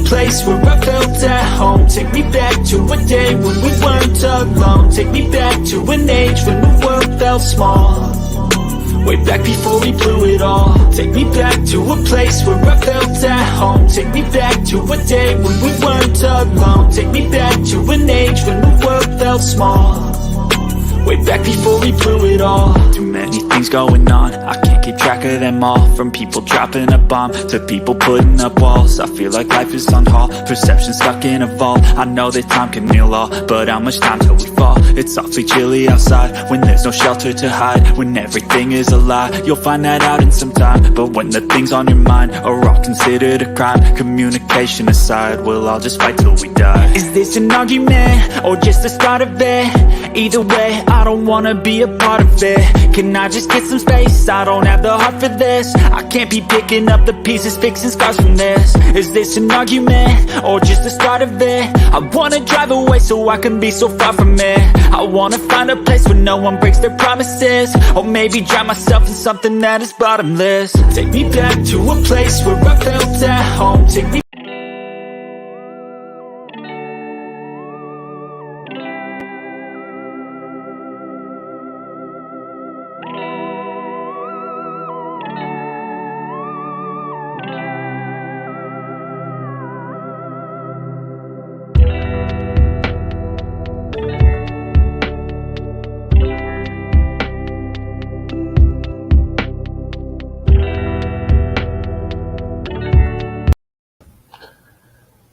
place where I felt at home. Take me back to a day when we weren't alone. Take me back to an age when the world felt small. Way back before we blew it all. Take me back to a place where I felt at home. Take me back to a day when we weren't alone. Take me back to an age when the world felt small. Way back before we blew it all. Too many things going on, I can't keep track of them all. From people dropping a bomb to people putting up walls. I feel like life is on hold, perception stuck in a vault. I know that time can heal all, but how much time till we fall? It's awfully chilly outside, when there's no shelter to hide. When everything is a lie, you'll find that out in some time. But when the things on your mind are all considered a crime, communication aside, we'll all just fight till we die. Is this an argument, or just the start of it? Either way, I don't wanna be a part of it. Can I just get some space? I don't have the heart for this. I can't be picking up the pieces, fixing scars from this. Is this an argument, or just the start of it? I wanna drive away so I can be so far from it. I wanna find a place where no one breaks their promises. Or maybe drown myself in something that is bottomless. Take me back to a place where I felt at home. Take me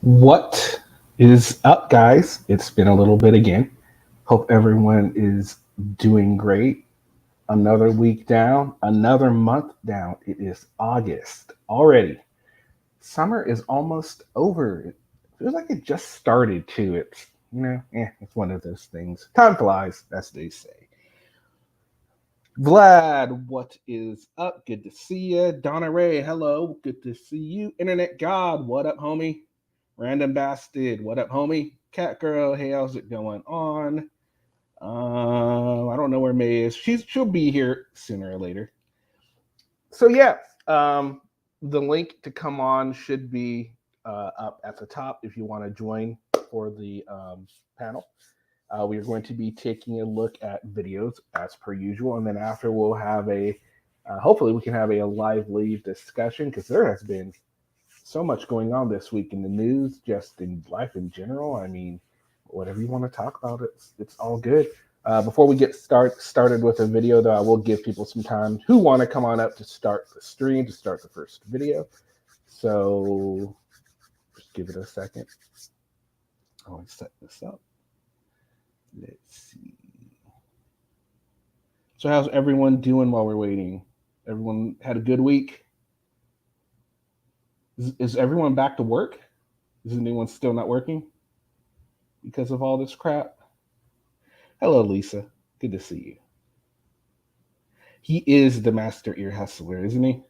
What is up, guys? It's been a little bit again. Hope everyone is doing great. Another week down, another month down. It is August already. Summer is almost over. It feels like it just started too. It's, it's one of those things. Time flies, as they say. Vlad, what is up? Good to see you. Donna Ray, hello. Good to see you. Internet God, what up, homie? Random Bastard, what up, homie? Cat Girl, hey, how's it going on? I don't know where May is. She'll be here sooner or later. So yeah, the link to come on should be up at the top if you want to join for the panel. We are going to be taking a look at videos as per usual, and then after we'll have hopefully we can have a lively discussion, because there has been so much going on this week in the news, just in life in general. I mean, whatever you want to talk about, it's all good. Before we get started with a video, though, I will give people some time who want to come on up to start the stream, to start the first video. So just give it a second. I want to set this up. Let's see. So how's everyone doing while we're waiting? Everyone had a good week? Is everyone back to work? Is anyone still not working because of all this crap? Hello, Lisa. Good to see you. He is the master ear hustler, isn't he?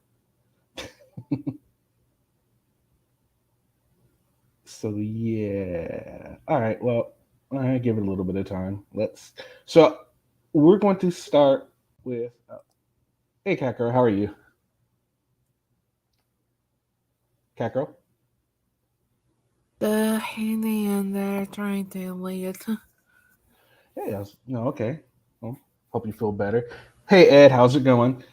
So, yeah. All right. Well, I give it a little bit of time. So we're going to start with, hey, Kakaro, how are you? Kakaro? The Handy and they're trying to lead. Hey, okay. Well, hope you feel better. Hey, Ed, how's it going?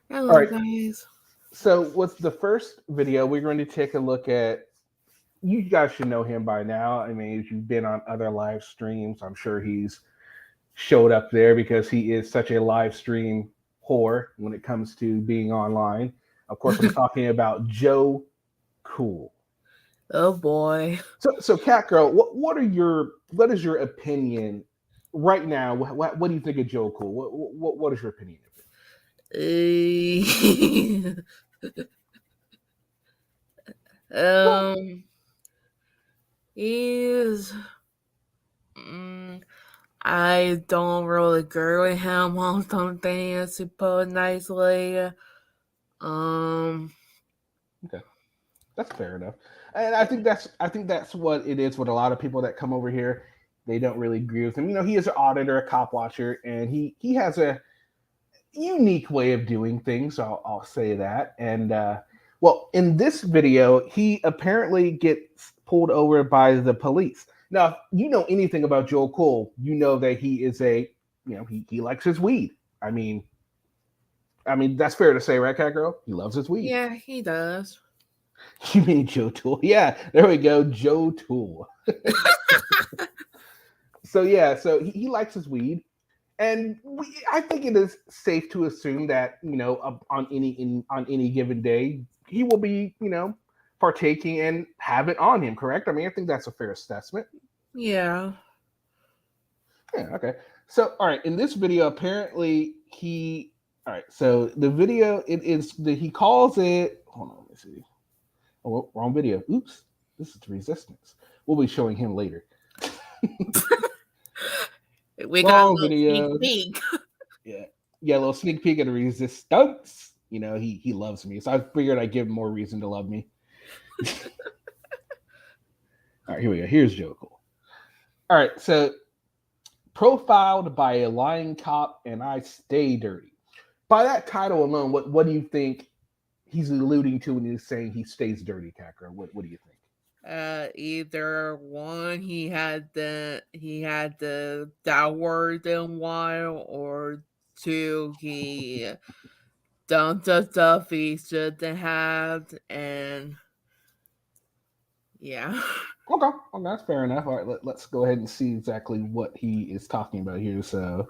Hello, all right, guys. So with the first video, we're going to take a look at, you guys should know him by now. I mean, if you've been on other live streams, I'm sure he's showed up there because he is such a live stream whore when it comes to being online. Of course, I'm talking about Joe Cool. Oh boy. So Cat Girl, what is your opinion right now? What do you think of Joe Cool? What is your opinion of it? He's I don't really agree with him on some things, to put it nicely. Okay, that's fair enough, and I think that's what it is with a lot of people that come over here. They don't really agree with him. You know, he is an auditor, a cop watcher, and he has a unique way of doing things. I'll say that. And Well, in this video, he apparently gets pulled over by the police. Now, if you know anything about Joe Cole, you know that he is he likes his weed. I mean, that's fair to say, right, Cat Girl? He loves his weed. Yeah, he does. You mean Joe Tool? Yeah, there we go, Joe Tool. So yeah, so he likes his weed, and I think it is safe to assume that on any given day he will be partaking and have it on him. Correct? I mean, I think that's a fair assessment. Yeah. Yeah. Okay. So all right, in this video, apparently he. All right. So the video he calls it. Hold on. Let me see. Oh, wrong video. Oops. This is the Resistance. We'll be showing him later. We got a Wrong little video. sneak peek. Yeah, a little sneak peek at the Resistance. He loves me, so I figured I'd give him more reason to love me. All right, here we go. Here's Joe Cole. All right, so profiled by a lying cop, and I stay dirty. By that title alone, what do you think he's alluding to when he's saying he stays dirty, Kacker? What do you think? Either one, he had the that word in a while, or two, he done the stuff he shouldn't have, and yeah. Okay, well, that's fair enough. All right, let's go ahead and see exactly what he is talking about here. So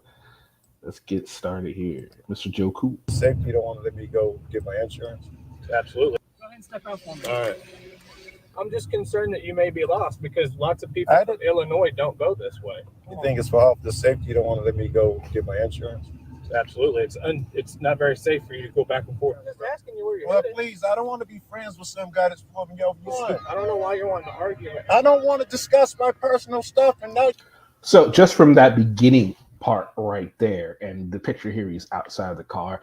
let's get started here, Mr. Joe Cool. Safety, you don't want to let me go get my insurance? Absolutely. Go ahead and step out for me. All right. I'm just concerned that you may be lost because lots of people from Illinois don't go this way. You think it's for officer safety? You don't want to let me go get my insurance? Absolutely. It's not very safe for you to go back and forth. I'm just asking you where you're Well, headed. please, I don't want to be friends with some guy that's forming your fun. I don't know why you're wanting to argue. I don't want to discuss my personal stuff and now. So just from that beginning part right there, and the picture here, he's outside of the car.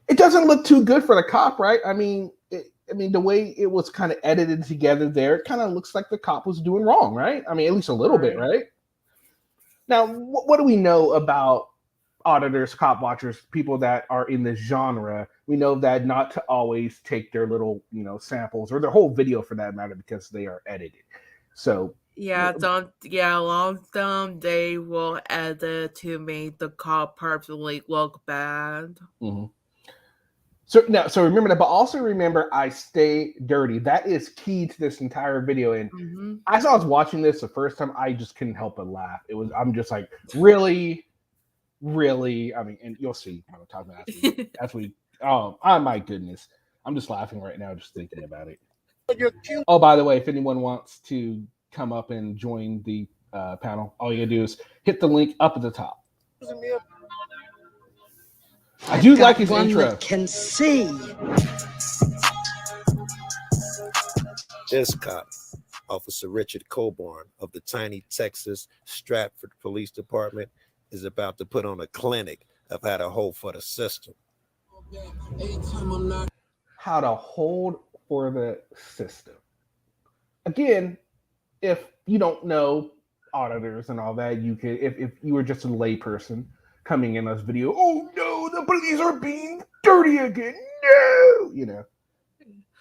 It doesn't look too good for the cop, right? I mean, the way it was kind of edited together there, it kind of looks like the cop was doing wrong, right? I mean, at least a little bit, right? Now, what do we know about auditors, cop watchers, people that are in this genre? We know that not to always take their little, samples or their whole video for that matter because they are edited. So a lot of them they will edit to make the cop personally look bad. Mm-hmm. So remember that, but also remember, I stay dirty. That is key to this entire video. And as I was watching this the first time, I just couldn't help but laugh. I'm just like, really. I mean, and you'll see what I'm talking about as we. Oh my goodness, I'm just laughing right now just thinking about it. Oh, by the way, if anyone wants to come up and join the panel, all you gotta do is hit the link up at the top. I do like his intro. That can see. This cop, Officer Richard Coburn of the tiny Texas Stratford Police Department, is about to put on a clinic of how to hold for the system. How to hold for the system. Again, if you don't know auditors and all that, you could, if you were just a layperson coming in this video, oh no, the police are being dirty again. No,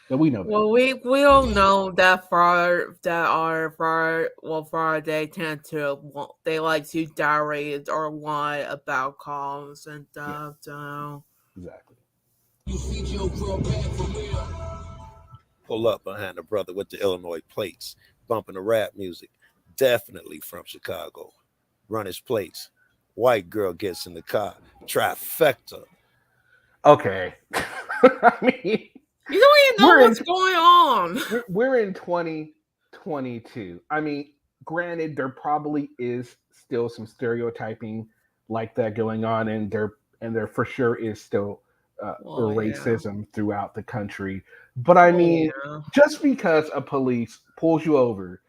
but we know that. Well, we don't know that far they tend to they like to direct or lie about calls and stuff. Yeah. So exactly. Pull up behind a brother with the Illinois plates, bumping the rap music, definitely from Chicago. Run his plates. White girl gets in the car. Trifecta. Okay. I mean, you don't even know what's going on. We're in 2022. I mean, granted, there probably is still some stereotyping like that going on, and there for sure is still racism throughout the country. But I mean, just because a police pulls you over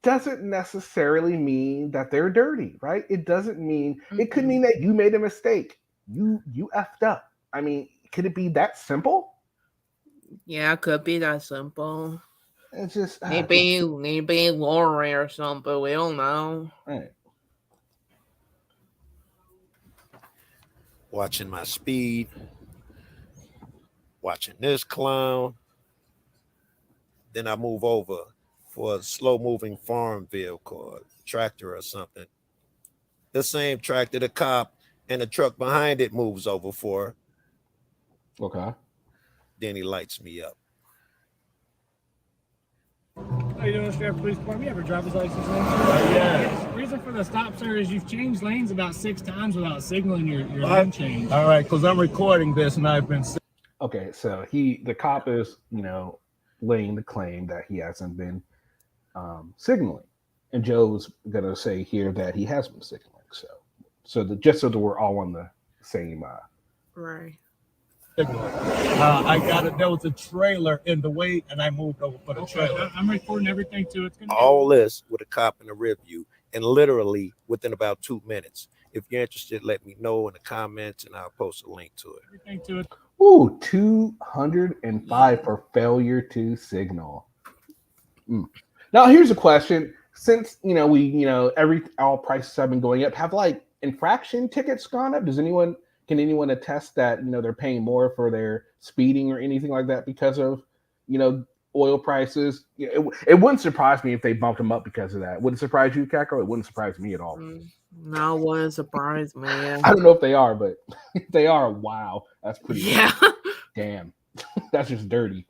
doesn't necessarily mean that they're dirty, right? It doesn't mean it could mean that you made a mistake. You effed up. I mean, could it be that simple? Yeah, it could be that simple. It's just maybe Lauren or something. We don't know. Right. Watching my speed. watching this clown. Then I move over for a slow-moving farm vehicle, a tractor or something. The same tractor the cop and the truck behind it moves over for. Okay. Then he lights me up. How you doing, Sheriff Police Department? You have your driver's license? Yeah. The reason for the stop, sir, is you've changed lanes about 6 times without signaling your lane change. All right, because I'm recording this and I've been. Okay, so the cop is, laying the claim that he hasn't been signaling, and Joe's gonna say here that he has been signaling. Just so that we're all on the same. Right. There was a trailer in the way, and I moved over for the trailer. I'm recording everything too. It's gonna All this with a cop in the rear view, and literally within about 2 minutes. If you're interested, let me know in the comments, and I'll post a link to it. everything to it. Ooh, 205 for failure to signal. Now here's a question: since all prices have been going up, have infraction tickets gone up? Can anyone attest that they're paying more for their speeding or anything like that because of oil prices? It wouldn't surprise me if they bumped them up because of that. Would it surprise you, Kako? It wouldn't surprise me at all. No, wouldn't surprise me. I don't know if they are, but if they are, wow, that's pretty. Yeah. Damn, that's just dirty.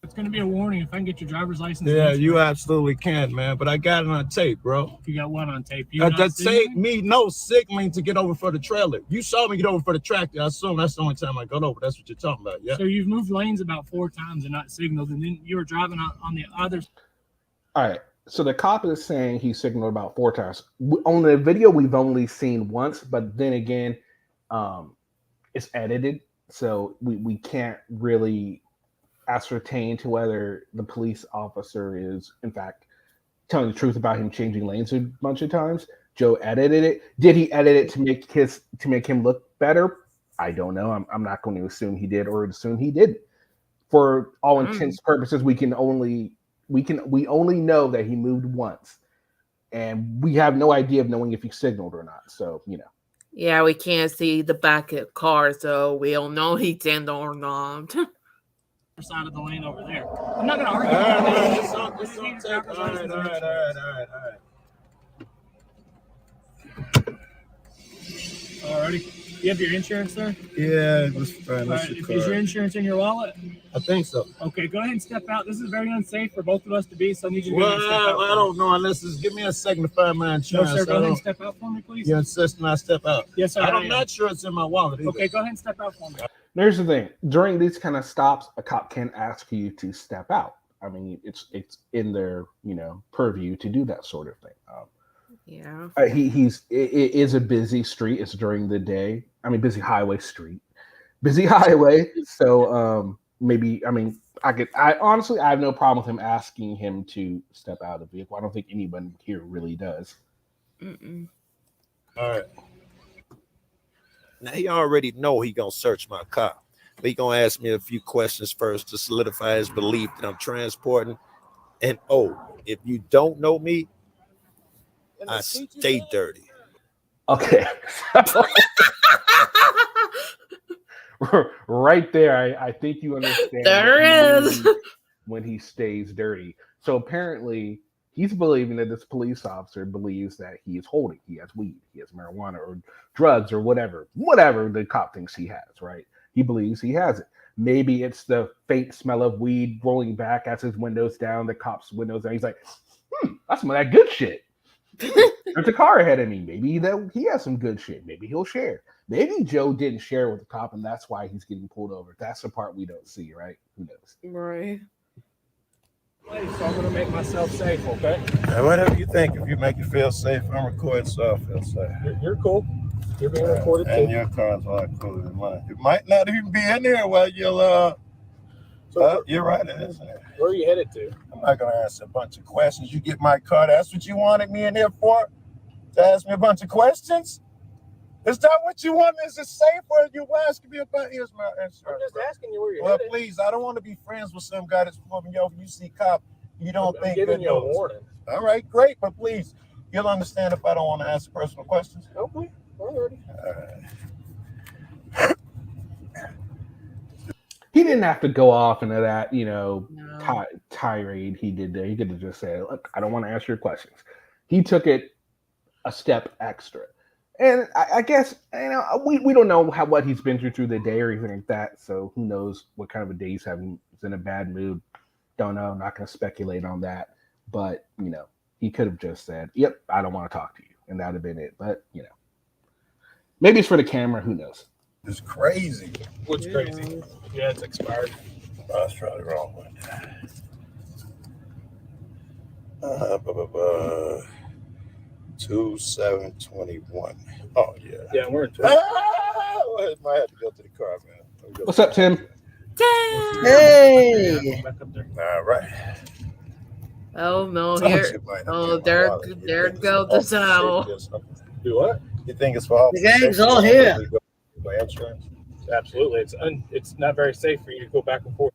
It's gonna be a warning if I can get your driver's license. Yeah, you absolutely can, man. But I got it on tape, bro. You got what on tape? That tape me no signaling to get over for the trailer. You saw me get over for the tractor. I assume that's the only time I got over. That's what you're talking about, yeah. So you've moved lanes about 4 times and not signaled, and then you were driving on the other. All right. So the cop is saying he signaled about 4 times. On the video, we've only seen once, but then again, it's edited, so we can't really ascertain to whether the police officer is, in fact, telling the truth about him changing lanes a bunch of times. Joe edited it. Did he edit it to make him look better? I don't know. I'm not going to assume he did or assume he didn't. For all intents purposes, we only know that he moved once, and we have no idea of knowing if he signaled or not. So Yeah, we can't see the back of the car, so we don't know he did or not. Side of the lane over there. I'm not gonna argue. Alrighty. You have your insurance, sir? Yeah, that's fine. Is your insurance in your wallet? I think so. Okay, go ahead and step out. This is very unsafe for both of us to be, so I need you to go Well, ahead and step out. I don't know unless it's give me a second to find my insurance. No, sir, go ahead and step out for me, please. You insist and I step out? Yes, sir. I'm not sure it's in my wallet either. Okay, go ahead and step out for me. Here's the thing: during these kind of stops, a cop can ask you to step out. I mean, it's in their purview to do that sort of thing. Yeah. It is a busy street. It's during the day. I mean, busy highway. So maybe I honestly have no problem with him asking him to step out of the vehicle. I don't think anyone here really does. Mm-mm. All right. Now he already know he gonna search my car, but he gonna ask me a few questions first to solidify his belief that I'm transporting. And if you don't know me, I stay dirty. Okay. Right there, I think you understand. There is. When he stays dirty. So apparently he's believing that this police officer believes that he is holding. He has weed, he has marijuana or drugs or whatever the cop thinks he has, right? He believes he has it. Maybe it's the faint smell of weed rolling back as his windows down, the cop's windows down. He's like, that's some of that good shit. There's a car ahead of me. Maybe he has some good shit. Maybe he'll share. Maybe Joe didn't share with the cop, and that's why he's getting pulled over. That's the part we don't see, right? Who knows? Right. So I'm gonna make myself safe, okay? Whatever you think. If you make you feel safe, I'm recording, so I feel safe. You're cool. You're being recorded too. And your car's a lot cooler than mine. It might not even be in there while you'll. You're right. It is. Where are you headed to? I'm not gonna answer a bunch of questions. You get my car. That's what you wanted me in here for? To ask me a bunch of questions? Is that what you want? Is it safe or you asking me about? Here's my insurance. I'm just asking you where you're headed. Well, please, I don't want to be friends with some guy that's pulling me over. You see cop, you don't think giving you a warning. All right, great, but please, you'll understand if I don't want to answer personal questions. Okay, already. All right. didn't have to go off into that, No. tirade he did there. He could have just said, "Look, I don't want to answer your questions." He took it a step extra, and I guess we don't know what he's been through the day or anything like that. So who knows what kind of a day he's having? He's in a bad mood. Don't know. Not going to speculate on that. But he could have just said, "Yep, I don't want to talk to you," and that'd have been it. But maybe it's for the camera. Who knows? It's crazy. What's crazy? Yeah, it's expired. Oh, that's probably the wrong one. 2721. Oh yeah. Yeah, we're in I might have to go to the car, man. What's up, Tim? Hey. back up there. All right. Oh no, Told here. you, man, Oh, my there wallet. You there think goes it's the for sow. safety or something? Do what? You think it's for all The gang's all here. My insurance? Absolutely. It's not very safe for you to go back and forth.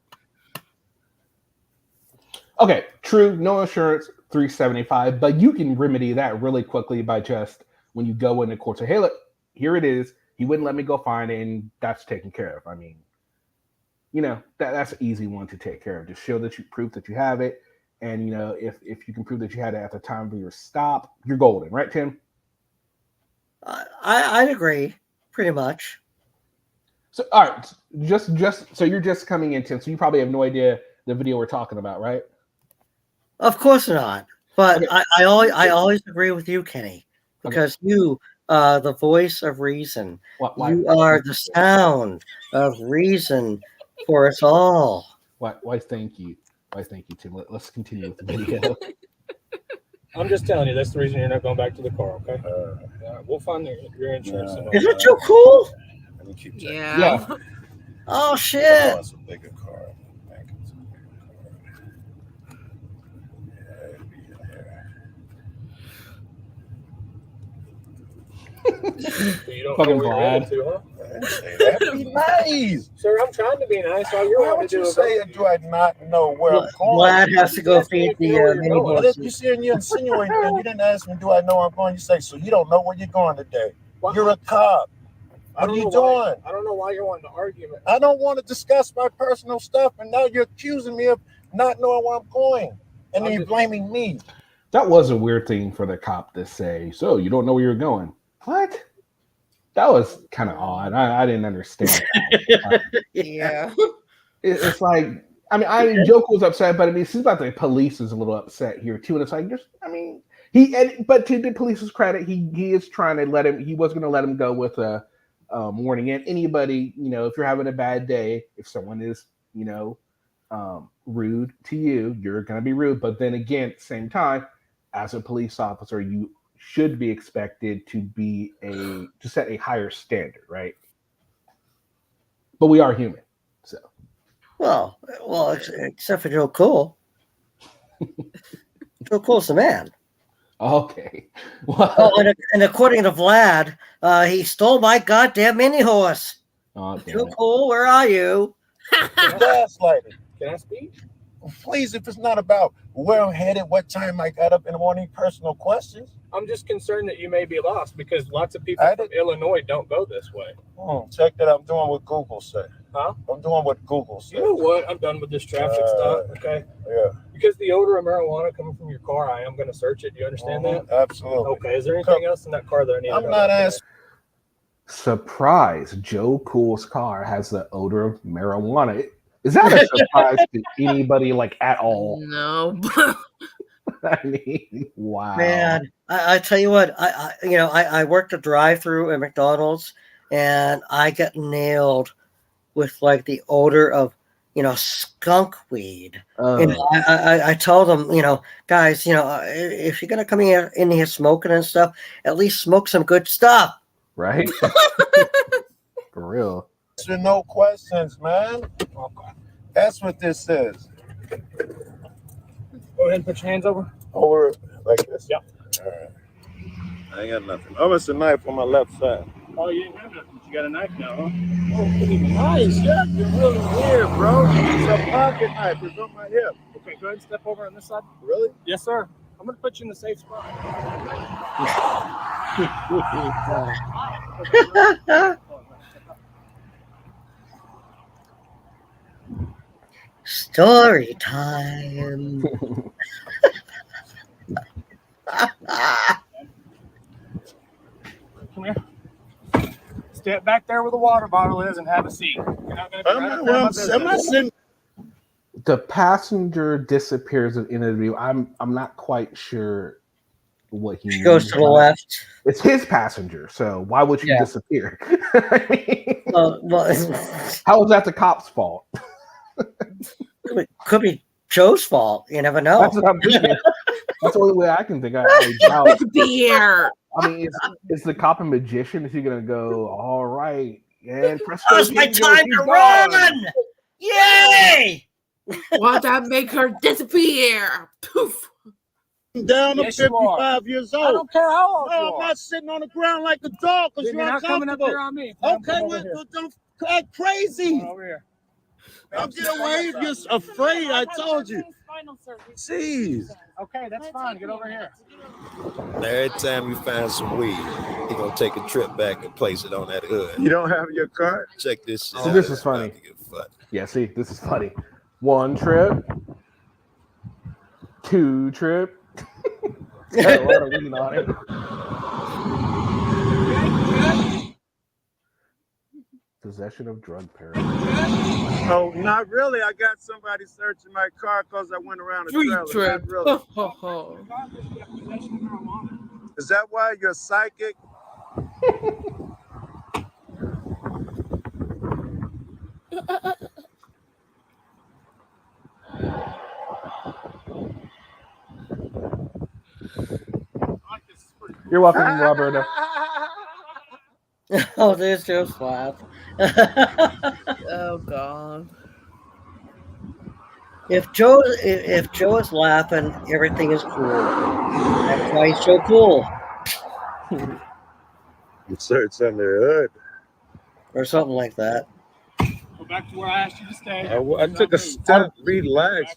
Okay, true. No insurance, $375, but you can remedy that really quickly by just when you go into court, say, "Hey, look, here it is. He wouldn't let me go find it, and that's taken care of." I mean, that's an easy one to take care of. Just show that you prove that you have it, and if you can prove that you had it at the time of your stop, you're golden, right, Tim? I'd agree, pretty much. So, all right, just so you're just coming in, Tim. So you probably have no idea the video we're talking about, right? Of course not. But Okay. I always agree with you, Kenny, because you are the voice of reason. Why? You are the sound of reason for us all. Why? Thank you. Why? Thank you, Tim. Let's continue with the video. I'm just telling you, that's the reason you're not going back to the car, okay? We'll find your insurance. and all Is that. it too cool? Let me keep checking. Yeah. Oh Oh, shit! it's a bigger car. I think it's a bigger car. Yeah, it'd be in there. So you don't Fucking know what you're Vlad. into, huh? I didn't say that. Be nice. Sir, I'm trying to be nice. All you're Why wanting would to do you is say, do I not know where I'm going? Vlad has to go feed the mini What if horses. you see and you insinuate and you didn't ask me, do I know where I'm going? You say, so you don't know where you're going today. Well, You're a cop. I What don't are you know why- doing? I don't know why you're wanting to argue. I don't want to discuss my personal stuff, and now you're accusing me of not knowing where I'm going. And then you're blaming me. That was a weird thing for the cop to say. So you don't know where you're going? What? That was kind of odd. I didn't understand. Yeah. It's like, Joker was upset, but it seems like the police is a little upset here too. And it's like, but to the police's credit, he is trying to let him. He was going to let him go with a warning. And anybody, if you're having a bad day, if someone is, rude to you, you're going to be rude. But then again, at the same time, as a police officer, you should be expected to set a higher standard, right? But we are human, so. Well, except for Joe Cool. Joe Cool's the man. Okay. Well, Oh, and according to Vlad, he stole my goddamn mini horse. oh, damn Joe it. Cool, where are you? Gaslighting. Can I speak? Please, if it's not about where I'm headed, what time I got up in the morning, personal questions. I'm just concerned that you may be lost because lots of people I from Illinois don't go this way. Check that. I'm doing what Google said. Huh? I'm doing what Google said. You know what? I'm done with this traffic stop, okay? Yeah. Because the odor of marijuana coming from your car, I am going to search it. Do you understand that? Absolutely. Okay. Is there anything else in that car that I need to know? I'm not about asking. Surprise! Joe Cool's car has the odor of marijuana. Is that a surprise to anybody, at all? No. I mean, wow. Man, I tell you what, I worked a drive-through at McDonald's, and I got nailed with the odor of skunk weed. And I told them, guys, if you're gonna come in here smoking and stuff, at least smoke some good stuff. Right? For real. Answer no questions, man. That's what this is. Go ahead and put your hands over. Over like this? Yep. All right. I ain't got nothing. Oh, it's a knife on my left side. Oh, you didn't have nothing. You got a knife now, huh? Oh, nice. Yeah, you're really weird, bro. It's a pocket knife. It's on my hip. Okay, go ahead and step over on this side. Really? Yes, sir. I'm going to put you in the safe spot. Story time. Come here. Step back there where the water bottle is and have a seat. You're not going to be right up there in my business. I'm not sitting. The passenger disappears at the end of the video. I'm not quite sure what he She goes means to the by it. left. It's his passenger, so why would you Yeah. disappear? I mean, Well, how is that the cop's fault? could be Joe's fault. You never know. That's what I'm thinking. That's the only way I can think. I doubt. Disappear. I mean, is the cop a magician? Is he gonna go, all right, and presto, Now's my bingo, time he's to gone." run! Yay! Why that make her disappear? Poof. Down. I'm Yes, you are. 55 years I old. don't care how old you No, I'm are. not sitting on the ground like a dog because Then you're you're not coming up uncomfortable. here on me. Okay, Come well, over here. don't act crazy. Come over here. Don't get away if you're afraid. I told you. Jeez. Okay, that's fine. Get over here. Every time you find some weed, he gonna take a trip back and place it on that hood. You don't have your card? Check this shit So out. this is It's about funny. to get fucked. Yeah, see, this is funny. 1 trip, 2 trip. Got a lot of weed on it. Possession of drug paraphernalia. Oh, not really. I got somebody searching my car because I went around the Free trailer. trip. Not really. Is that why you're psychic? You're welcome, Roberta. Oh, there's Joe's laugh. Oh God. If Joe is laughing, everything is cool. That's why he's so cool, You search under the hood. or something like that. Go back to where I asked you to stay. I took a step. Relax.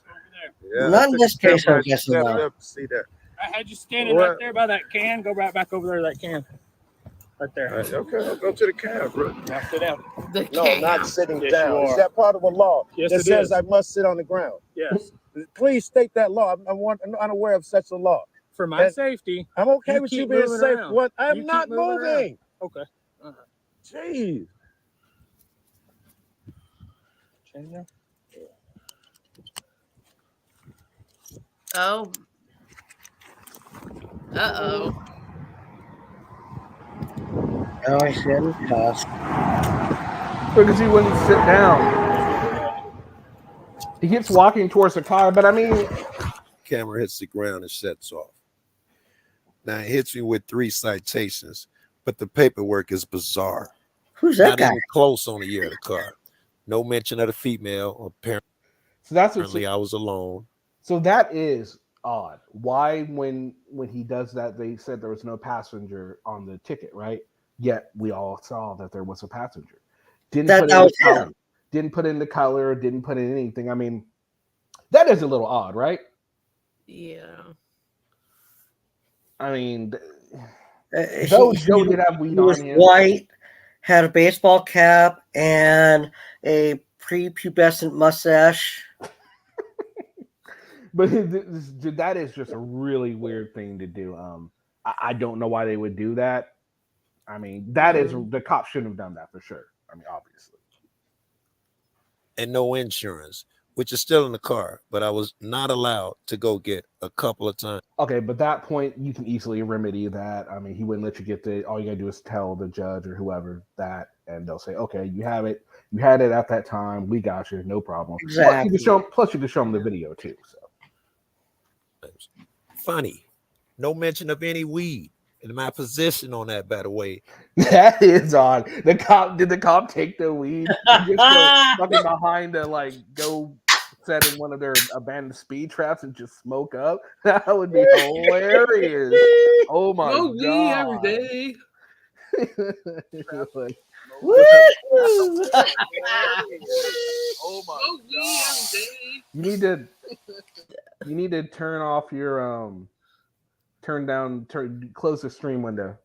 Yeah, Not I in took this a step case, I'm back, guessing stepped not. up to see that. I had you standing What? right there by that can. Go right back over there to that can. Right there. All right, okay, I'll go to the cab, bro. Now sit down. The No, king. not sitting Yes, down. you Is are. that part of a law Yes, that it says is. I must sit on the ground? Yes. Please state that law. I'm unaware of such a law. For my And- safety. I'm okay You with you keep being moving safe. around. What? You I'm keep not moving around. moving. Okay. Jeez. Change now. Oh. Uh-oh. Oh, I shouldn't cuss. Because he wouldn't sit down. He keeps walking towards the car, but I mean, Camera hits the ground and shuts off. Now it hits me with 3 citations, but the paperwork is bizarre. Who's that Not guy? even close on the year of the car. No mention of the female. Apparently, so that's what's, I was alone. so that is odd. Why, when he does that, they said there was no passenger on the ticket, right? Yet we all saw that there was a passenger. Didn't That put in was the color. him. Didn't put in the color. Didn't put in anything. I mean, that is a little odd, right? Yeah. I mean, He- though he- Joe did have he weed was on him. white, had a baseball cap, and a prepubescent mustache. But that is just a really weird thing to do. I don't know why they would do that. I mean, that is the cop shouldn't have done that for sure. I mean, obviously. And no insurance, which is still in the car, but I was not allowed to go get a couple of times. Okay, but that point you can easily remedy that. I mean, he wouldn't let you get the. All you gotta do is tell the judge or whoever that, and they'll say, "Okay, you have it. You had it at that time. We got you. No problem." Exactly. Plus, you can show them the video too. So Funny. No mention of any weed. And my position on that, by the way, that is odd. The cop take the weed? He just go fucking behind the go set in one of their abandoned speed traps and just smoke up. That would be hilarious. Oh my No weed every god! day. Like, Woo! oh my No weed every day. You need to turn off your close the stream window.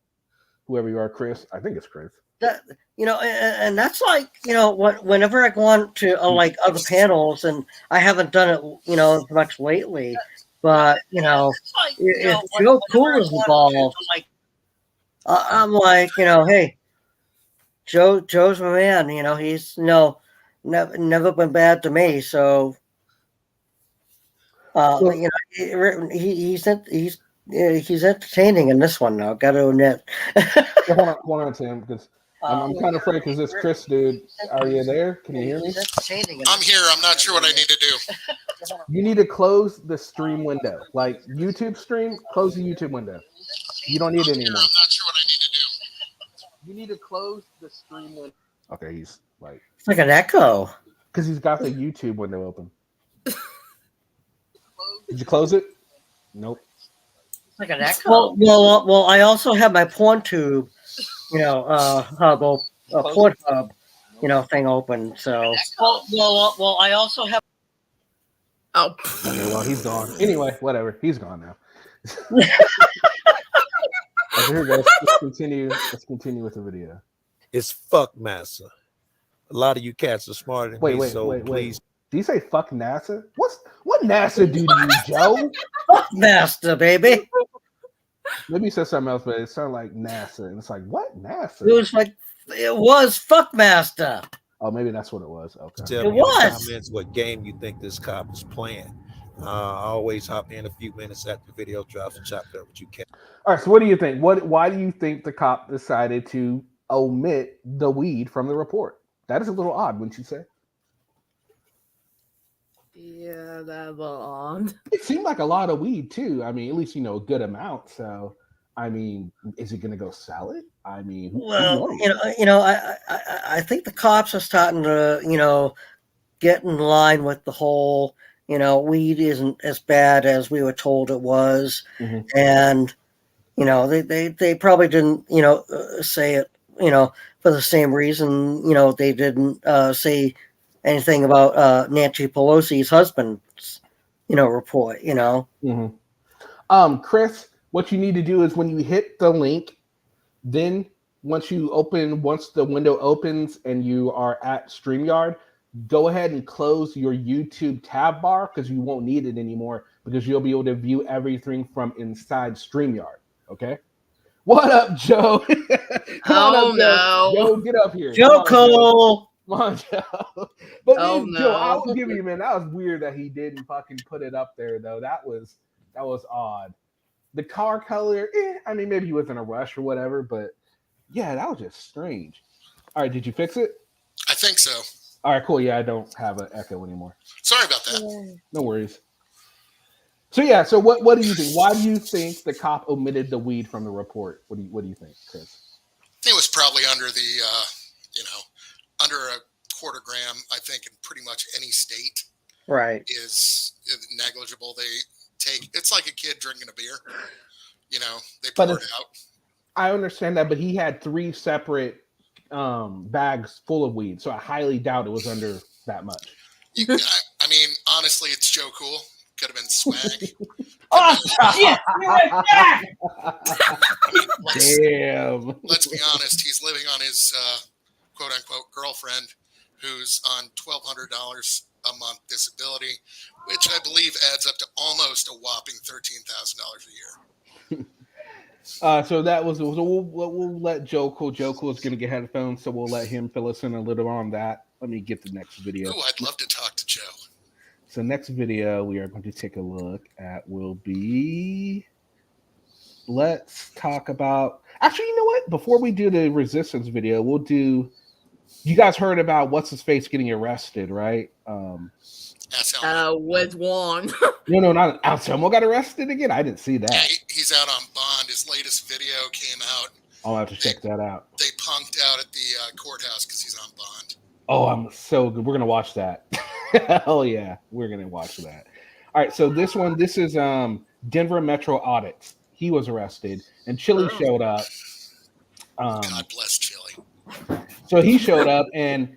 Whoever you are, Chris. I think it's Chris. that and that's like whenever I go on to like other panels, and I haven't done it much lately, but if Joe Cool is involved, I'm like hey, Joe's my man. He's never been bad to me. So he's entertaining in this one though. Got to admit. Well, hold on, Tim, because I'm kind of afraid because this Chris dude. Are you there? Can you hear me? I'm here. I'm not sure what I need to do. You need to close the stream window, like YouTube stream. Close the YouTube window. You don't need it anymore. I'm not sure what I need to do. You need to close the stream window. Okay, he's like. It's like an echo. Because he's got the YouTube window open. Did you close it? Nope. It's like an echo. Well, I also have my porn tube, porn hub, thing open. So. Well, I also have. Oh. Okay, well, he's gone. Anyway, whatever. He's gone now. Okay, here we go. Let's continue with the video. It's fuck NASA. A lot of you cats are smarter than me, so please. Did you say fuck NASA? What NASA do to you, Joe? Fuck NASA, baby. Maybe you said something else, but it sounded like NASA. And it's like, what? NASA? It was fuck master. Oh, maybe that's what it was. Okay. Tell me in the comments what game you think this cop is playing. I always hop in a few minutes after the video drops and chop it up with you can. All right, so what do you think? Why do you think the cop decided to omit the weed from the report? That is a little odd, wouldn't you say? Yeah, that's odd. It seemed like a lot of weed too. I mean, at least a good amount. So, I mean, is he going to go sell it? I mean, well, I think the cops are starting to, get in line with the whole, weed isn't as bad as we were told it was, and they probably didn't, say it, for the same reason, they didn't say anything about Nancy Pelosi's husband's, report, Chris, what you need to do is when you hit the link, then once the window opens and you are at StreamYard, go ahead and close your YouTube tab bar because you won't need it anymore because you'll be able to view everything from inside StreamYard. Okay? What up, Joe? Oh, no. Joe, get up here. Joe Cole. Come on, Joe. But Oh, Joe, I no. will give you, man, that was weird that he didn't fucking put it up there, though. That was odd. The car color, I mean, maybe he was in a rush or whatever, but yeah, that was just strange. All right, did you fix it? I think so. All right, cool. Yeah, I don't have an echo anymore. Sorry about that. No worries. So yeah, so what do you think? Why do you think the cop omitted the weed from the report? What do you think, Chris? It was probably under the, under a quarter gram. I think in pretty much any state, right, is negligible. It's like a kid drinking a beer. They pour it out. I understand that, but he had 3 separate bags full of weed, so I highly doubt it was under that much. I mean, honestly, it's Joe Cool. Could have been swag. Oh shit! You're right back. Damn. Let's be honest. He's living on his quote unquote girlfriend, who's on $1,200 a month disability, which I believe adds up to almost a whopping $13,000 a year. So that was. So we'll let Joe Cool. Joe Cool is going to get headphones, so we'll let him fill us in a little on that. Let me get the next video. Oh, I'd love to talk to Joe. So next video we are going to take a look at will be. Let's talk about. Actually, you know what? Before we do the resistance video, we'll do. You guys heard about what's his face getting arrested, right? With one. No, not Anselmo got arrested again. I didn't see that. Yeah, he's out on bond. His latest video came out. I'll have to check that out. They punked out at the courthouse because he's on bond. Oh, I'm so good. We're gonna watch that. Hell yeah, we're gonna watch that. All right, so this is Denver Metro Audits. He was arrested, and Chili showed up. God bless Chili. So he showed up, and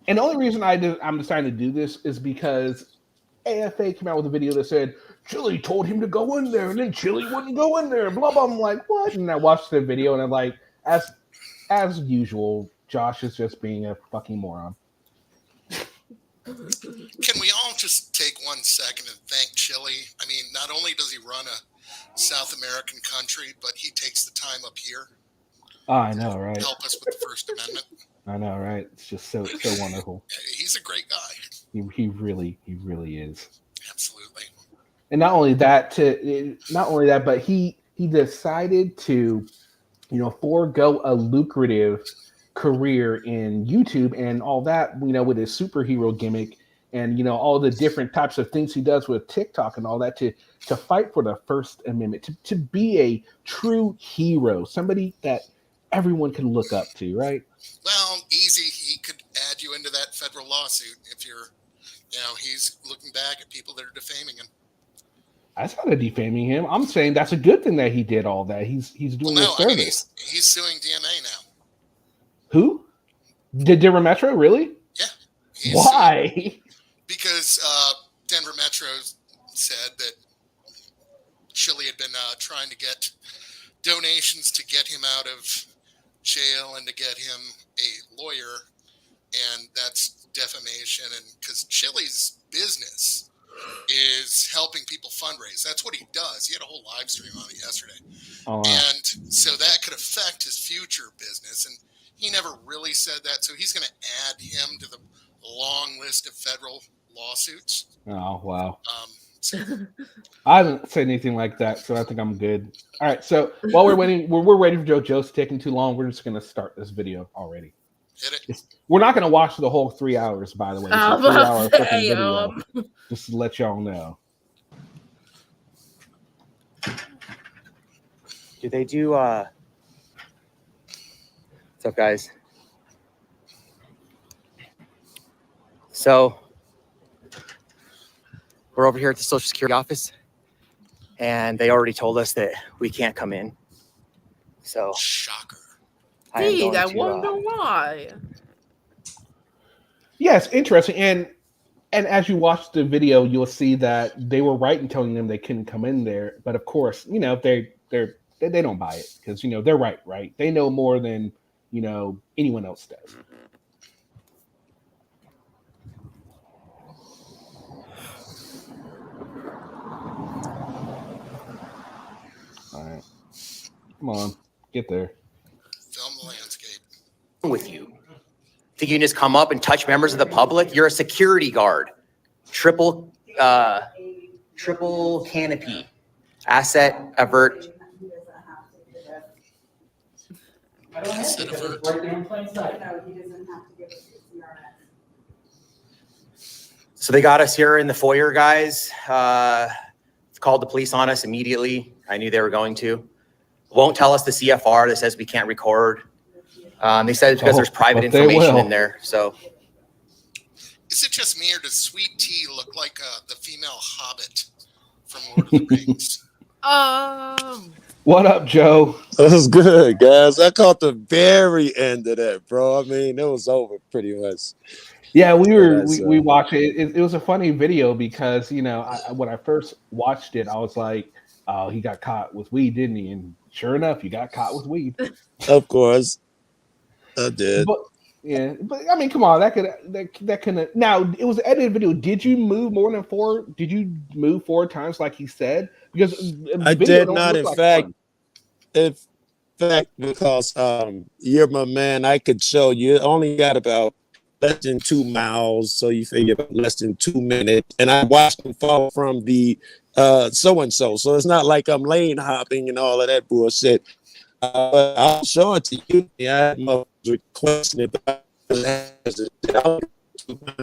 the only reason I'm deciding to do this is because AFA came out with a video that said Chili told him to go in there, and then Chili wouldn't go in there. Blah blah. I'm like, what? And I watched the video, and I'm like, as as usual, Josh is just being a fucking moron. Can we all just take 1 second and thank Chili? I mean, not only does he run a South American country, but he takes the time up here Oh, I know, right? to help us with the First Amendment. I know, right? It's just so wonderful. He's a great guy. He really is. Absolutely. And not only that, but he decided to, forego a lucrative career in YouTube and all that, with his superhero gimmick and all the different types of things he does with TikTok and all that to fight for the First Amendment, to be a true hero, somebody that everyone can look up to, right? Well, easy. He could add you into that federal lawsuit if you're, he's looking back at people that are defaming him. That's not a defaming him. I'm saying that's a good thing that he did all that. He's doing a service. I mean, he's suing DMA now. Who? Did Denver Metro really? Yeah. Why? Because Denver Metro said that Chili had been trying to get donations to get him out of jail and to get him a lawyer, and that's defamation. And because Chili's business is helping people fundraise, that's what he does. He had a whole live stream on it yesterday. Oh, wow. And so that could affect his future business, and he never really said that. So he's going to add him to the long list of federal lawsuits. Oh, wow. So I haven't said anything like that, so I think I'm good. All right, so while we're waiting, we're waiting for Joe's taking too long. We're just going to start this video already. hit it. We're not going to watch the whole 3 hours, by the way. It's a 3-hour freaking video, just to let y'all know. Do they do what's up, guys? So we're over here at the Social Security office, and they already told us that we can't come in. So shocker. I wonder why. Yes, interesting. And as you watch the video, you'll see that they were right in telling them they couldn't come in there. But of course, they don't buy it because they're right? They know more than anyone else does. All right, come on, get there. Film the landscape. With you. Think you can just come up and touch members of the public? You're a security guard. Triple canopy. Asset avert. Asset avert. So they got us here in the foyer, guys. Called the police on us immediately. I knew they were going to. Won't tell us the CFR that says we can't record. They said it's because there's private information in there. So, is it just me, or does Sweet Tea look like the female Hobbit from Lord of the Rings? What up, Joe? That was good, guys. I caught the very end of that, bro. I mean, it was over pretty much. Yeah, we watched it. It was a funny video because when I first watched it, I was like, "Oh, he got caught with weed, didn't he?" And sure enough, he got caught with weed. Of course, I did. But I mean, come on, that could. Now it was an edited video. Did you move more than 4? Did you move 4 times like he said? Because I did not. In fact, because you're my man, I could show you. Only got about less than 2 miles, so you figure about less than 2 minutes. And I watched him fall from the so-and-so. So it's not like I'm lane hopping and all of that bullshit. I'll show it to you. Yeah, I'm requesting it.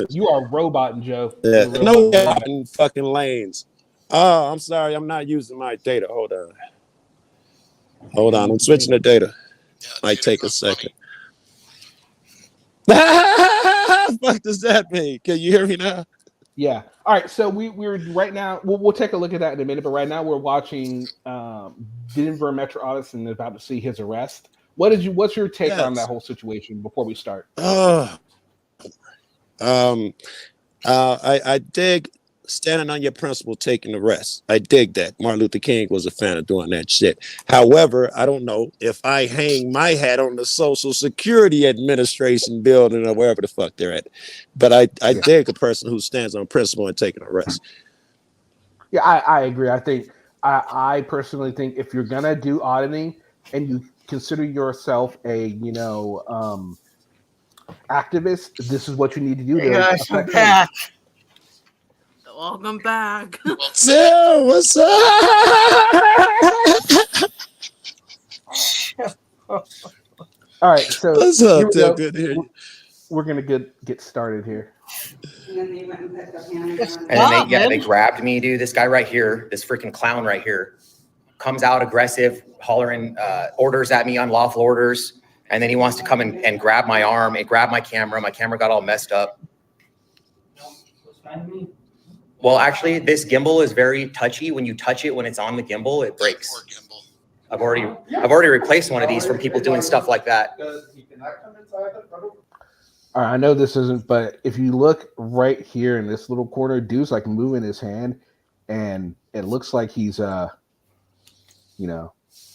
You are roboting, Joe. Yeah. No in fucking lanes. Oh, I'm sorry. I'm not using my data. Hold on. I'm switching the data. Might take a second. What does that mean? Can you hear me now? Yeah. All right. So we're right now. We'll take a look at that in a minute. But right now we're watching Denver Metro Office and about to see his arrest. What's your take on that whole situation before we start? I dig standing on your principle, taking the rest. I dig that. Martin Luther King was a fan of doing that shit. However, I don't know if I hang my hat on the Social Security Administration building or wherever the fuck they're at. But I dig a person who stands on principle and taking the rest. Yeah, I agree. I think I personally think if you're gonna do auditing and you consider yourself a activist, this is what you need to do Hey to guys, I'm affect back. Welcome back. So, what's up? All right, so What's here up, we Tim? go. Good to hear you. We're gonna get started here. And then they grabbed me, dude. This guy right here, this freaking clown right here, comes out aggressive, hollering orders at me, unlawful orders. And then he wants to come and grab my arm and grab my camera. My camera got all messed up. Well, actually, this gimbal is very touchy. When you touch it, when it's on the gimbal, it breaks. I've already replaced one of these from people doing stuff like that. All right, I know this isn't, but if you look right here in this little corner, dude's like moving his hand, and it looks like he's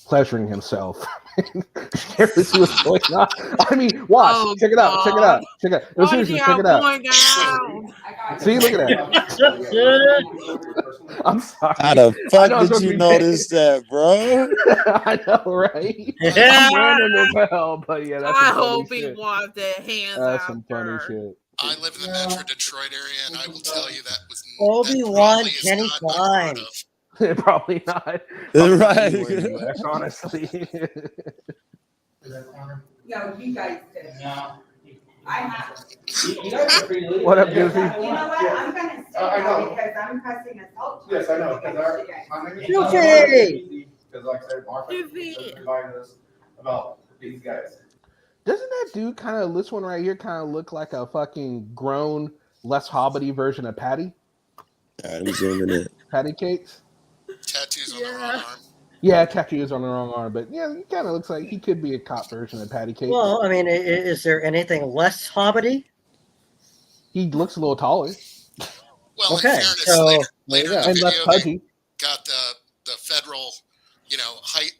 pleasuring himself. Can't really see what's going on. I mean, watch. Oh, check it out. Check it out. Check it out. No, Why do seriously, you check have it out. going down? See, look at that. I'm sorry. How the I fuck know it's did supposed to you be notice that, bro? I know, right? Yeah. I'm random as hell, but yeah, that's I some funny hope he shit. wiped their hands That's some funny after. shit. I live in the Metro Detroit area, and I will tell you that Obi-Wan Kenny Klein. Probably not. Right. Anywhere in the US, honestly. No, you guys did. No. I have. What up, Goofy? You know what? I'm gonna stay now because I'm pressing assault. Yes, I know. Goofy! Because like I said, Mark reminded us about these guys. Doesn't that dude kind of, this one right here, kind of look like a fucking grown, less hobbity version of Patty? All right, I'm zooming in. Patty Cakes? Tattoos on the wrong arm. Yeah, tattoos on the wrong arm, but yeah, he kind of looks like he could be a cop version of Patty Cakes. Well, I mean, is there anything less hobbity? He looks a little taller. Well, Okay, in fairness, so later in the and less video, they pudgy. got the federal, height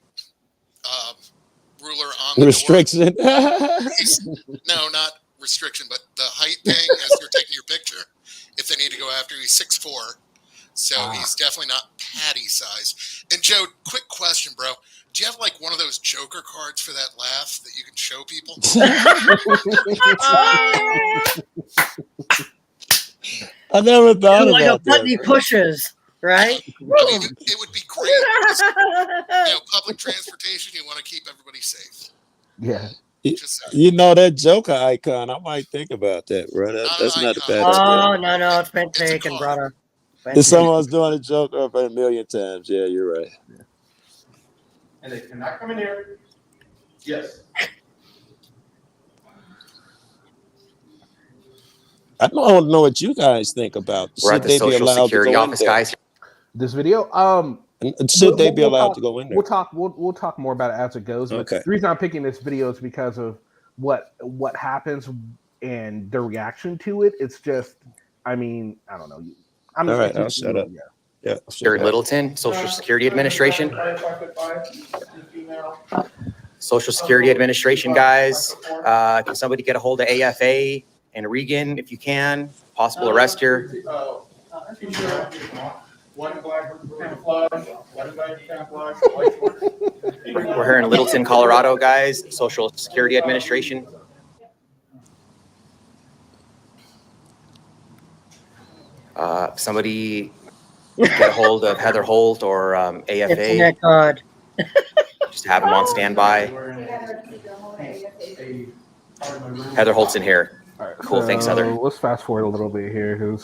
ruler on the Restriction. door. No, not restriction, but the height thing as you're taking your picture. If they need to go after you, he's 6'4", so he's definitely not Patty size. And Joe, quick question, bro. Do you have like one of those Joker cards for that laugh that you can show people? I never thought like about a button he that. pushes, right? I mean, it would be great. Public transportation, you want to keep everybody safe. Yeah. You know that Joker icon. I might think about that, bro. That's not a bad idea. Oh, no, it's been taken, brother. If someone's doing a Joker up a million times, yeah, you're right. Yeah. And they cannot come in here. Yes. I don't know what you guys think about. We're at the Social Security office, guys. This video, should they be allowed to go in there? We'll talk more about it as it goes. But Okay. the reason I'm picking this video is because of what happens and the reaction to it. It's just, I mean, I don't know. I'm all right, I'll shut up. Yeah. Jared Littleton, Social Security Administration. Social Security Administration, guys. Can somebody get a hold of AFA and Regan if you can? Possible arrest here. We're here in Littleton, Colorado, guys. Social Security Administration. Somebody get a hold of Heather Holt or AFA. Internet God. Just have them on standby. Heather Holt's in here. All right, Cool, thanks, Heather. Let's fast forward a little bit here.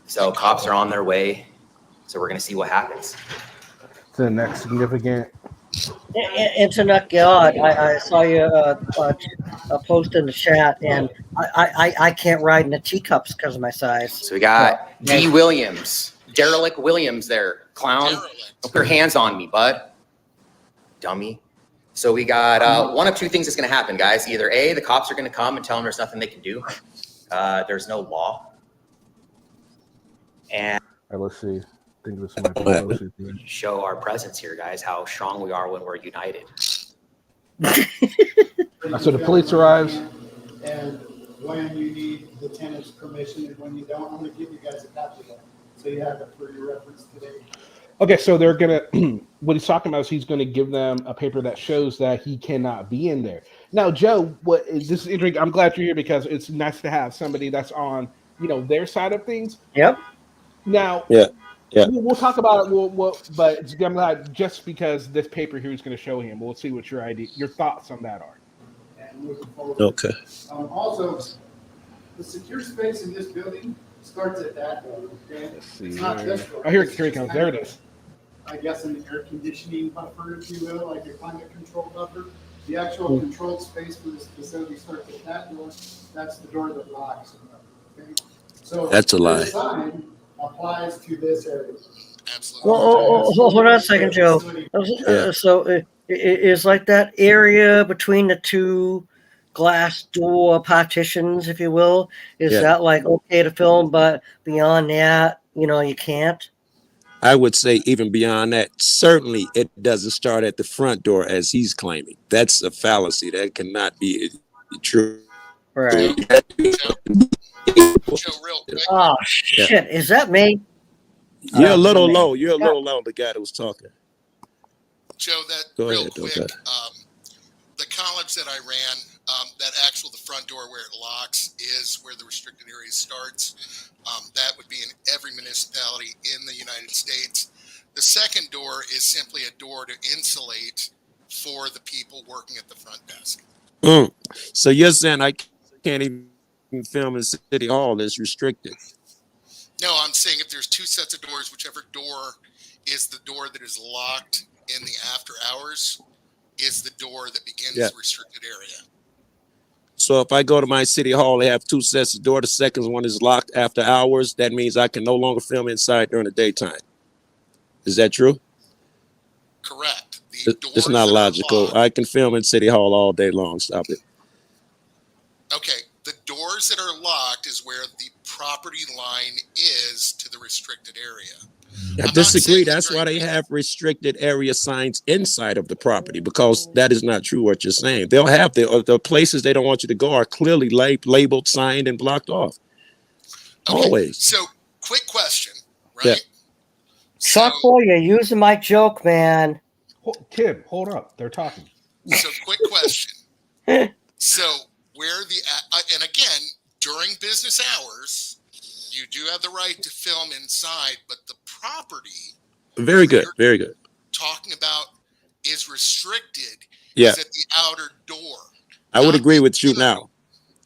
So cops are on their way. So we're gonna see what happens. The next significant. Internet God. I saw you post in the chat, and I can't ride in the teacups because of my size. So we got D. Williams, Derelict Williams there, clown. Don't put your hands on me, bud. Dummy. So we got one of two things that's going to happen, guys. Either A, the cops are going to come and tell them there's nothing they can do. There's no law. And right, let's see. I think this might be What happened? closer to it. Show our presence here, guys, how strong we are when we're united. So the police arrives. And when you need the tenant's permission and when you don't, I'm gonna give you guys a copy of that. So you have it for your reference today. Okay, so they're gonna. What he's talking about is he's gonna give them a paper that shows that he cannot be in there. Now, Joe, what is this? Is interesting. I'm glad you're here because it's nice to have somebody that's on their side of things. Yep. Now, Yeah. Yeah. we'll talk about it. But I'm glad just because this paper here is going to show him. We'll see what your thoughts on that are. And moving forward. Okay. Also, the secure space in this building starts at that door. Okay? Let's see. It's not this door. Oh, here It's he just comes. kind There of, it is. I guess an air conditioning buffer, if you will, like a climate control buffer. The actual controlled space for this facility starts at that door. That's the door that locks. Okay? So That's a lie. this sign applies to this area. Absolutely. Well, hold on a second, Joe. So is like that area between the two glass door partitions, if you will, is that like okay to film, but beyond that, you can't? I would say even beyond that, certainly it doesn't start at the front door as he's claiming. That's a fallacy. That cannot be true. Right. Joe, real quick. Oh, shit. Is that me? You're a little low. You're a little low, the guy that was talking. Joe, Go real ahead, quick. okay. The college that I ran, the front door where it locks is where the restricted area starts. That would be in every municipality in the United States. The second door is simply a door to insulate for the people working at the front desk. So you're saying I can't even film in City Hall is restricted? No, I'm saying if there's two sets of doors, whichever door is the door that is locked in the after hours is the door that begins the restricted area. So if I go to my City Hall, they have two sets of doors. The second one is locked after hours. That means I can no longer film inside during the daytime. Is that true? Correct. It's not logical. I can film in City Hall all day long. Stop it. Okay. The doors that are locked is where the property line is to the restricted area. I disagree. That's why they have restricted area signs inside of the property, because that is not true what you're saying. They'll have the places they don't want you to go are clearly labeled, signed, and blocked off. Okay. Always. So, quick question, right? Yeah. Chuck boy, you're using my joke, man. Tim, hold up. They're talking. So, quick question. So, where and again, during business hours, you do have the right to film inside, but the property. Very good. Very good. Talking about is restricted. Yeah. Is at the outer door. I would agree with you now.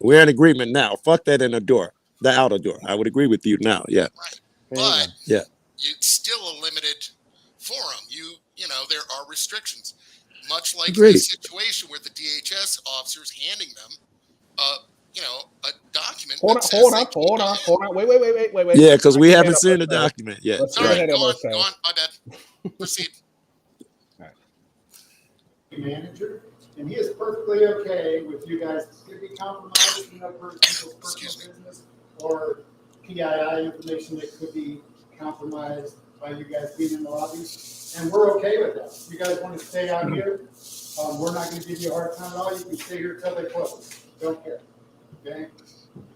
We're in agreement now. Fuck that in the door, the outer door. I would agree with you now. Yeah. Right. But yeah, it's still a limited forum. There are restrictions, much like Agreed. the situation where the DHS officers handing them, a document. Hold on. Wait. Yeah, because we haven't seen the document yet. Let's All right, go on. My bad. Proceed. Manager, and he is perfectly okay with you guys to be compromised in people's personal business or PII information that could be compromised by you guys being in the lobby, and we're okay with that. If you guys want to stay out here, we're not going to give you a hard time at all. You can stay here till they close. Don't care. Okay.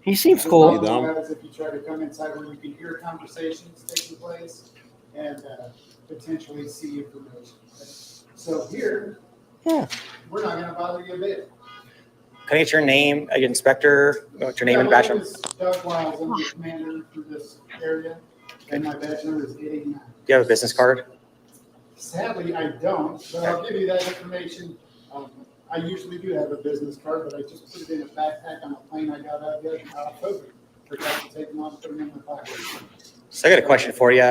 He seems cool. If you try to come inside where you can hear conversations taking place and potentially see information. Okay? So here, we're not going to bother you a bit. Can I get your name, Inspector? What's your name and badge My name number? is Doug Wiles. I'm the commander for this area, and my badge number is 889. Do you have a business card? Sadly, I don't, but I'll give you that information. I usually do have a business card, but I just put it in a backpack on a plane I got out of COVID. Forgot to take them off, put them in my pocket. So I got a question for you.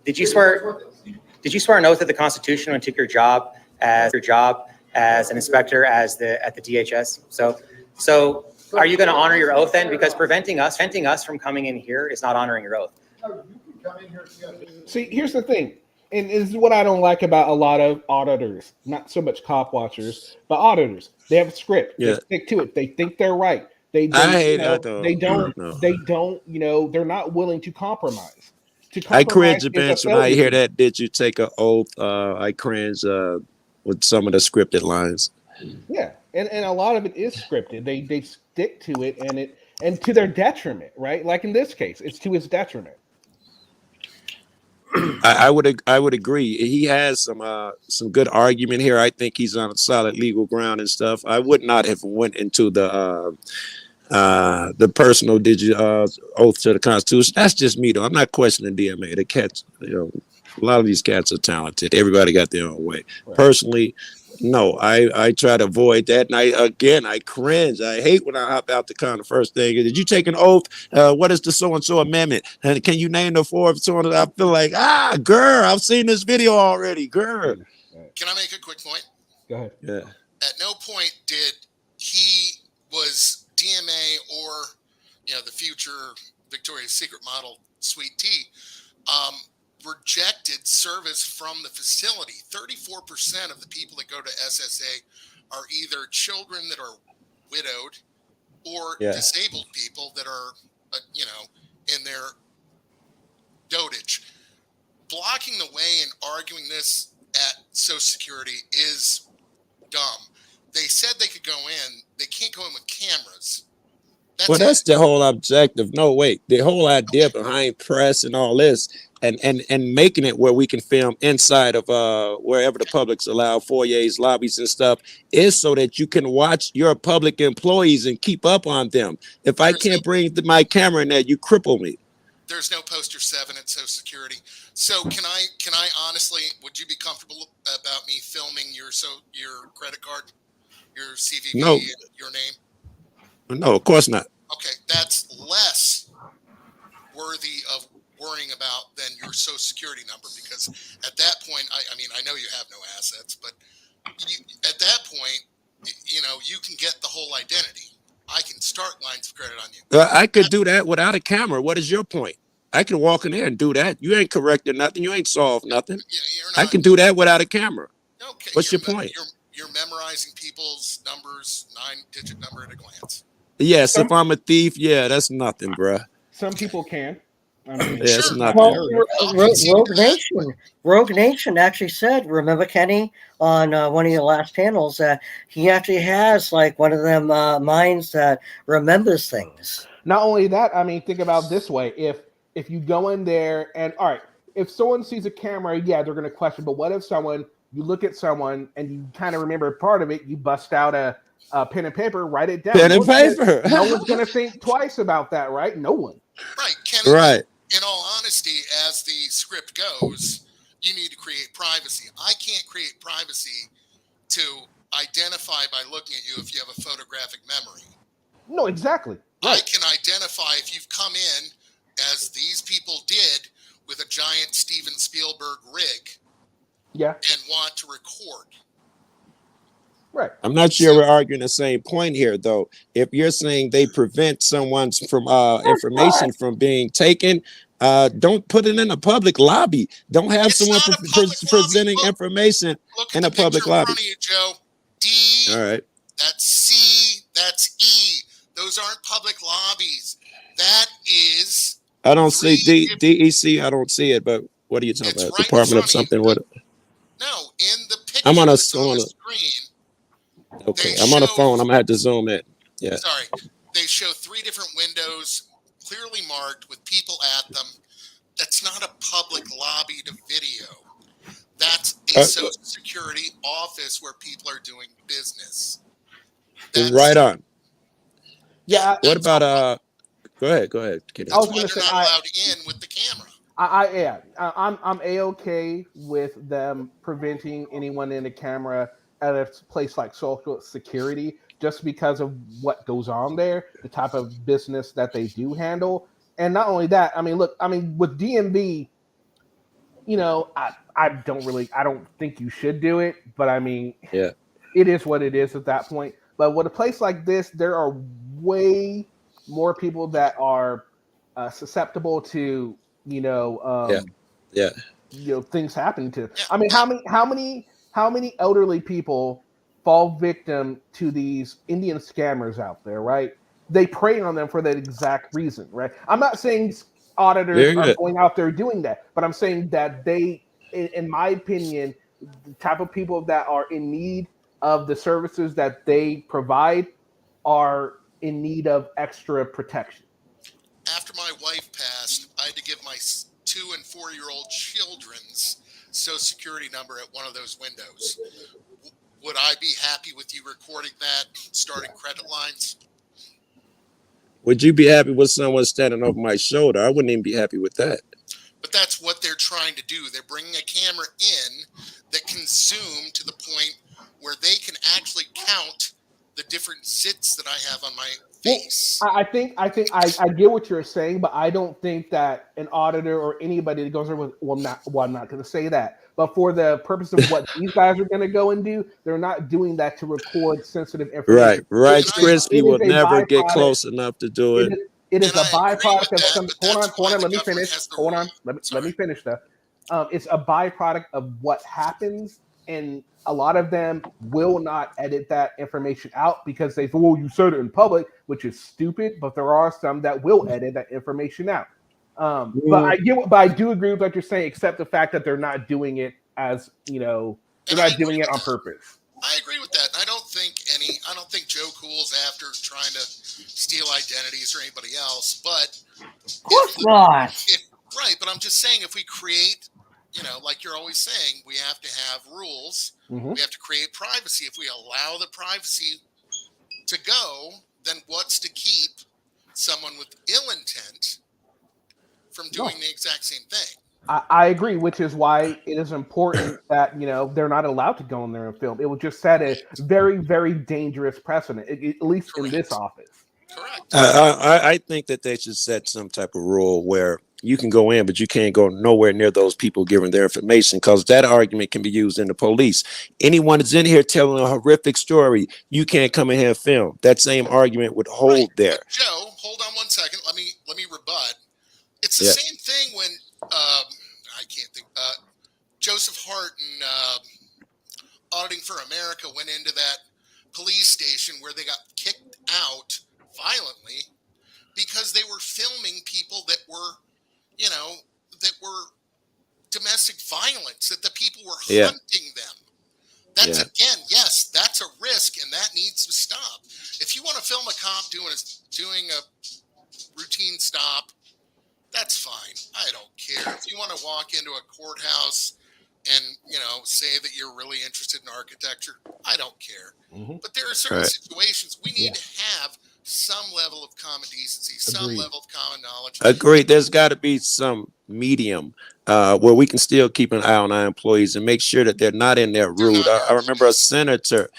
Did you swear an oath to the Constitution when you took your job as an inspector at the DHS? So are you going to honor your oath then? Because preventing us from coming in here is not honoring your oath. No, you can come in here together. See, here's the thing. And this is what I don't like about a lot of auditors, not so much cop watchers, but auditors. They have a script. Yeah. They stick to it. They think they're right. they're not willing to compromise. I cringe Compromise a is a bench when I hear failure. that. Did you take an oath? I cringe with some of the scripted lines. Yeah, and a lot of it is scripted. They stick to it, and to their detriment, right? Like in this case, it's to his detriment. I would agree. He has some good argument here. I think he's on a solid legal ground and stuff. I would not have went into the personal oath to the Constitution. That's just me though. I'm not questioning DMA. The cats, a lot of these cats are talented. Everybody got their own way. Right. Personally, no, I try to avoid that. And I cringe. I hate when I hop out the car. The first thing is, did you take an oath? What is the so-and-so amendment? And can you name the four? So I feel like, girl, I've seen this video already, girl. Can I make a quick point? Go ahead. Yeah. At no point did was DMA or, the future Victoria's Secret model Sweet Tea, rejected service from the facility. 34% of the people that go to SSA are either children that are widowed or disabled people that are, in their dotage. Blocking the way and arguing this at Social Security is dumb. They said they could go in. They can't go in with cameras. That's the whole objective. No, wait. The whole idea behind press and all this and making it where we can film inside of wherever the public's allowed, foyers, lobbies and stuff, is so that you can watch your public employees and keep up on them. If I can't bring my camera in there, you cripple me. There's no poster 7 at Social Security. So can I honestly, would you be comfortable about me filming your credit card, your CVV, no. Your name? No, of course not. Okay, that's less worthy of worrying about than your Social Security number, because at that point, I mean, I know you have no assets, but at that point, you can get the whole identity. I can start lines of credit on you. I could do that without a camera. What is your point? I can walk in there and do that. You ain't corrected nothing. You ain't solved nothing. I can do that without a camera. Okay, what's your point? You're memorizing people's numbers, 9-digit number at a glance. Yes, if I'm a thief, that's nothing, bruh. Some people can. I mean, it's nothing. Well, Rogue Nation actually said, remember Kenny on one of your last panels, that he actually has like one of them minds that remembers things. Not only that, I mean, think about it this way: if you go in there and all right, if someone sees a camera, they're going to question. But what if you look at someone and you kind of remember part of it, you bust out a pen and paper, write it down. Pen and paper. No one's going to think twice about that, right? No one. Right, Kenny. Right. In all honesty, as the script goes, you need to create privacy. I can't create privacy to identify by looking at you if you have a photographic memory. No, exactly. Right. I can identify if you've come in, as these people did, with a giant Steven Spielberg rig. Yeah. And want to record. Right. I'm not sure we're arguing the same point here, though. If you're saying they prevent someone's from information from being taken, don't put it in a public lobby. Don't have someone presenting information in a public lobby. In front of you, Joe. D. All right. That's C. That's E. Those aren't public lobbies. That is. I don't see DEC. I don't see it, but what are you talking about? Right Department of something. What? No, in the picture. I'm on the screen. Okay, I'm on the phone. I'm gonna have to zoom in. Yeah. Sorry. They show 3 different windows, clearly marked with people at them. That's not a public lobby to video. That's a Social Security office where people are doing business. Right on. Yeah. What about Go ahead. That's why they're not allowed in with the camera. I'm A-okay with them preventing anyone in the camera at a place like Social Security, just because of what goes on there, the type of business that they do handle. And not only that, I mean, look, with DMV, I don't think you should do it, but I mean, it is what it is at that point. But with a place like this, there are way more people that are susceptible to, things happening to. I mean, how many elderly people fall victim to these Indian scammers out there, right? they prey on them for that exact reason, right? I'm not saying auditors Very are good. going out there doing that, but I'm saying that they, in my opinion, the type of people that are in need of the services that they provide are in need of extra protection. After my wife passed, I had to give my 2 and 4-year-old children's social security number at one of those windows. Would I be happy with you recording that, starting credit lines? Would you be happy with someone standing over my shoulder? I wouldn't even be happy with that. But that's what they're trying to do. They're bringing a camera in that can zoom to the point where they can actually count the different zits that I have on my face. I think I get what you're saying, but I don't think that an auditor or anybody that goes there with I'm not going to say that. But for the purpose of what these guys are going to go and do, they're not doing that to record sensitive information. Right. Crispy It is will a never get byproduct. close enough to do it. It is a byproduct of that, some. but Hold that's on, why the let me government finish. has the Hold rule. on, let me finish though. It's a byproduct of what happens, and a lot of them will not edit that information out because they say, "Well, you said it in public," which is stupid. But there are some that will edit that information out. But I do agree with what you're saying, except the fact that they're not doing it as they're not doing it on purpose. I agree with that. I don't think Joe Cool's after trying to steal identities or anybody else, but of course not. Right, but I'm just saying if we create, like you're always saying, we have to have rules. Mm-hmm. We have to create privacy. If we allow the privacy to go, then what's to keep someone with ill intent from doing the exact same thing? I agree, which is why it is important that they're not allowed to go in there and film. It would just set a very, very dangerous precedent, at least in this office. Correct. I think that they should set some type of rule where you can go in, but you can't go nowhere near those people giving their information, because that argument can be used in the police. Anyone that's in here telling a horrific story, you can't come in here and film. That same argument would hold there. But Joe, hold on one second. Let me rebut. It's the same thing when I can't think. Joseph Hart and Auditing for America went into that police station where they got kicked out violently because they were filming people that were, domestic violence, that the people were hunting them. That's again, yes, that's a risk, and that needs to stop. If you want to film a cop doing a routine stop, that's fine. I don't care. If you want to walk into a courthouse and say that you're really interested in architecture, I don't care. Mm-hmm. But there are certain situations we need to have some level of common decency, some level of common knowledge. Agreed. There's got to be some medium where we can still keep an eye on our employees and make sure that they're not in there rude. I remember a senator.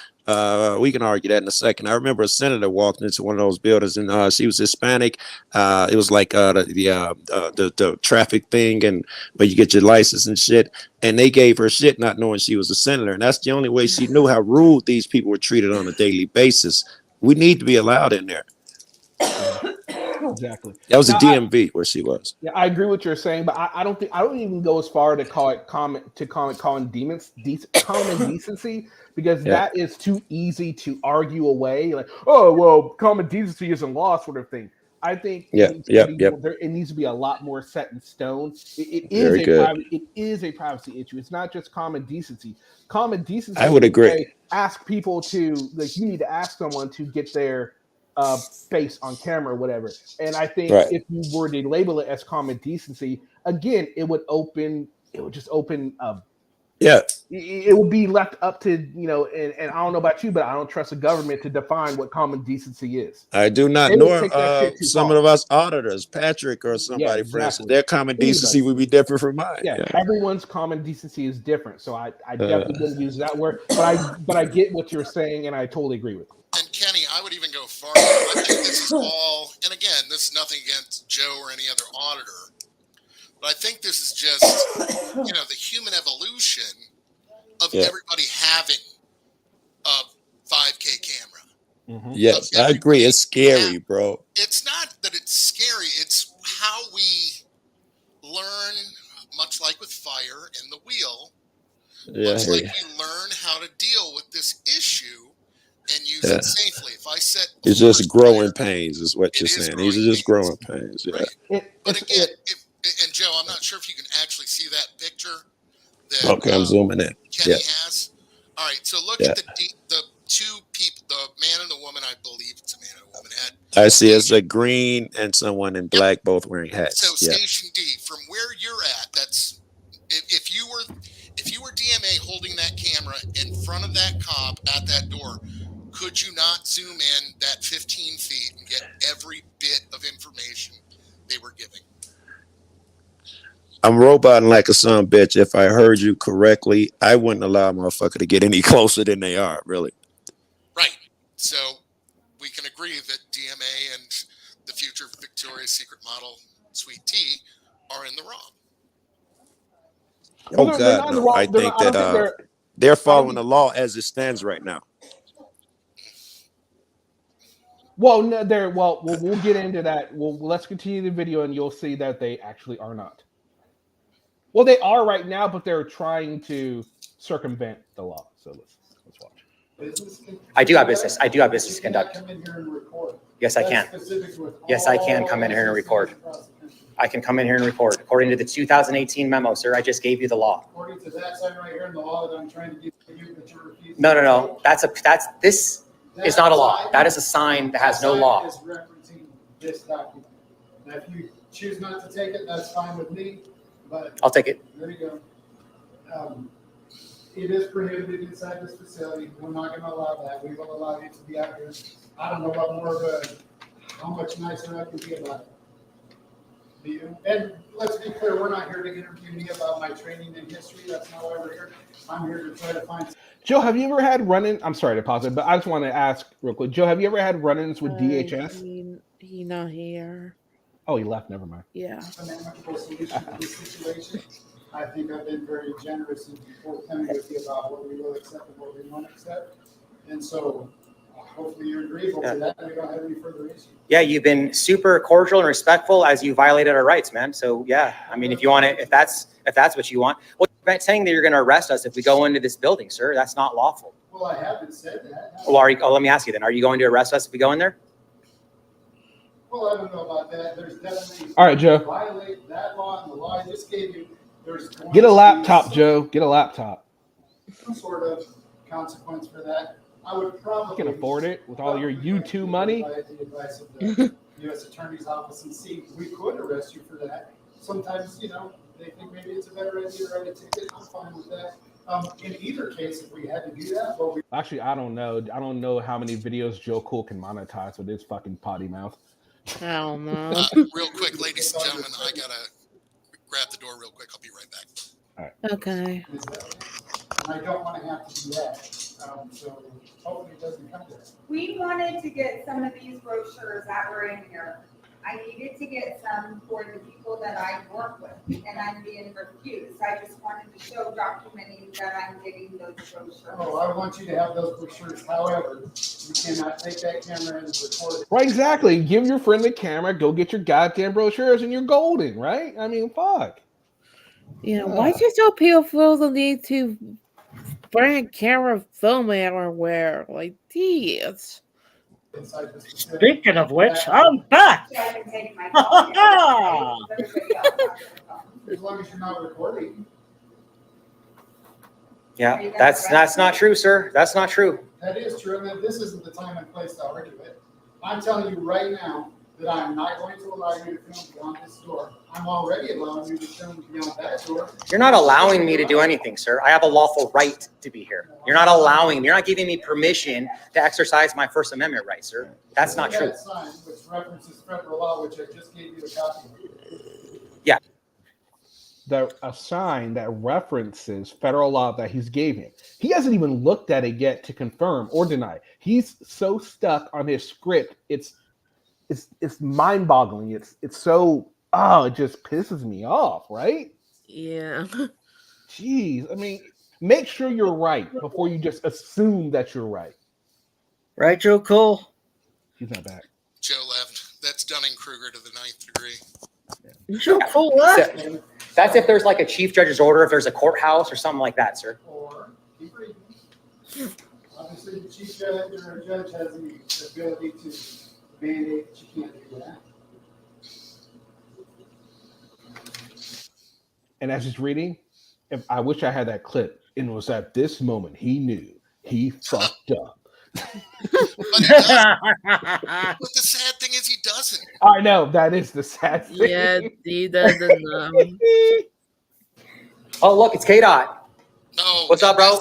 We can argue that in a second. I remember a senator walked into one of those buildings, and she was Hispanic. It was like the traffic thing, and where you get your license and shit. And they gave her shit, not knowing she was a senator. And that's the only way she knew how rude these people were treated on a daily basis. We need to be allowed in there. Exactly. That was a DMV where she was. Yeah, I agree with what you're saying, but I don't even go as far to call it common decency, because that is too easy to argue away. Like, oh well, common decency isn't law, sort of thing. I think it needs to be a lot more set in stone. It is a privacy issue. It's not just common decency. Common decency, I would agree. Ask people to, like, you need to ask someone to get their face on camera or whatever. And I think if you were to label it as common decency, again, it would just open it would be left up to, and I don't know about you, but I don't trust the government to define what common decency is. I do not, nor some of us auditors, Patrick or somebody, for instance, their common decency would be different from mine. Everyone's common decency is different. So I definitely wouldn't use that word, but I get what you're saying, and I totally agree with you. And Kenny, I would even go farther. I think this is all, and again, this is nothing against Joe or any other auditor, but I think this is just, the human evolution of everybody having a 5K camera. Mm-hmm. Yes, I agree. It's scary, bro. It's not that it's scary. It's how we learn, much like with fire and the wheel, much like we learn how to deal with this issue and use it safely. If I set It's just growing pains, is what you're saying. These are just growing pains. Yeah. Right. But again, and Joe, I'm not sure if you can actually see that picture that Okay, I'm zooming in. Kenny Yeah. has. All right, so look Yeah. at the two people, the man and the woman. I believe it's a man and a woman. I see it's a green and someone in black, both wearing hats. So Yeah. Station D, from where you're at, that's if you were DMA holding that camera in front of that cop at that door, could you not zoom in that 15 feet and get every bit of information they were giving? I'm roboting like a son of a bitch. If I heard you correctly, I wouldn't allow a motherfucker to get any closer than they are, really. Right. So we can agree that DMA and the future Victoria's Secret model Sweet Tea are in the wrong. Oh God, no! I think that they're following the law as it stands right now. Well, no, we'll get into that. Let's continue the video, and you'll see that they actually are not. Well, they are right now, but they're trying to circumvent the law. So let's watch. I do have business. I do have business to conduct. Yes, I can. Yes, I can come in here and record. I can come in here and record. According to the 2018 memo, sir, I just gave you the law. According to that sign right here in the law that I'm trying to give you, but you're refusing. No. This is not a law. That is a sign that has no law. Is referencing this document. Now, if you choose not to take it, that's fine with me. But I'll take it. There you go. It is prohibited inside this facility. We're not going to allow that. We will allow you to be out here. I don't know what more of how much nicer I can be about it. And let's be clear, we're not here to interview me about my training and history. That's not why we're here. I'm here to try to find. Joe, have you ever had run-ins? I'm sorry to pause it, but I just want to ask real quick. Joe, have you ever had run-ins with DHS? He not here. Oh, he left. Never mind. Yeah. An amicable solution to this situation. I think I've been very generous and forthcoming with you about what we will accept and what we won't accept. And so hopefully you're agreeable to that and we don't have any further issues. Yeah, you've been super cordial and respectful as you violated our rights, man. So yeah, I mean, if you want to, if that's what you want, well, you're saying that you're going to arrest us if we go into this building, sir. That's not lawful. Well, I haven't said that. Well, let me ask you then. Are you going to arrest us if we go in there? Well, I don't know about that. There's definitely. All right, Joe. Violate that law and the law I just gave you. There's get a laptop, Joe. Get a laptop. Some sort of consequence for that. I would probably. You can afford it with all your YouTube money. The advice of the U.S. Attorney's Office and see we could arrest you for that. Sometimes, they think maybe it's a better idea to write a ticket. I'm fine with that. In either case, if we had to do that, actually, I don't know. I don't know how many videos Joe Cool can monetize with his fucking potty mouth. I don't know. Real quick, ladies and gentlemen, I gotta grab the door real quick. I'll be right back. All right. Okay. And I don't want to have to do that. So hopefully it doesn't come to that. We wanted to get some of these brochures that were in here. I needed to get some for the people that I work with, and I'm being refused. I just wanted to show documenting that I'm getting those brochures. Oh, I want you to have those brochures. However, you cannot take that camera and record it. Right, exactly. Give your friend the camera, go get your goddamn brochures, and you're golden, right? I mean, fuck. Yeah, why do so people feel the need to bring a camera film everywhere? Like, geez. Speaking of which, I'm back. As long as you're not recording. Yeah, that's not true, sir. That's not true. That is true. And this isn't the time and place to argue it. I'm telling you right now that I'm not going to allow you to film beyond this door. I'm already allowing you to film beyond that door. You're not allowing me to do anything, sir. I have a lawful right to be here. You're not giving me permission to exercise my First Amendment right, sir. That's not true. That sign, which references federal law, which I just gave you a copy of. Yeah. A sign that references federal law that he's gave him. He hasn't even looked at it yet to confirm or deny. He's so stuck on his script. It's mind-boggling. It's so it just pisses me off, right? Yeah. Jeez, I mean, make sure you're right before you just assume that you're right. Right, Joe Cole? He's not back. Joe left. That's Dunning-Kruger to the 9th degree. Yeah. Joe Cole left. That's if there's like a chief judge's order, if there's a courthouse or something like that, sir. Or keep reading. Obviously, the chief judge or a judge has the ability to mandate that you can't do that. And as he's reading, I wish I had that clip. And it was at this moment he knew he fucked up. But he doesn't. But the sad thing is he doesn't. I know, that is the sad thing. Yeah, he doesn't know. Oh, look, it's K-Dot. No. What's up, bro?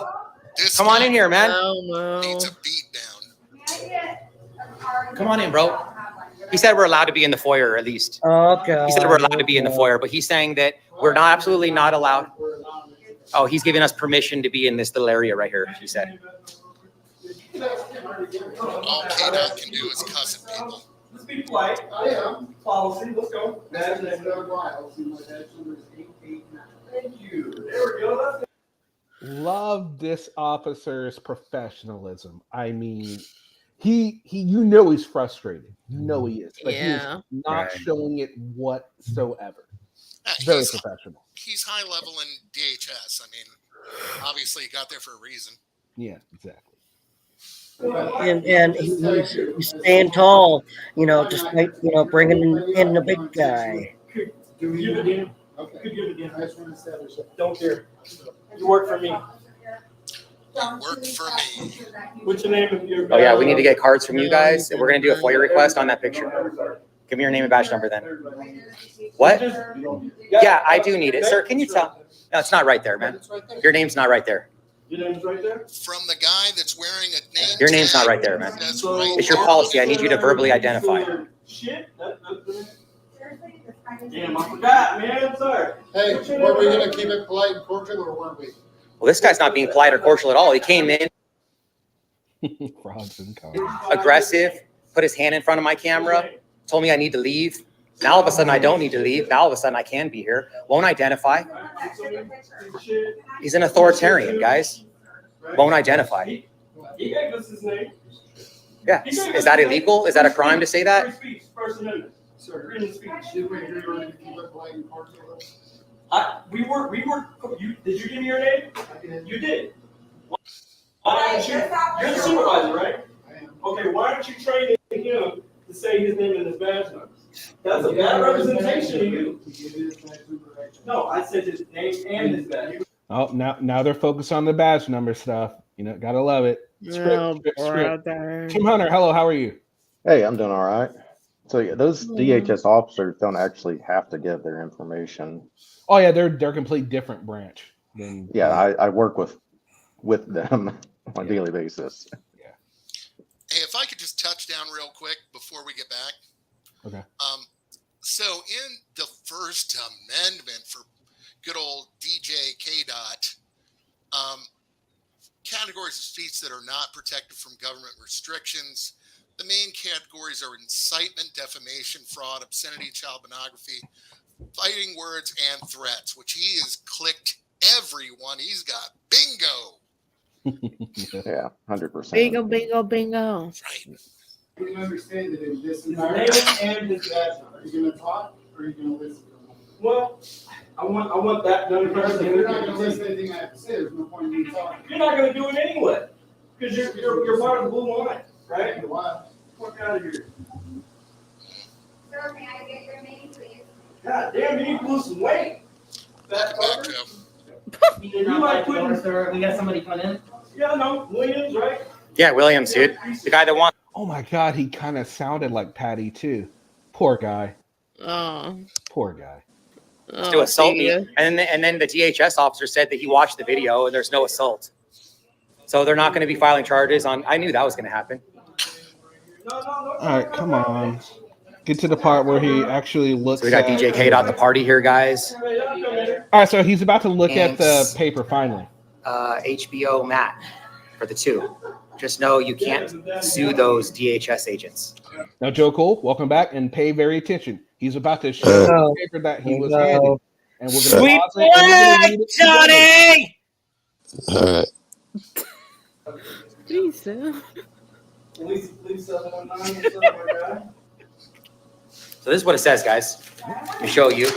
This Come on guy in here, man. Oh, no. needs a beat down. Come on in, bro. He said we're allowed to be in the foyer, at least. Okay. He said we're allowed to be in the foyer, but he's saying that we're not absolutely not allowed. Oh, he's giving us permission to be in this little area right here, he said. All K-Dot can do is cuss at people. Let's be polite. I am. Policy, let's go. Badge number. Thank you. There we go. Love this officer's professionalism. I mean, you know he's frustrated. You know he is, but Yeah. he's not showing it whatsoever. Yeah, Very professional. He's high level in DHS. I mean, obviously he got there for a reason. Yeah, exactly. And he's staying tall, you know, despite, you know, bringing in the big guy. Do we give it in? Okay. Could give it in. I just want to establish it. Don't care. You work for me. Work for me. What's your name of your? Oh, yeah, we need to get cards from you guys, and we're going to do a FOIA request on that picture. Give me your name and badge number then. What? Yeah, I do need it. Sir, can you tell? No, it's not right there, man. Your name's not right there. Your name's right there? From the guy that's wearing a name Your name's not tag, right there, man. that's right. It's your policy. I need you to verbally identify. Shit. Damn, I forgot, man. Sorry. Hey, were we gonna keep it polite and cordial, or weren't we? Well, this guy's not being polite or cordial at all. He came in Frogs and cars. aggressive, put his hand in front of my camera, told me I need to leave. Now all of a sudden I don't need to leave. Now all of a sudden I can be here. Won't identify. He's an authoritarian, guys. Won't identify. He gave us his name. Yeah. Is that illegal? Is that a crime to say that? Free speech, First Amendment. Sir, freedom of speech. Did we agree we're gonna keep it polite and cordial? We were, did you give me your name? You did. Why don't you, you're the supervisor, right? Okay, why don't you train him to say his name and his badge number? That's a bad representation of you. No, I said his name and his badge. Oh, now they're focused on the badge number stuff. You know, gotta love it. No, Script. brother. Tim Hunter, hello, how are you? Hey, I'm doing all right. So yeah, those DHS officers don't actually have to give their information. Oh yeah, they're completely different branch. Yeah, I work with them on a daily basis. Hey, if I could just touch down real quick before we get back. Okay. So in the First Amendment for good old DJ K-Dot, categories of speech that are not protected from government restrictions. The main categories are incitement, defamation, fraud, obscenity, child pornography, fighting words, and threats, which he has clicked everyone. He's got bingo. Yeah, 100%. Bingo, bingo, bingo. Right. We can understand that in this His name environment. and his badge number. Are you gonna talk, or are you gonna listen? Well, I want that done first. If you're not gonna listen to anything I have to say, there's no point in me talking. You're not gonna do it anyway, because you're part of the blue line, right? Why? Fuck out of here. Sir, may I get your name, please? God damn, you need to lose some weight. Fat Back fucker. up. You might put. Sir, we got somebody coming in. Yeah, no, Williams, right? Yeah, Williams, dude. The guy that wants. Oh my God, he kind of sounded like Patty too. Poor guy. Oh. Poor guy. To assault me, and then the DHS officer said that he watched the video and there's no assault, so they're not going to be filing charges on. I knew that was going to happen. All right, come on. Get to the part where he actually looks. So we got DJ K-Dot the party here, guys. All right, so he's about to look at the paper finally. HBO Matt for the 2. Just know you can't sue those DHS agents. Now, Joe Cole, welcome back, and pay very attention. He's about to show the paper that he was handed, and we're going to pause it. Johnny! All right. Please, sir. So this is what it says, guys. Let me show you.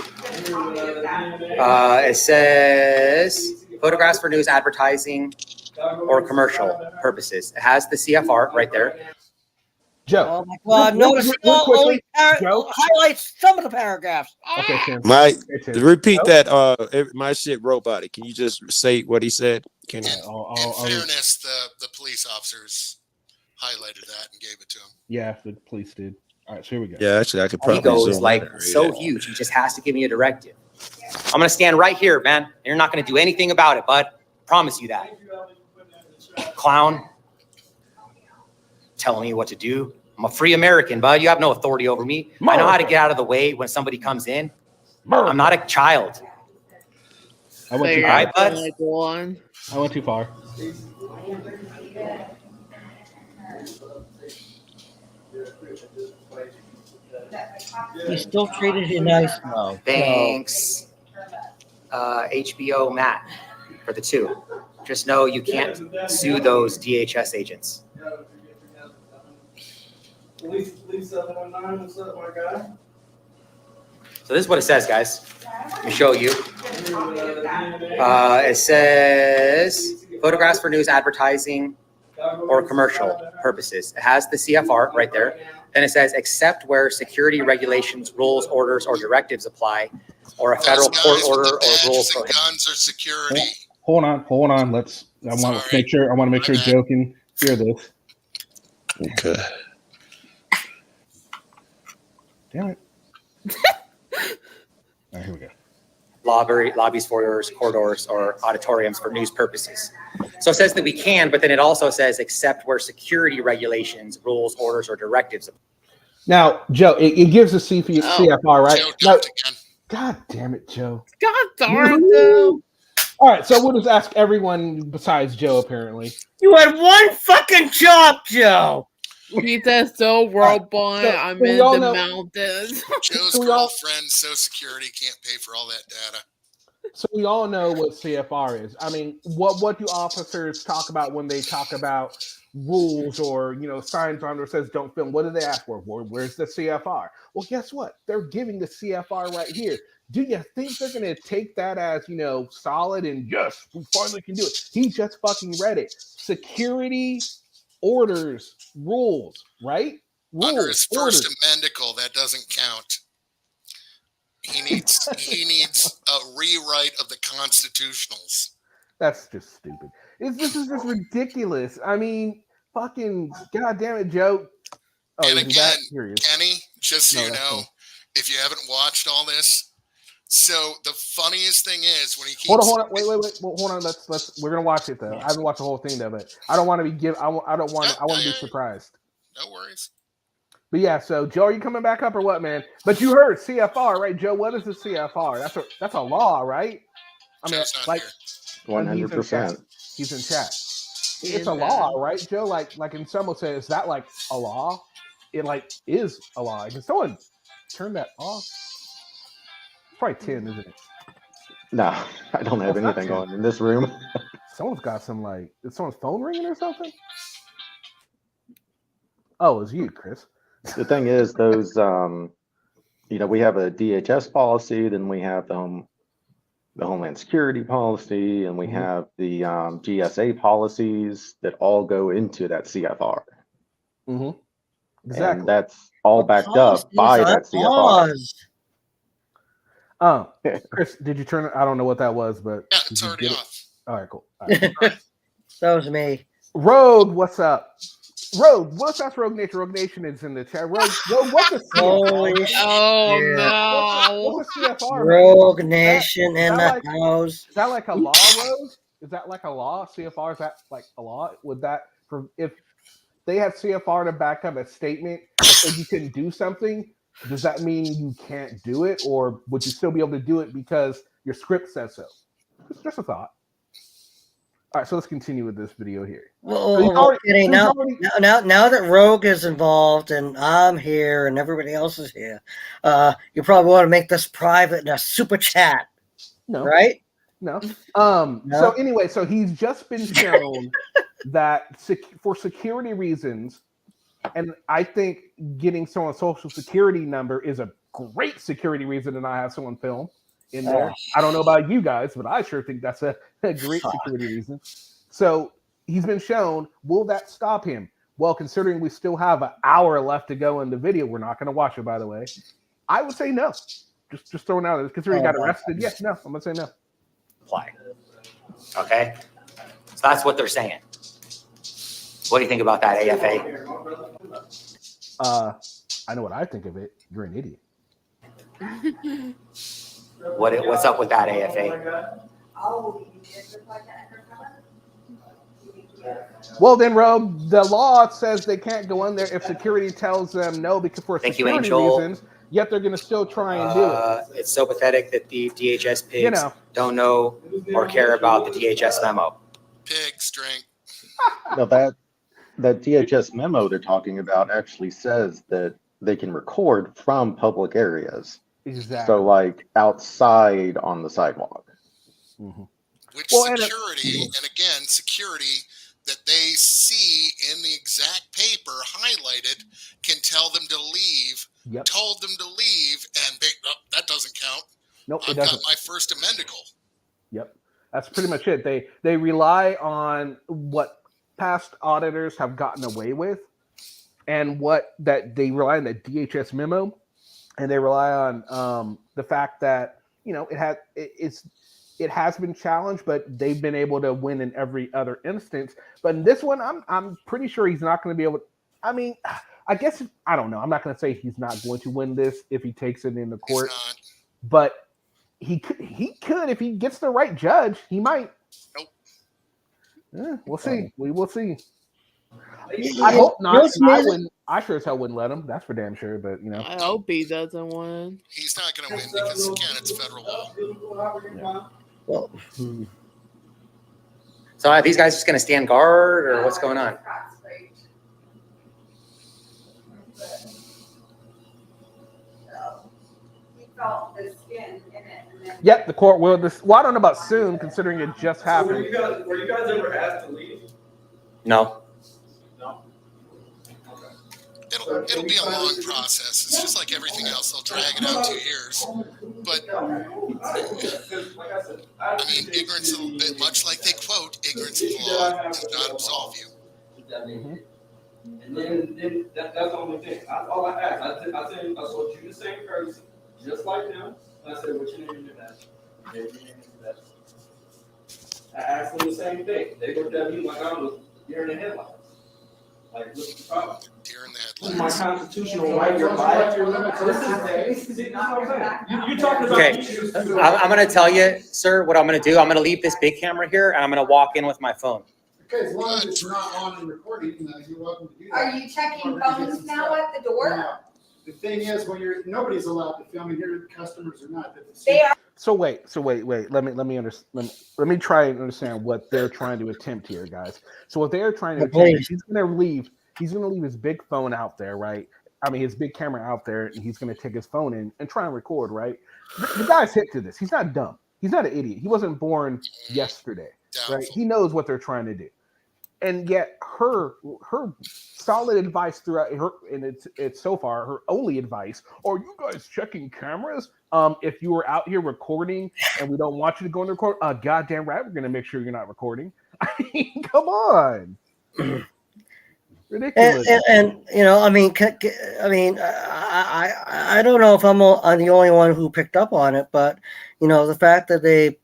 It says photographs for news advertising. or commercial purposes. It has the CFR right there. Joe. Oh my God! Notice real quickly, Joe highlights some of the paragraphs. Okay, Tim. My Okay, Tim. repeat Joe? that. My shit robotic. Can you just say what he said? Can In fairness, the police officers highlighted that and gave it to him. Yeah, the police did. All right, so here we go. Yeah, actually, I could probably Ego is zoom like in and read so it. huge. He just has to give me a directive. I'm gonna stand right here, man. And you're not gonna do anything about it, bud. Promise you that. Clown. Telling me what to do. I'm a free American, bud. You have no authority over me. I know how to get out of the way when somebody comes in. I'm not a child. I went too All right, far. bud. I went too far. He still treated you nice, though. Thanks. HBO Matt for the 2. Just know you can't sue those DHS agents. Police 719, what's up, my guy? So this is what it says, guys. Let me show you. It says photographs for news advertising or commercial purposes. It has the CFR right there. Then it says, except where security regulations, rules, orders, or directives apply, or a federal court order or rules prohibit. Guns or security. Hold on. I want to make sure Joe can hear this. Okay. Damn it. All right, here we go. Lobbies, foyers, corridors, or auditoriums for news purposes. So it says that we can, but then it also says except where security regulations, rules, orders, or directives apply. Now, Joe, it gives a CFR, right? Joe, God damn it, Joe. God darn it. All right, so we'll just ask everyone besides Joe, apparently. You had one fucking job, Joe. He says so robot. I'm in the mountains. Joe's girlfriend, Social Security, can't pay for all that data. So we all know what CFR is. I mean, what do officers talk about when they talk about rules or signs on there says don't film? What do they ask for? Where's the CFR? Well, guess what? They're giving the CFR right here. Do you think they're going to take that as solid and yes, we finally can do it? He just fucking read it. Security orders, rules, right? Rules, Under his first orders. amendment, that doesn't count. He needs a rewrite of the constitutionals. That's just stupid. This is just ridiculous. I mean, fucking goddamn it, Joe. Oh, And again, Kenny, just so you know, if you haven't watched all this, so the funniest thing is when he keeps hold on, wait, hold on. Let's we're gonna watch it though. I haven't watched the whole thing though, but I don't want to be I want to be surprised. No worries. But yeah, so Joe, are you coming back up or what, man? But you heard CFR, right, Joe? What is the CFR? That's a law, right? I mean, like 100%. He's in chat. It's a law, right, Joe? Like in someone say, is that like a law? It like is a law. Can someone turn that off? It's probably 10, isn't it? No, I don't have anything on in this room. Someone's got some is someone's phone ringing or something? Oh, it's you, Chris. The thing is, those, we have a DHS policy, then we have the Homeland Security policy, and we have the GSA policies that all go into that CFR. Mm-hmm. Exactly. And that's all backed up by that CFR. Chris, did you turn it? I don't know what that was, but yeah, it's already off. All right, cool. All right. That was me. Rogue, what's up? Rogue, what's up, Rogue Nation? Rogue Nation is in the chat. Rogue, what's the CFR? Oh, what's the CFR? Rogue Nation in the house. Is that like a law, Rogue? Is that like a law? CFR, is that like a law? Would that, if they have CFR to back up a statement that says you can do something, does that mean you can't do it? Or would you still be able to do it because your script says so? It's just a thought. All right, so let's continue with this video here. Now that Rogue is involved and I'm here and everybody else is here, you probably want to make this private in a super chat. No. Right? No. No? So anyway, so he's just been shown that for security reasons, and I think getting someone's social security number is a great security reason to not have someone film in there. I don't know about you guys, but I sure think that's a great security reason. So he's been shown. Will that stop him? Well, considering we still have an hour left to go in the video, we're not going to watch it, by the way. I would say no. Just throwing out there. Considering he got arrested, yes, no. I'm going to say no. Apply. Okay? So that's what they're saying. What do you think about that, AFA? I know what I think of it. You're an idiot. What's up with that, AFA? Oh, you did look like an undercover? Well, then, Rogue, the law says they can't go in there if security tells them no because for Thank you, security Angel. reasons, yet they're going to still try and do it. It's so pathetic that the DHS pigs You know. don't know or care about the DHS memo. Pigs drink. No, that DHS memo they're talking about actually says that they can record from public areas. Exactly. So, like outside on the sidewalk. Mm-hmm. Which security, and again, security that they see in the exact paper highlighted can tell them to leave, told them to leave, and they, that doesn't count. Nope, I've it doesn't. got my First Amendment. Yep. That's pretty much it. They rely on what past auditors have gotten away with and they rely on the DHS memo, and they rely on the fact that, you know, it has been challenged, but they've been able to win in every other instance. But in this one, I'm pretty sure he's not going to be able to. I mean, I guess, I don't know. I'm not going to say he's not going to win this if he takes it into court. But he could if he gets the right judge. He might. Nope. Yeah, we'll see. We will see. I hope not. I sure as hell wouldn't let him. That's for damn sure. But, you know. I hope he doesn't win. He's not going to win because, again, it's federal law. Yeah. Well, So are these guys just going to stand guard, or what's going on? Yep, the court will. Well, I don't know about soon, considering it just happened. Were you guys ever asked to leave? No. No. It'll be a long process. It's just like everything else. They'll drag it out 2 years. But, I mean, ignorance of the bit, much like they quote, ignorance of the law does not absolve you. Mm-hmm. And then that's the only thing. That's all I asked. I saw you the same person, just like them. I said, what's your name and your badge? Their name and badge. I asked them the same thing. They looked at me like I was deer in the headlights. Like, what's the problem? Deer in the This is my headlights. constitutional right. Your life, your limits. You talking about Okay, issues. I'm going to tell you, sir, what I'm going to do. I'm going to leave this big camera here, and I'm going to walk in with my phone. Okay, as long as it's not on and recording, you're welcome to do that. Are you checking phones now at the door? Now, the thing is, when nobody's allowed to film, and your customers are not. They are. So wait. Let me try and understand what they're trying to attempt here, guys. So what they're trying to attempt, he's gonna leave his big phone out there, right? I mean, his big camera out there, and he's gonna take his phone in and try and record, right? The guy's hip to this. He's not dumb. He's not an idiot. He wasn't born yesterday, right? He knows what they're trying to do. And yet her solid advice throughout her, and it's so far her only advice, are you guys checking cameras? If you were out here recording and we don't want you to go and record, goddamn right, we're gonna make sure you're not recording. I mean, come on. Ridiculous. And you know, I mean, I don't know if I'm the only one who picked up on it, but you know, the fact that they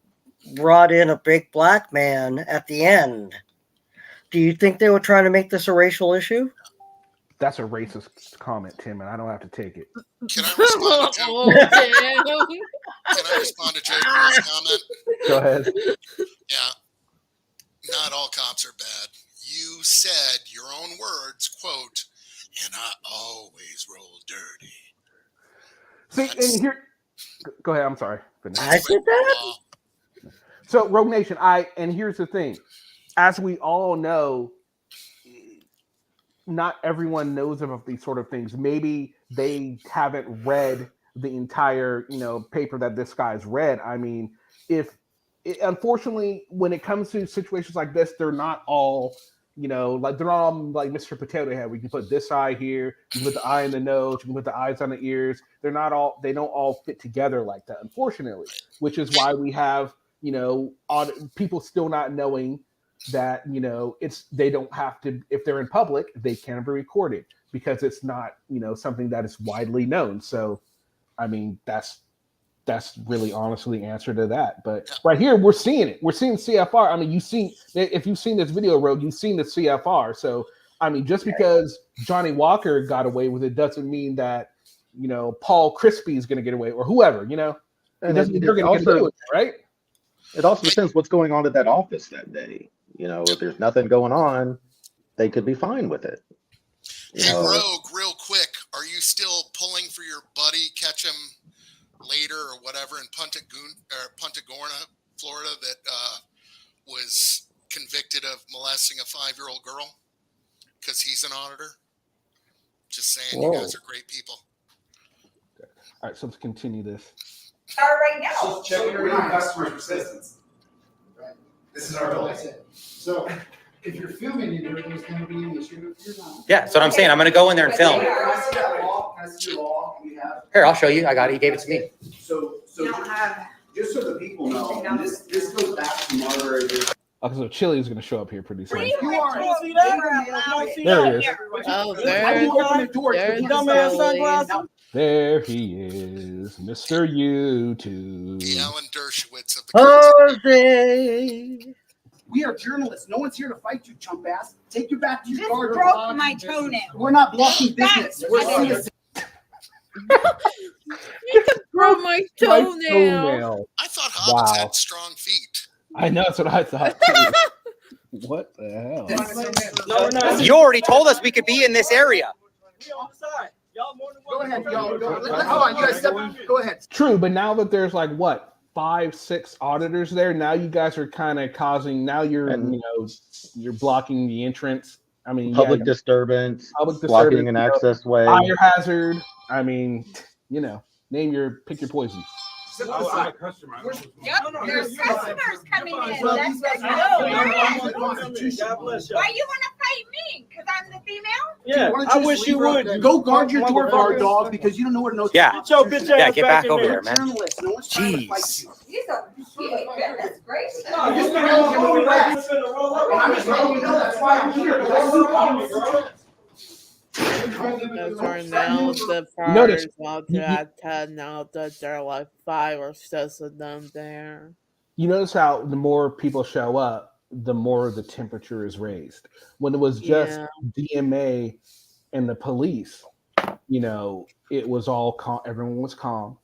brought in a big black man at the end. Do you think they were trying to make this a racial issue? That's a racist comment, Tim, and I don't have to take it. Can I respond to Joe? Can I respond to Joe Crow's comment? Go ahead. Yeah. Not all cops are bad. You said your own words, quote, and I always roll dirty. See, and here, go ahead. I'm sorry. I said that. So, Rogue Nation, and here's the thing. As we all know, not everyone knows about these sort of things. Maybe they haven't read the entire, paper that this guy's read. I mean, unfortunately, when it comes to situations like this, they're not all, they're not all like Mr. Potato Head. We can put this eye here, you can put the eye in the nose, you can put the eyes on the ears. They don't all fit together like that, unfortunately, which is why we have, people still not knowing that they don't have to, if they're in public, they can't be recorded because it's not something that is widely known. So, I mean, that's really honestly the answer to that. But right here, we're seeing it. We're seeing CFR. I mean, if you've seen this video, Rogue, you've seen the CFR. So, I mean, just because Johnny Walker got away with it doesn't mean that Paul Crispy is going to get away, or whoever. And they're going to get away with it, right? It also depends what's going on at that office that day. If there's nothing going on, they could be fine with it. Hey, Rogue, real quick, are you still pulling for your buddy Ketchum later or whatever in Punta Gorda, Florida, that was convicted of molesting a 5-year-old girl because he's an auditor? Just saying, you guys are great people. All right, so let's continue this. Right now. So check your customer persistence. Right. This is our building. So if you're filming in here, there's going to be an issue if you're not. Yeah, that's what I'm saying. I'm going to go in there and film. Can I see that law? Can I see your law we have? Here, I'll show you. I got it. He gave it to me. So You don't have. just so the people know, and this goes back to Marbury. Okay, so Chili is going to show up here pretty soon. You are. There he is. Oh, There he is, Mr. YouTube. The Alan Dershowitz of the Jose. We are journalists. No one's here to fight you, chump ass. Take you back to your Just guard. broke my toenail. We're not blocking business. We're citizens. You can throw my toenail. I thought hobbits Wow. had strong feet. I know, that's what I thought too. What the hell? You already told us we could be in this area. Go ahead, y'all. Hold on, you guys step. Go ahead. True, but now that there's like what 5, 6 auditors there, now you guys are kind of causing. Now you're you're blocking the entrance. I mean, Public disturbance, public blocking an access way. fire hazard. I mean, pick your poison. Yep, there's customers coming in. That's good. Why you want to fight me? Because I'm the female? Yeah, I wish you would. Go guard your door, guard dog, because you don't know what no. Yeah. Get your bitch Yeah, ass get back back in over there. there, man. Journalists, no one's trying to fight Jeez. you. He's a goodness gracious. I'm just gonna roll the rest. I'm just letting you know that's why I'm here. Because you promised. Those are now the Notice- parts all that now that there are like 5 or 6 of them there. You notice how the more people show up, the more the temperature is raised. When it was just DMA and the police, it was all calm. Everyone was calm.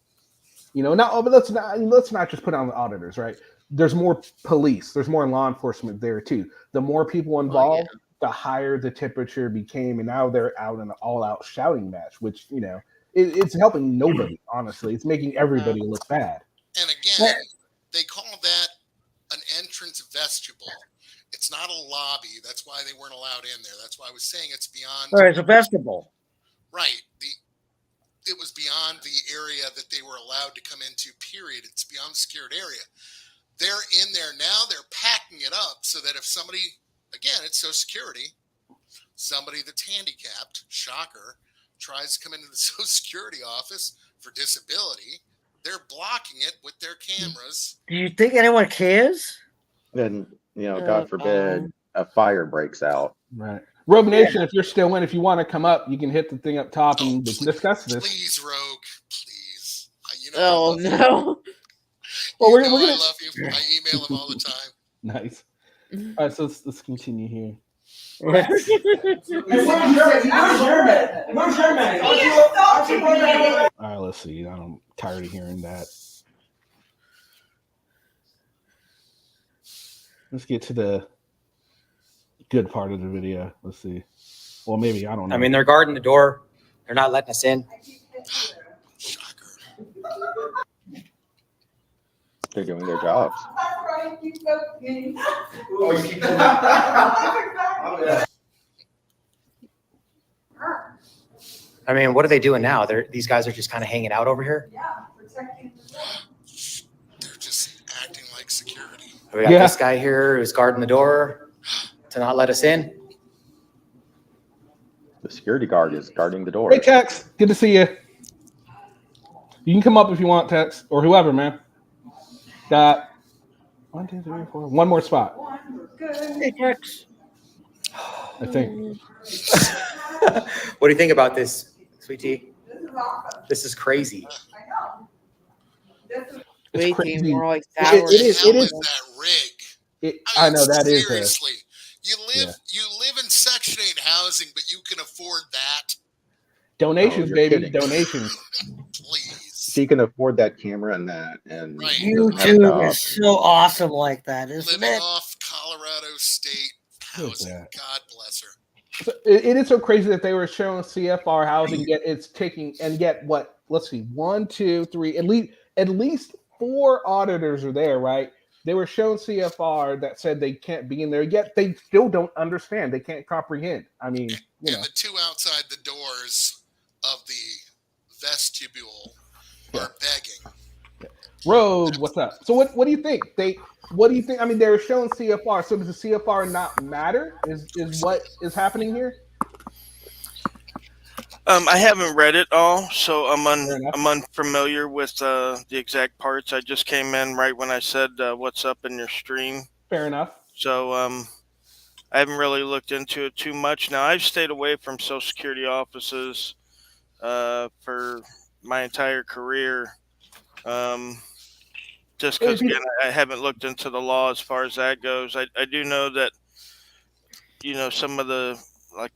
But let's not just put on the auditors, right? There's more police. There's more law enforcement there too. The more people involved, the higher the temperature became, and now they're out in an all-out shouting match, which it's helping nobody. Honestly, it's making everybody look bad. And again, they call that an entrance vestibule. It's not a lobby. That's why they weren't allowed in there. That's why I was saying it's beyond. Or it's a vestibule. Right. It was beyond the area that they were allowed to come into, period. It's beyond the secured area. They're in there now. They're packing it up so that if somebody, again, it's Social Security, somebody that's handicapped, shocker, tries to come into the Social Security office for disability, they're blocking it with their cameras. Do you think anyone cares? And God forbid a fire breaks out. Right. Rogue Nation, if you're still in, if you want to come up, you can hit the thing up top and discuss this. Please, Rogue, please. Oh no! Well, we're I gonna. love you. I email him all the time. Nice. All right, so let's continue here. Where's your man? All right, let's see. I'm tired of hearing that. Let's get to the good part of the video. Let's see. Well, maybe I don't know. I mean, they're guarding the door. They're not letting us in. Shocker. They're doing their jobs. That's right. You so mean. Oh, you keep I mean, what are they doing now? These guys are just kind of hanging out over here. Yeah, protecting the door. They're just acting like security. We got this guy here who's guarding the door to not let us in. The security guard is guarding the door. Hey, Tex. Good to see you. You can come up if you want, Tex, or whoever, man. 1, 2, 3, 4. One more spot, Matrix. I think. What do you think about this, Sweet Tea? This is awesome. This is crazy. I know. This is It's Waiting crazy. more like It, sour. it is. It Hell is is. that rig? I know that is a. Seriously, you live in Section 8 housing, but you can afford that. Donations, you're baby. kidding. Donations. Please. She can afford that camera and that, and Right. doesn't have a YouTube job. is so awesome like that, isn't Living it? off Colorado State housing. God bless her. So it is so crazy that they were showing CFR housing, yet it's taking, and yet what? Let's see, 1, 2, 3, at least 4 auditors are there, right? They were showing CFR that said they can't be in there, yet they still don't understand. They can't comprehend. I mean, you know. And the two outside the doors of the vestibule are begging. Rogue, what's up? So what do you think? What do you think? I mean, they were showing CFR. So does the CFR not matter? Is what is happening here? I haven't read it all, so I'm Fair enough. I'm unfamiliar with the exact parts. I just came in right when I said what's up in your stream. Fair enough. So I haven't really looked into it too much. Now I've stayed away from Social Security offices for my entire career. Just because again I haven't looked into the law as far as that goes. I do know that some of the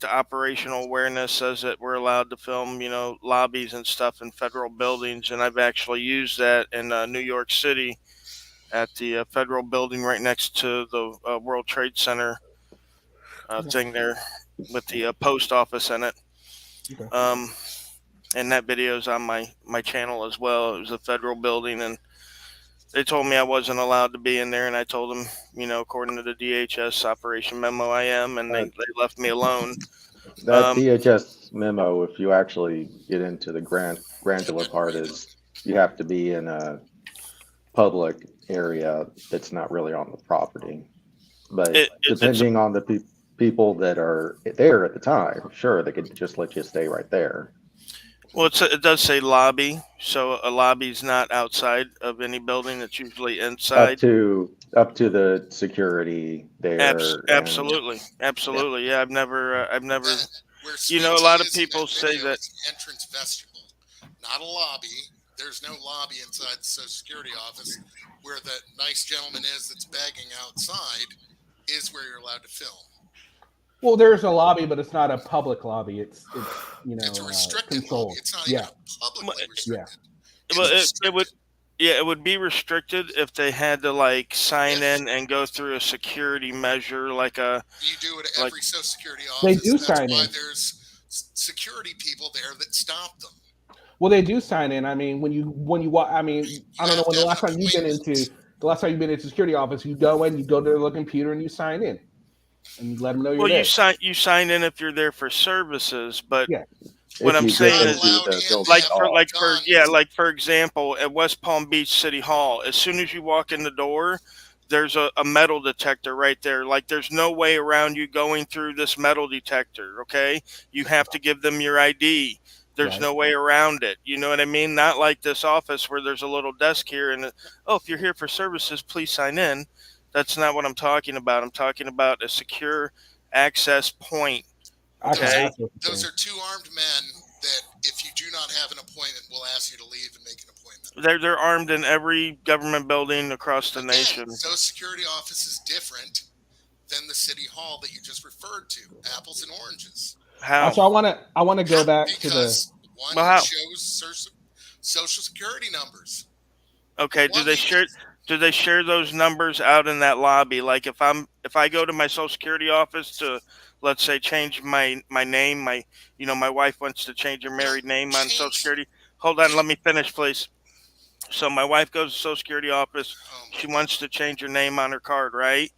operational awareness says that we're allowed to film lobbies and stuff in federal buildings, and I've actually used that in New York City at the federal building right next to the World Trade Center thing there with the post office in it. Okay. And that video is on my channel as well. It was a federal building, and they told me I wasn't allowed to be in there, and I told them, according to the DHS operation memo, I am, and they left me alone. That DHS memo, if you actually get into the granular part, is you have to be in a public area that's not really on the property. But depending on the people that are there at the time, sure, they could just let you stay right there. Well, it does say lobby, so a lobby's not outside of any building. It's usually inside. Up to the security there. Absolutely. Yeah, I've never. A lot of people say that entrance vestibule, not a lobby. There's no lobby inside the Social Security office. Where the nice gentleman is that's begging outside is where you're allowed to film. Well, there's a lobby, but it's not a public lobby. It's it's a restricted controlled. lobby. It's not even publicly restricted. Well, it would be restricted if they had to sign in and go through a security measure like a. You do it at every Social Security office. They do That's sign why in. There's security people there that stop them. Well, they do sign in. I mean, when you walk, I mean, I don't know when the last time you've been into a security office. You go in, you go to the computer, and you sign in, and you let them know you're there. You sign in if you're there for services, but yeah. What I'm saying is, for example, at West Palm Beach City Hall, as soon as you walk in the door, there's a metal detector right there. There's no way around you going through this metal detector. Okay, you have to give them your ID. There's no way around it. You know what I mean? Not like this office where there's a little desk here and if you're here for services, please sign in. That's not what I'm talking about. I'm talking about a secure access point. Okay. Those are 2 armed men that, if you do not have an appointment, will ask you to leave and make an appointment. They're armed in every government building across the nation. Social Security office is different than the city hall that you just referred to. Apples and oranges. How? So I want to go back to the. One shows Social Security numbers. Okay. Do they share those numbers out in that lobby? Like if I go to my Social Security office to, let's say, change my name, my wife wants to change her married name on Social Security. Hold on, let me finish, please. So my wife goes to Social Security office. She wants to change her name on her card, right?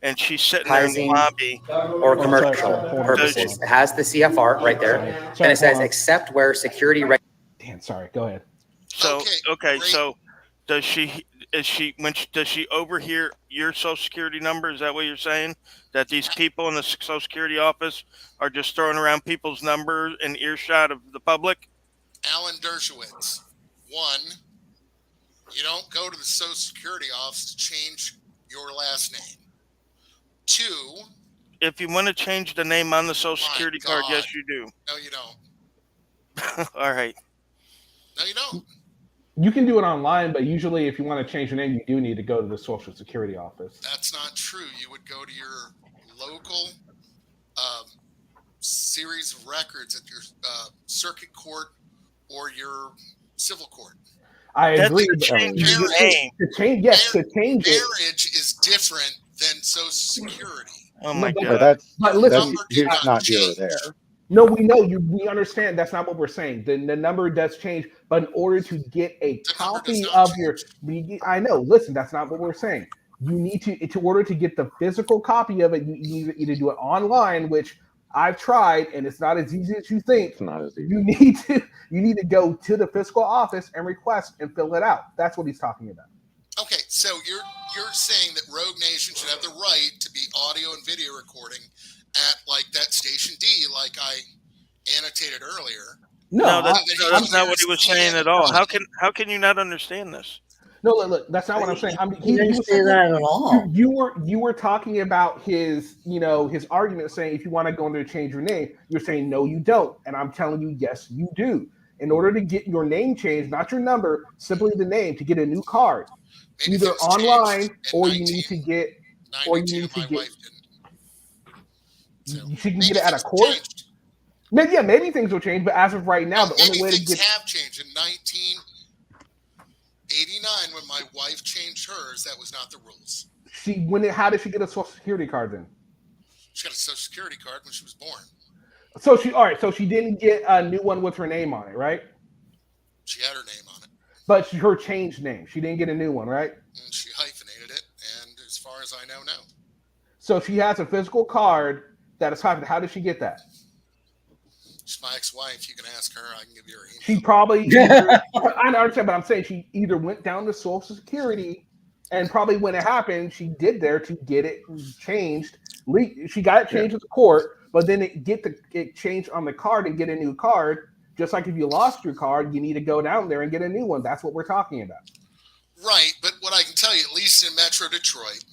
And she's sitting there in the lobby. Or commercial purposes. It has the CFR right there, and it says except where security. Damn, sorry. Go ahead. So so does she overhear your Social Security number? Is that what you're saying? That these people in the Social Security office are just throwing around people's numbers in earshot of the public? Alan Dershowitz. 1, you don't go to the Social Security office to change your last name. 2, If you want to change the name on the Social Security card, yes, you do. no, you don't. All right. No, you don't. You can do it online, but usually if you want to change your name, you do need to go to the Social Security office. That's not true. You would go to your local series of records at your circuit court or your civil court. I agree. To change your name. To change, yes, to change it. Marriage is different than Social Security. Oh my but, God. But listen, that's not here or there. No, we know you. We understand that's not what we're saying. The number does change, but in order to get a copy of your, I know. Listen, that's not what we're saying. You need to, in order to get the physical copy of it, you need to either do it online, which I've tried, and it's not as easy as you think. It's not as easy. You need to go to the fiscal office and request and fill it out. That's what he's talking about. Okay, so you're saying that Rogue Nation should have the right to be audio and video recording at like that station D, like I annotated earlier. No, that's not what he was saying at all. How can you not understand this? No, look, that's not what I'm saying. He didn't say that at all. You were talking about his argument, saying if you want to go in there and change your name, you're saying no, you don't, and I'm telling you, yes, you do. In order to get your name changed, not your number, simply the name, to get a new card, either online or you need to get, she can get it at a court. Maybe things will change, but as of right now, the only way to get have changed in 1989 when my wife changed hers. That was not the rules. How did she get a Social Security card then? She got a Social Security card when she was born. So she didn't get a new one with her name on it, right? She had her name on it. But her changed name. She didn't get a new one, right? And she hyphenated it, and as far as I know, no. So she has a physical card that is hyphenated. How did she get that? She's my ex-wife. You can ask her. I can give you her email. She probably I understand, but I'm saying she either went down to Social Security, and probably when it happened, she did there to get it changed. She got it changed at the court, but then it changed on the card and get a new card. Just like if you lost your card, you need to go down there and get a new one. That's what we're talking about. Right, but what I can tell you, at least in Metro Detroit,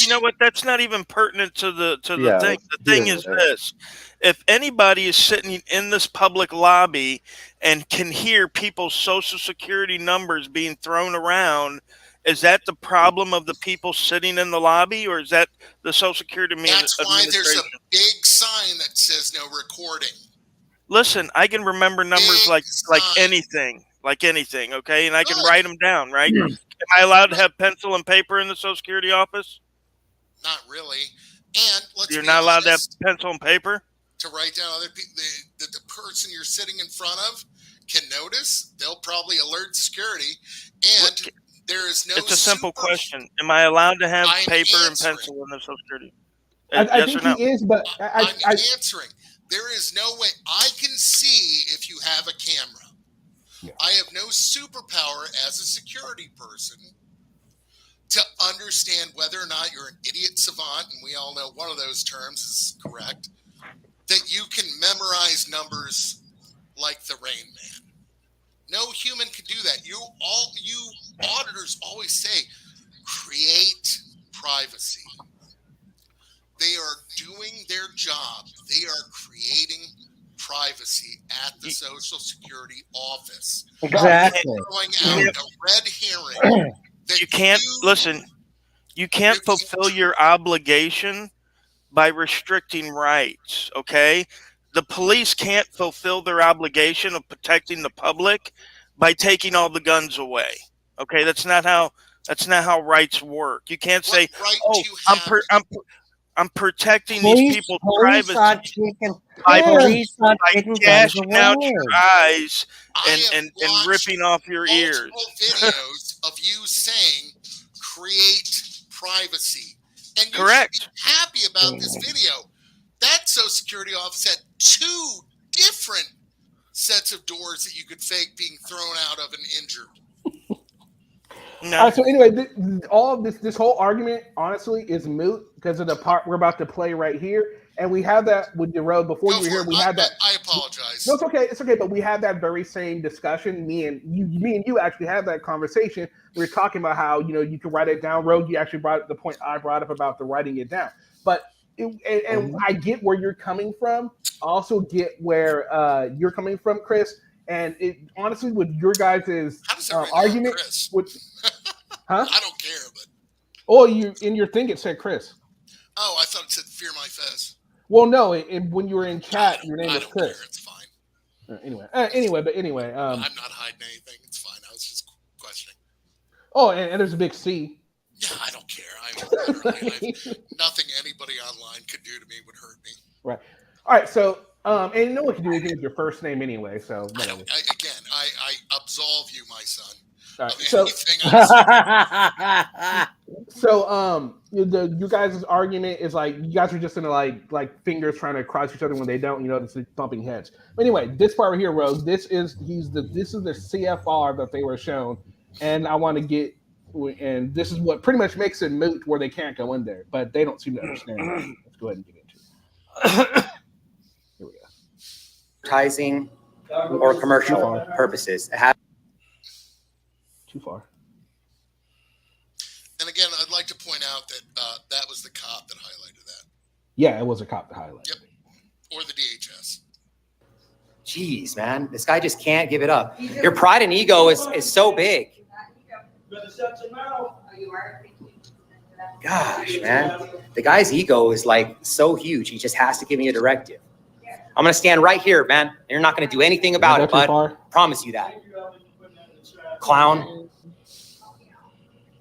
you know what? That's not even pertinent to the thing. The thing is yeah. this: if anybody is sitting in this public lobby and can hear people's Social Security numbers being thrown around, is that the problem of the people sitting in the lobby, or is that the Social Security administration? That's why there's a big sign that says no recording. Listen, I can remember numbers like anything, okay? And I can write them down, right? Am I allowed to have pencil and paper in the Social Security office? Not really. And you're not allowed to have pencil and paper? To write down other people, the person you're sitting in front of can notice. They'll probably alert security. And there is no. It's a simple question. Am I allowed to have paper and pencil in the Social Security? I think he is, but I'm answering. There is no way. I can see if you have a camera. Yeah. I have no superpower as a security person to understand whether or not you're an idiot savant, and we all know one of those terms is correct, that you can memorize numbers like the Rain Man. No human can do that. You auditors always say, create privacy. They are doing their job. They are creating privacy at the Social Security office. Exactly. Throwing out a red herring. You can't listen. You can't fulfill your obligation by restricting rights. Okay, the police can't fulfill their obligation of protecting the public by taking all the guns away. Okay, that's not how rights work. You can't say, "Oh, I'm protecting these people's privacy by gashing out your eyes and ripping off your ears." Videos of you saying create privacy, and you correct. Should be happy about this video. That Social Security office had 2 different sets of doors that you could fake being thrown out of and injured. No. So anyway, all of this whole argument, honestly, is moot because of the part we're about to play right here, and we have that with the road before you were here. We had that. I apologize. No, it's okay. It's okay. But we had that very same discussion. Me and you actually had that conversation. We were talking about how you can write it down. Rogue, you actually brought up the point I brought up about the writing it down. But and I get where you're coming from. I also get where you're coming from, Chris. And it honestly, with your guys' argument, with huh? I don't care, but Oh, you in your thing it said Chris. oh, I thought it said Fear My Fez. Well, no, when you were in chat, your name I was don't Chris. care. It's fine. Anyway. I'm not hiding anything. It's fine. I was just questioning. Oh, and there's a big C. Yeah, I don't care. Nothing anybody online could do to me would hurt me. Right. All right. So, and no one can do anything with your first name anyway. So, whatever. I absolve you, my son. All right. Of So, you guys' argument is like you guys are just in like fingers trying to cross each other when they don't. It's bumping heads. But anyway, this part right here, Rogue. This is the CFR that they were shown, and I want to get. And this is what pretty much makes it moot where they can't go in there, but they don't seem to understand that. Let's go ahead and get into it. Here we go. Advertising or commercial purposes. Too far. And again, I'd like to point out that that was the cop that highlighted that. Yeah, it was a cop that highlighted. Yep. Or the DHS. Jeez, man, this guy just can't give it up. Your pride and ego is so big. Gosh, man, the guy's ego is like so huge. He just has to give me a directive. I'm gonna stand right here, man. And you're not gonna do anything about it, bud. Promise you that. Clown.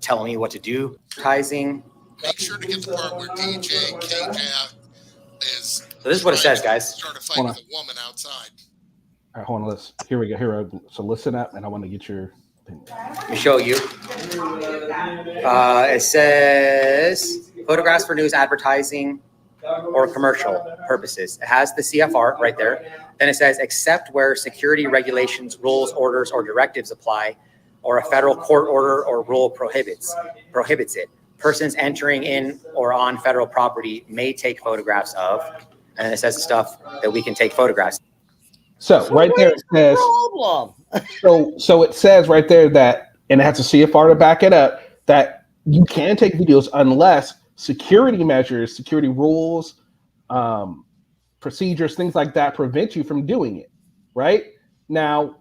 Telling me what to do. Advertising. Make sure to get the part where DJ KJ is. So this is what it says, guys. Start a fight with a woman outside. All right, hold on. Here we go. So listen up, and I want to get your opinion. Let me show you. It says photographs for news, advertising, or commercial purposes. It has the CFR right there. Then it says, except where security regulations, rules, orders, or directives apply, or a federal court order or rule prohibits it. Persons entering in or on federal property may take photographs of, and then it says the stuff that we can take photographs. So right there it says. So it says right there that, and it has a CFR to back it up, that you can take videos unless security measures, security rules, procedures, things like that prevent you from doing it. Right now.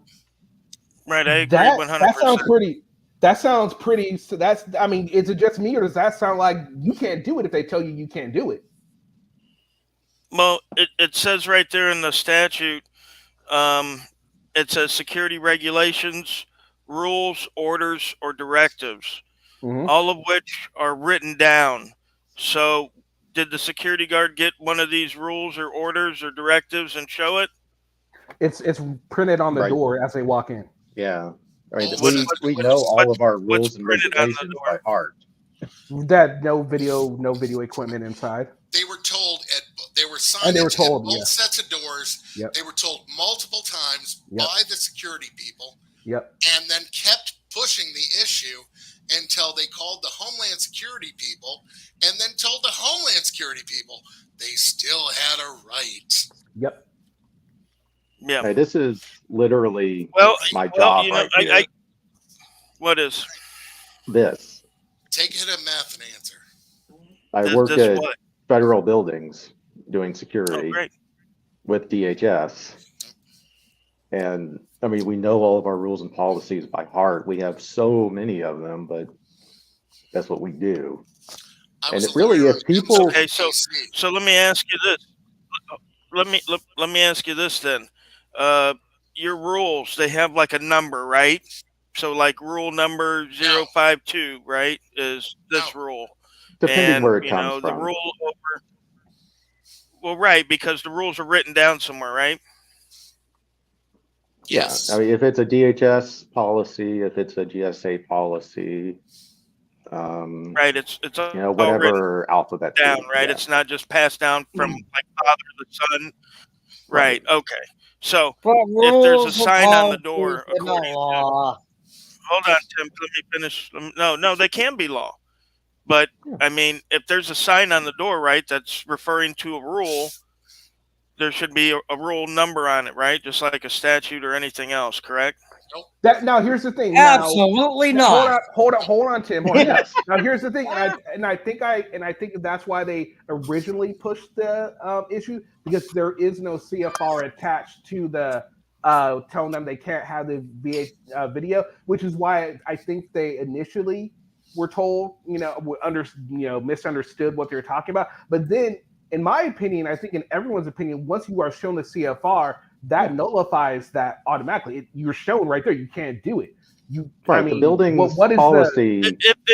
Right, I agree 100%. That sounds pretty. So I mean, is it just me, or does that sound like you can't do it if they tell you can't do it? Well, it says right there in the statute. It says security regulations, rules, orders, or directives, all of which are written down. So did the security guard get one of these rules or orders or directives and show it? It's printed on the door as they walk in. Yeah. I mean, we know all of our rules and regulations by heart. That no video equipment inside. They were told they were signed into both sets of doors. Yep. They were told multiple times by the security people. Yep. And then kept pushing the issue until they called the Homeland Security people and then told the Homeland Security people they still had a right. Yep. Yeah. Hey, this is literally my job. Well, you know, right what is this? Take it a meth and answer. I work at federal buildings doing security with DHS. And I mean, we know all of our rules and policies by heart. We have so many of them, but that's what we do. And it really, if people. Okay, so let me ask you this. Let me ask you this then. Your rules, they have like a number, right? So like rule number 052, right, is this rule. Depending where it comes from. The rule over. Well, right, because the rules are written down somewhere, right? Yes. Yeah. I mean, if it's a DHS policy, if it's a GSA policy, right, it's whatever alphabet down, right? It's not just passed down from like father to son. Right. Okay. So if there's a sign on the door, according to, hold on, Tim, let me finish. No, they can be law. But I mean, if there's a sign on the door, right, that's referring to a rule, there should be a rule number on it, right? Just like a statute or anything else, correct? That now here's the thing. Absolutely Now, not. Hold on, Tim. Hold on. Yes. Now here's the thing, and I think that's why they originally pushed the issue, because there is no CFR attached to the telling them they can't have the video, which is why I think they initially were told, misunderstood what they were talking about. But then, in my opinion, I think in everyone's opinion, once you are shown the CFR, that nullifies that automatically. You're shown right there. You can't do it. Right. The building's what is policy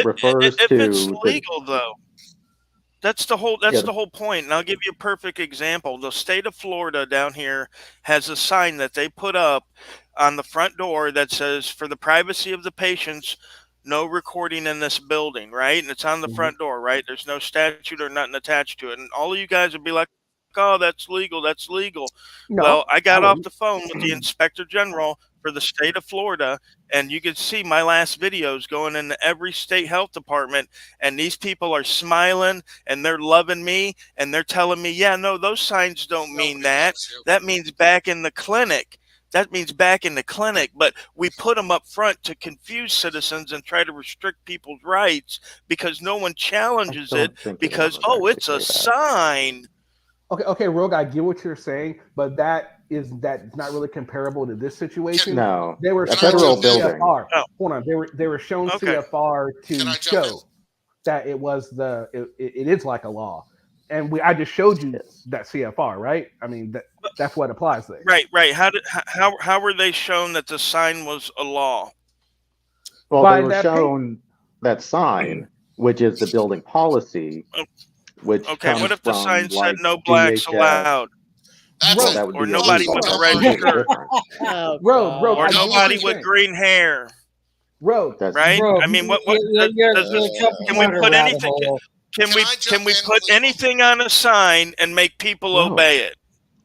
refers if to it's legal, though. That's the whole Yeah. the whole point. And I'll give you a perfect example. The state of Florida down here has a sign that they put up on the front door that says, "For the privacy of the patients, no recording in this building," right? And it's on the front door, right? There's no statute or nothing attached to it. And all of you guys would be like, "Oh, that's legal. That's legal." No, well, I got I off wouldn't. the phone with the inspector general for the state of Florida, and you can see my last videos going into every state health department, and these people are smiling and they're loving me and they're telling me, "Yeah, no, those signs don't mean that. That means back in the clinic." That means back in the clinic, but we put them up front to confuse citizens and try to restrict people's rights because no one challenges it because, oh, it's a sign. Okay, Rogue, I get what you're saying, but that's not really comparable to this situation. No, they were a shown federal building. CFR. Oh. Hold on, they were shown Okay. CFR to show that it was it is like a law, and I just showed you that CFR, right? I mean that's what applies there. Right. How were they shown that the sign was a law? Well, By they were that shown that sign, which is the building policy, which Okay, comes what if the from, sign said like, no blacks DHS. allowed? Well, that would Or be nobody illegal. with a That's red completely shirt. different. Rogue, Or I get what nobody you're with saying. green hair. Rogue, Right? Rogue, I mean, what you're does this, jumping can we down a put rabbit anything? hole. Can we put anything on a sign and make people Rogue. obey it?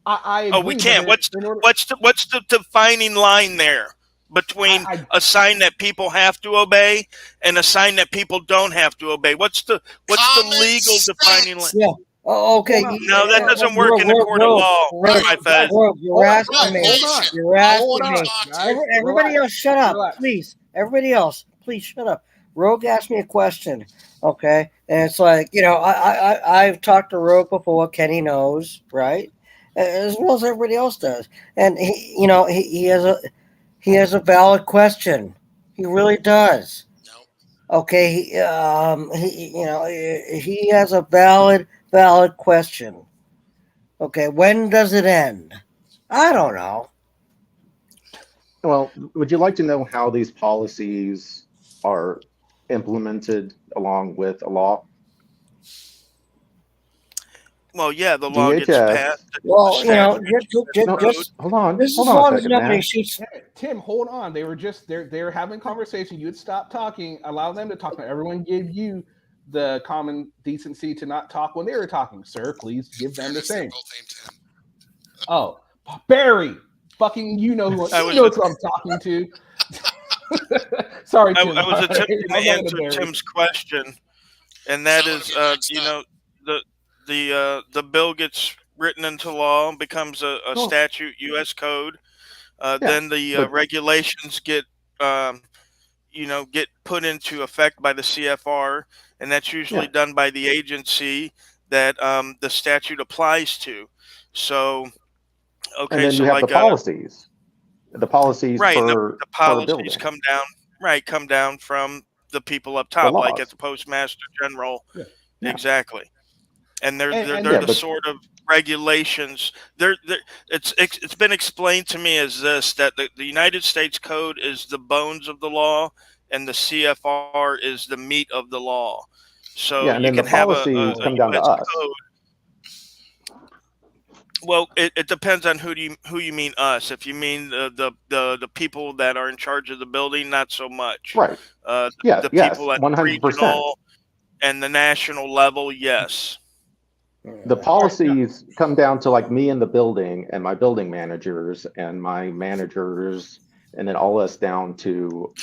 I Oh, agree. we can't. But What's the defining line there between a sign that people have to obey and a sign that people don't have to obey? What's the legal defining line? Yeah. Oh, okay. No, that doesn't work in the court of law. Hi, Fez. You're asking me. You're asking me. guys. Everybody else, shut up, Relax. please. Everybody else, please shut up. Rogue asked me a question, okay, and it's like, I've talked to Rogue before. Kenny knows, right, as well as everybody else does, and he has a valid question. He really does. Okay, he has a valid question. Okay, when does it end? I don't know. Well, would you like to know how these policies are implemented along with a law? Well, yeah, the law gets DHS. passed. Well, Just hold on. Just Hold as on a long as second, nobody man. shoots. Tim, hold on. They were just they're having conversation. You'd stop talking, allow them to talk. Everyone gave you the common decency to not talk when they were talking. Sir, please give them the same. Oh, Barry, fucking, you know who I'm talking to. Sorry, Tim. I was attempting to I'm not answer Barry. Tim's question, and that is, the bill gets written into law, becomes a statute, U.S. code. Then the regulations get put into effect by the CFR, and that's usually done by the agency that the statute applies to. So, okay, And then so you have like the policies. The policies right, and per the policies building. come down from the people up top, like at the Postmaster General. Yeah. Exactly. And they're And the sort of regulations. It's been explained to me as this, that the United States Code is the bones of the law, and the CFR is the meat of the law. So and you then can the have policies come down to US us. code. Well, it depends on who you mean us. If you mean the people that are in charge of the building, not so much. Right. The people at 100%. the regional and the national level, yes. The policies come down to like me in the building and my building managers and my managers, and then all us down to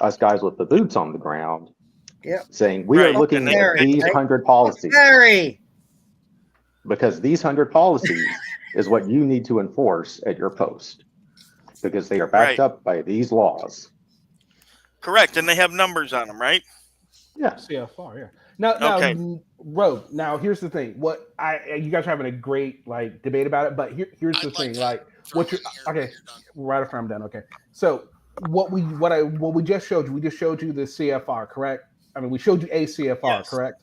us guys with the boots on the ground. Yep. Saying we are looking at these 100 policies. Barry. Because these 100 policies is what you need to enforce at your post because they are backed up by these laws. Correct, and they have numbers on them, right? Yeah. CFR, yeah. Now, Okay. Rogue. Now, here's the thing. What you guys are having a great like debate about it, but here's the thing. Like, what you okay? Right after I'm done. Okay. So what we just showed you, we just showed you the CFR, correct? I mean, we showed you a CFR, correct?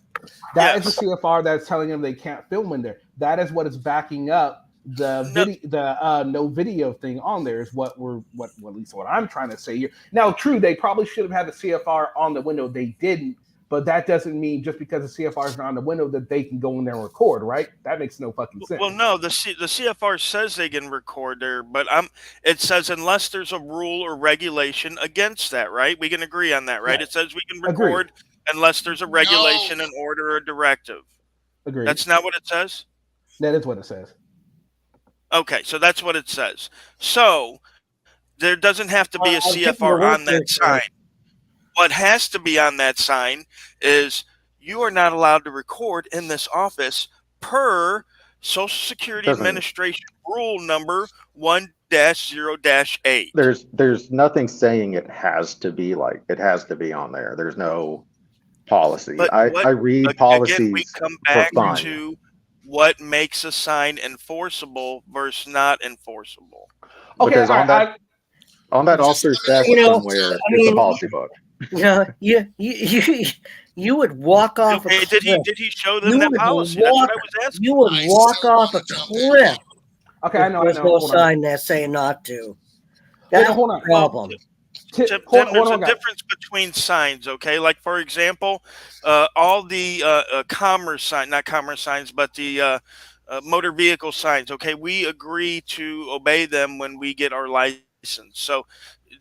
That is a CFR that's telling them they can't film in there. That is what is backing up the video, the no video thing on there is what at least what I'm trying to say here. Now, true, they probably should have had the CFR on the window. They didn't, but that doesn't mean just because the CFR is not on the window that they can go in there and record, right? That makes no fucking sense. Well, no, the CFR says they can record there, but it says unless there's a rule or regulation against that, right? We can agree on that, right? Yeah. It says we can record unless there's a regulation, an order, or directive. Agreed. That's not what it says? That is what it says. Okay, so that's what it says. So there doesn't have to be a CFR on that sign. What has to be on that sign is you are not allowed to record in this office per Social Security Administration rule number 1-0-8. There's nothing saying it has to be on there. There's no policy. But I read policies again, we come back for fun. to what makes a sign enforceable versus not enforceable. Okay, because on that officer's desk somewhere is a policy book. You would walk off a cliff. Did he show them that policy? That's what I was asking. You would walk off a cliff. Okay, I know. There's no sign there saying not to. That's a problem. Tim, there's a difference between signs, okay? Like, for example, all the not commerce signs, but the motor vehicle signs, okay? We agree to obey them when we get our license. So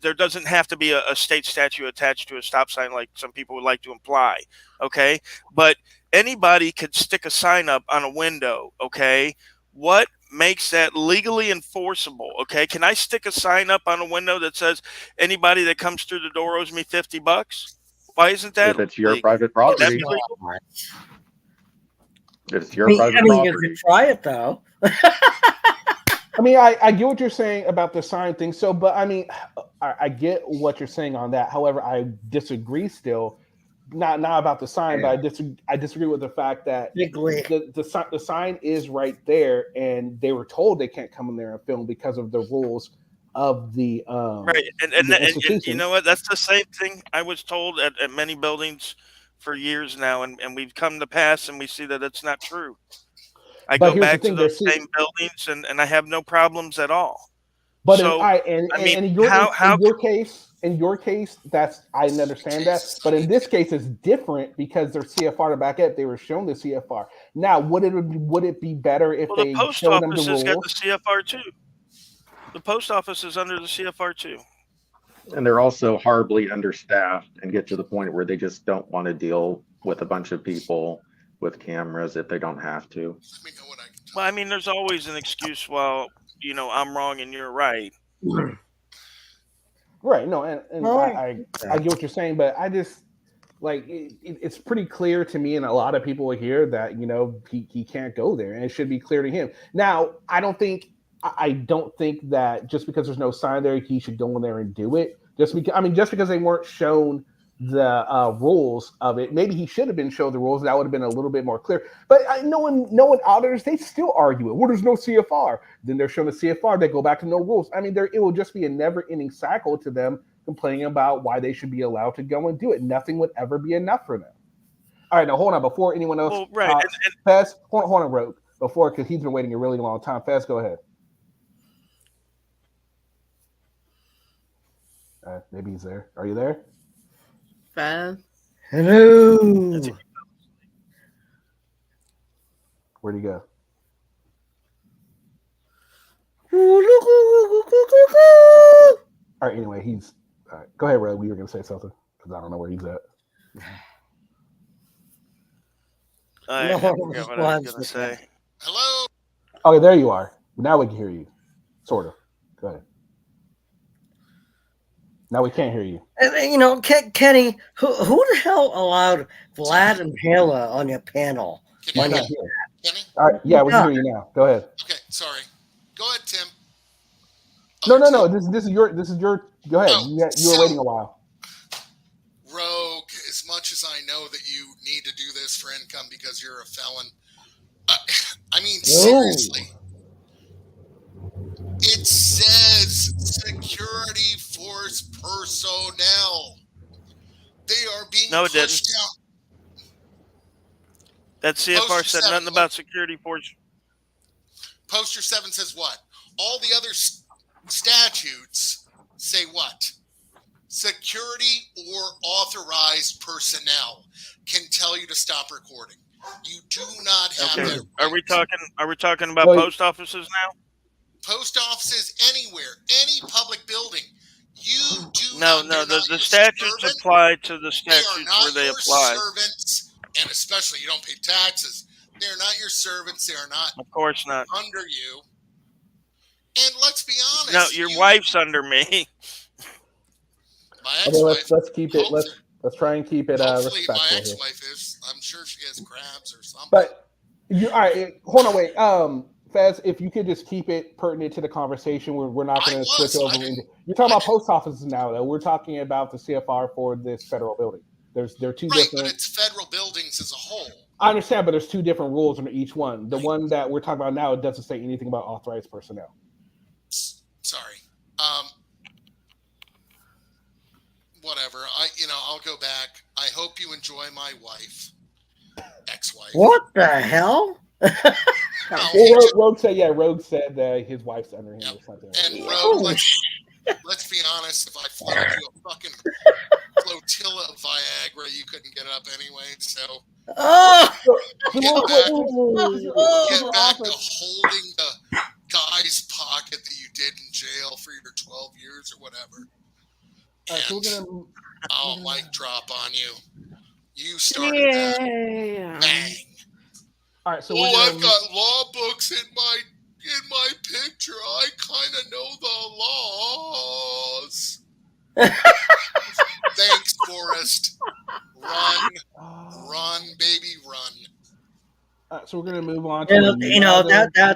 there doesn't have to be a state statute attached to a stop sign like some people would like to imply, okay? But anybody could stick a sign up on a window, okay? What makes that legally enforceable? Okay, can I stick a sign up on a window that says anybody that comes through the door owes me $50? Why isn't that? If it's your private property. It's your private property. You can try it though. I mean, I get what you're saying about the sign thing. So, but I mean, I get what you're saying on that. However, I disagree still. Not about the sign, but I disagree with the fact that the sign is right there, and they were told they can't come in there and film because of the rules of the right. And you know what? That's the same thing I was told at many buildings for years now, and we've come to pass, and we see that it's not true. I go back to those same buildings, and I have no problems at all. But so, in your case, that's I understand that. But in this case, it's different because their CFR to back up. They were shown the CFR. Now, would it be better if they showed them the rules? The post office has got the CFR too. The post office is under the CFR too. And they're also horribly understaffed and get to the point where they just don't want to deal with a bunch of people with cameras if they don't have to. Well, I mean, there's always an excuse. Well, I'm wrong and you're right. Right. No, and I get what you're saying, but I just like it's pretty clear to me and a lot of people here that he can't go there, and it should be clear to him. Now, I don't think that just because there's no sign there, he should go in there and do it. Just because they weren't shown the rules of it, maybe he should have been shown the rules. That would have been a little bit more clear. But knowing auditors, they still argue it. Well, there's no CFR. Then they're showing the CFR. They go back to no rules. I mean, it will just be a never-ending cycle to them complaining about why they should be allowed to go and do it. Nothing would ever be enough for them. All right, now hold on. Before anyone else talks, Fez, hold on, Rogue. Before, because he's been waiting a really long time. Fez, go ahead. Maybe he's there. Are you there? Fez. Hello. Where'd he go? All right. Anyway, he's. All right, go ahead, Rogue. You were going to say something because I don't know where he's at. I forgot what I was going to say. Hello. Okay, there you are. Now we can hear you. Sort of. Go ahead. Now we can't hear you. Kenny, who the hell allowed Vlad and Pela on your panel? Can you hear me? Kenny? All right, yeah, we can hear you now. Go ahead. Okay, sorry. Go ahead, Tim. No. This is your. Go ahead. You were waiting a while. Rogue, as much as I know that you need to do this for income because you're a felon, I mean, seriously. It says security force personnel. They are being No, it pushed didn't. out. That CFR said nothing about security force. Poster 7 says what? All the other statutes say what? Security or authorized personnel can tell you to stop recording. You do not have that. Are we talking about post offices now? Post offices anywhere, any public building. You do No, the statutes apply to the statutes where they apply. Servants, and especially you don't pay taxes. They're not your servants. They are not. Of course not. Under you. And let's be honest. No, your wife's under me. My ex-wife. Let's keep it. Let's try and keep it Hopefully, respectful my here. ex-wife is. I'm sure she has crabs or something. But all right, hold on, wait. Fez, if you could just keep it pertinent to the conversation, we're not going to switch over. You're talking about post offices now, though. We're talking about the CFR for this federal building. There are two different. But it's federal buildings as a whole. I understand, but there's two different rules under each one. The one that we're talking about now, it doesn't say anything about authorized personnel. Sorry. Whatever. I'll go back. I hope you enjoy my wife, ex-wife. What the hell? Rogue said that his wife's under him or something. And Rogue, let's be honest. If I floated you a fucking flotilla of Viagra, you couldn't get up anyway. So get back to holding the guy's pocket that you did in jail for your 12 years or whatever. And I'll mic drop on you. You started that. Bang. All right, so I've got law books in my picture. I kind of know the laws. Thanks, Forrest. Run, baby, run. So we're gonna move on to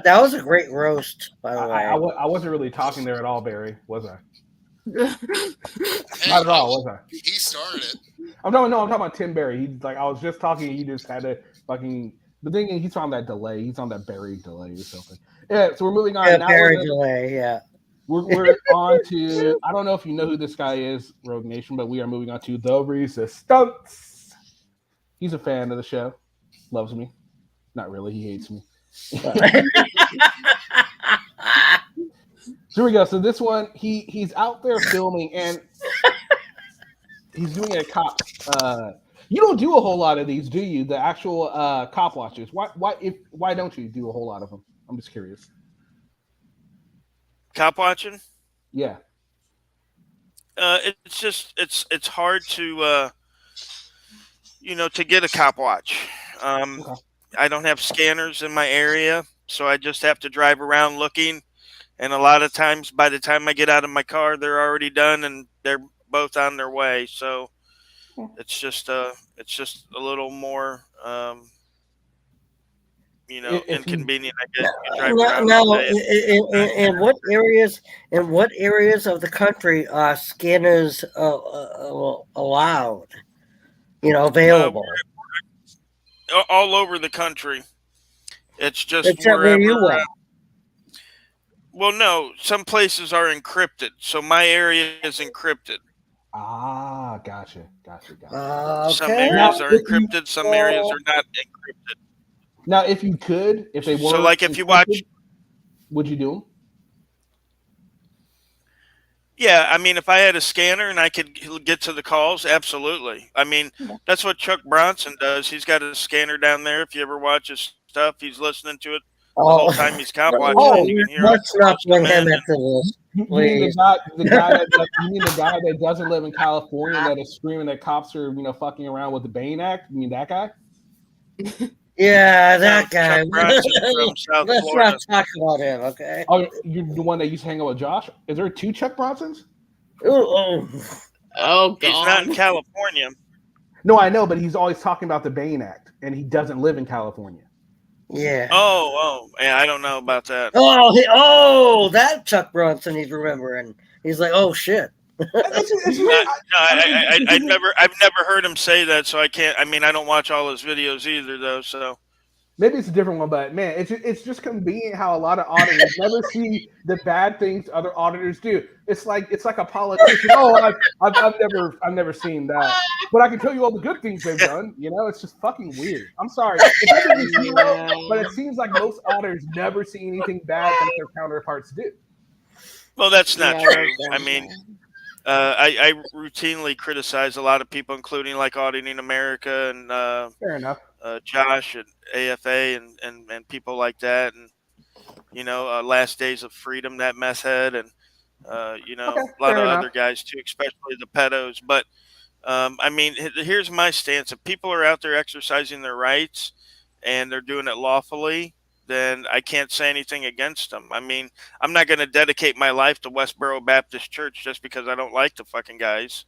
that was a great roast, by the way. I wasn't really talking there at all, Barry, was I? Not at all, was I? He started it. I'm talking about Tim Barry. He's like, I was just talking. He just had to fucking. The thing is, he's on that delay. He's on that Barry delay or something. Yeah. So we're moving on. Yeah, now Barry delay. Yeah. We're on to. I don't know if you know who this guy is, Rogue Nation, but we are moving on to the Resistance. He's a fan of the show. Loves me. Not really. He hates me. Here we go. So this one, he's out there filming, and he's doing a cop. You don't do a whole lot of these, do you? The actual cop watches. Why don't you do a whole lot of them? I'm just curious. Cop watching? Yeah. It's just it's hard to to get a cop watch. Okay. I don't have scanners in my area, so I just have to drive around looking. And a lot of times, by the time I get out of my car, they're already done and they're both on their way. So it's just a little more, inconvenient. I guess you drive around all day. In what areas of the country are scanners allowed? Available. All over the country. It's just except where you are. Well, no, some places are encrypted, so my area is encrypted. Ah, gotcha. Some areas are encrypted, some areas are not encrypted. Now, if you could, if they were so, like, if you watch, would you do them? Yeah, I mean, if I had a scanner and I could get to the calls, absolutely. I mean, that's what Chuck Bronson does. He's got a scanner down there. If you ever watch his stuff, he's listening to it. The whole time he's cop watching, you can hear let's not bring him into this. You mean the guy that doesn't live in California that is screaming that cops are fucking around with the Bain Act? You mean that guy? Yeah, that guy. Let's not talk about him, okay? Oh, you're the one that used to hang out with Josh? Is there 2 Chuck Bronsons? Oh, God. He's not in California. No, I know, but he's always talking about the Bain Act, and he doesn't live in California. Yeah. Yeah, I don't know about that. That Chuck Bronson he's remembering. He's like, oh shit. I've never heard him say that, so I can't. I mean, I don't watch all his videos either, though. So maybe it's a different one, but man, it's just convenient how a lot of auditors never see the bad things other auditors do. It's like a politician. Oh, I've never seen that, but I can tell you all the good things they've done. You know, it's just fucking weird. I'm sorry, it doesn't mean zero, but it seems like most auditors never see anything bad that their counterparts do. well, that's not true. I mean, I routinely criticize a lot of people, including like Auditing America and Fair enough. Josh and AFA and people like that, and Last Days of Freedom, that mess head, and a lot of other guys too, especially the pedos. But I mean, here's my stance: if people are out there exercising their rights and they're doing it lawfully, then I can't say anything against them. I mean, I'm not going to dedicate my life to Westboro Baptist Church just because I don't like the fucking guys.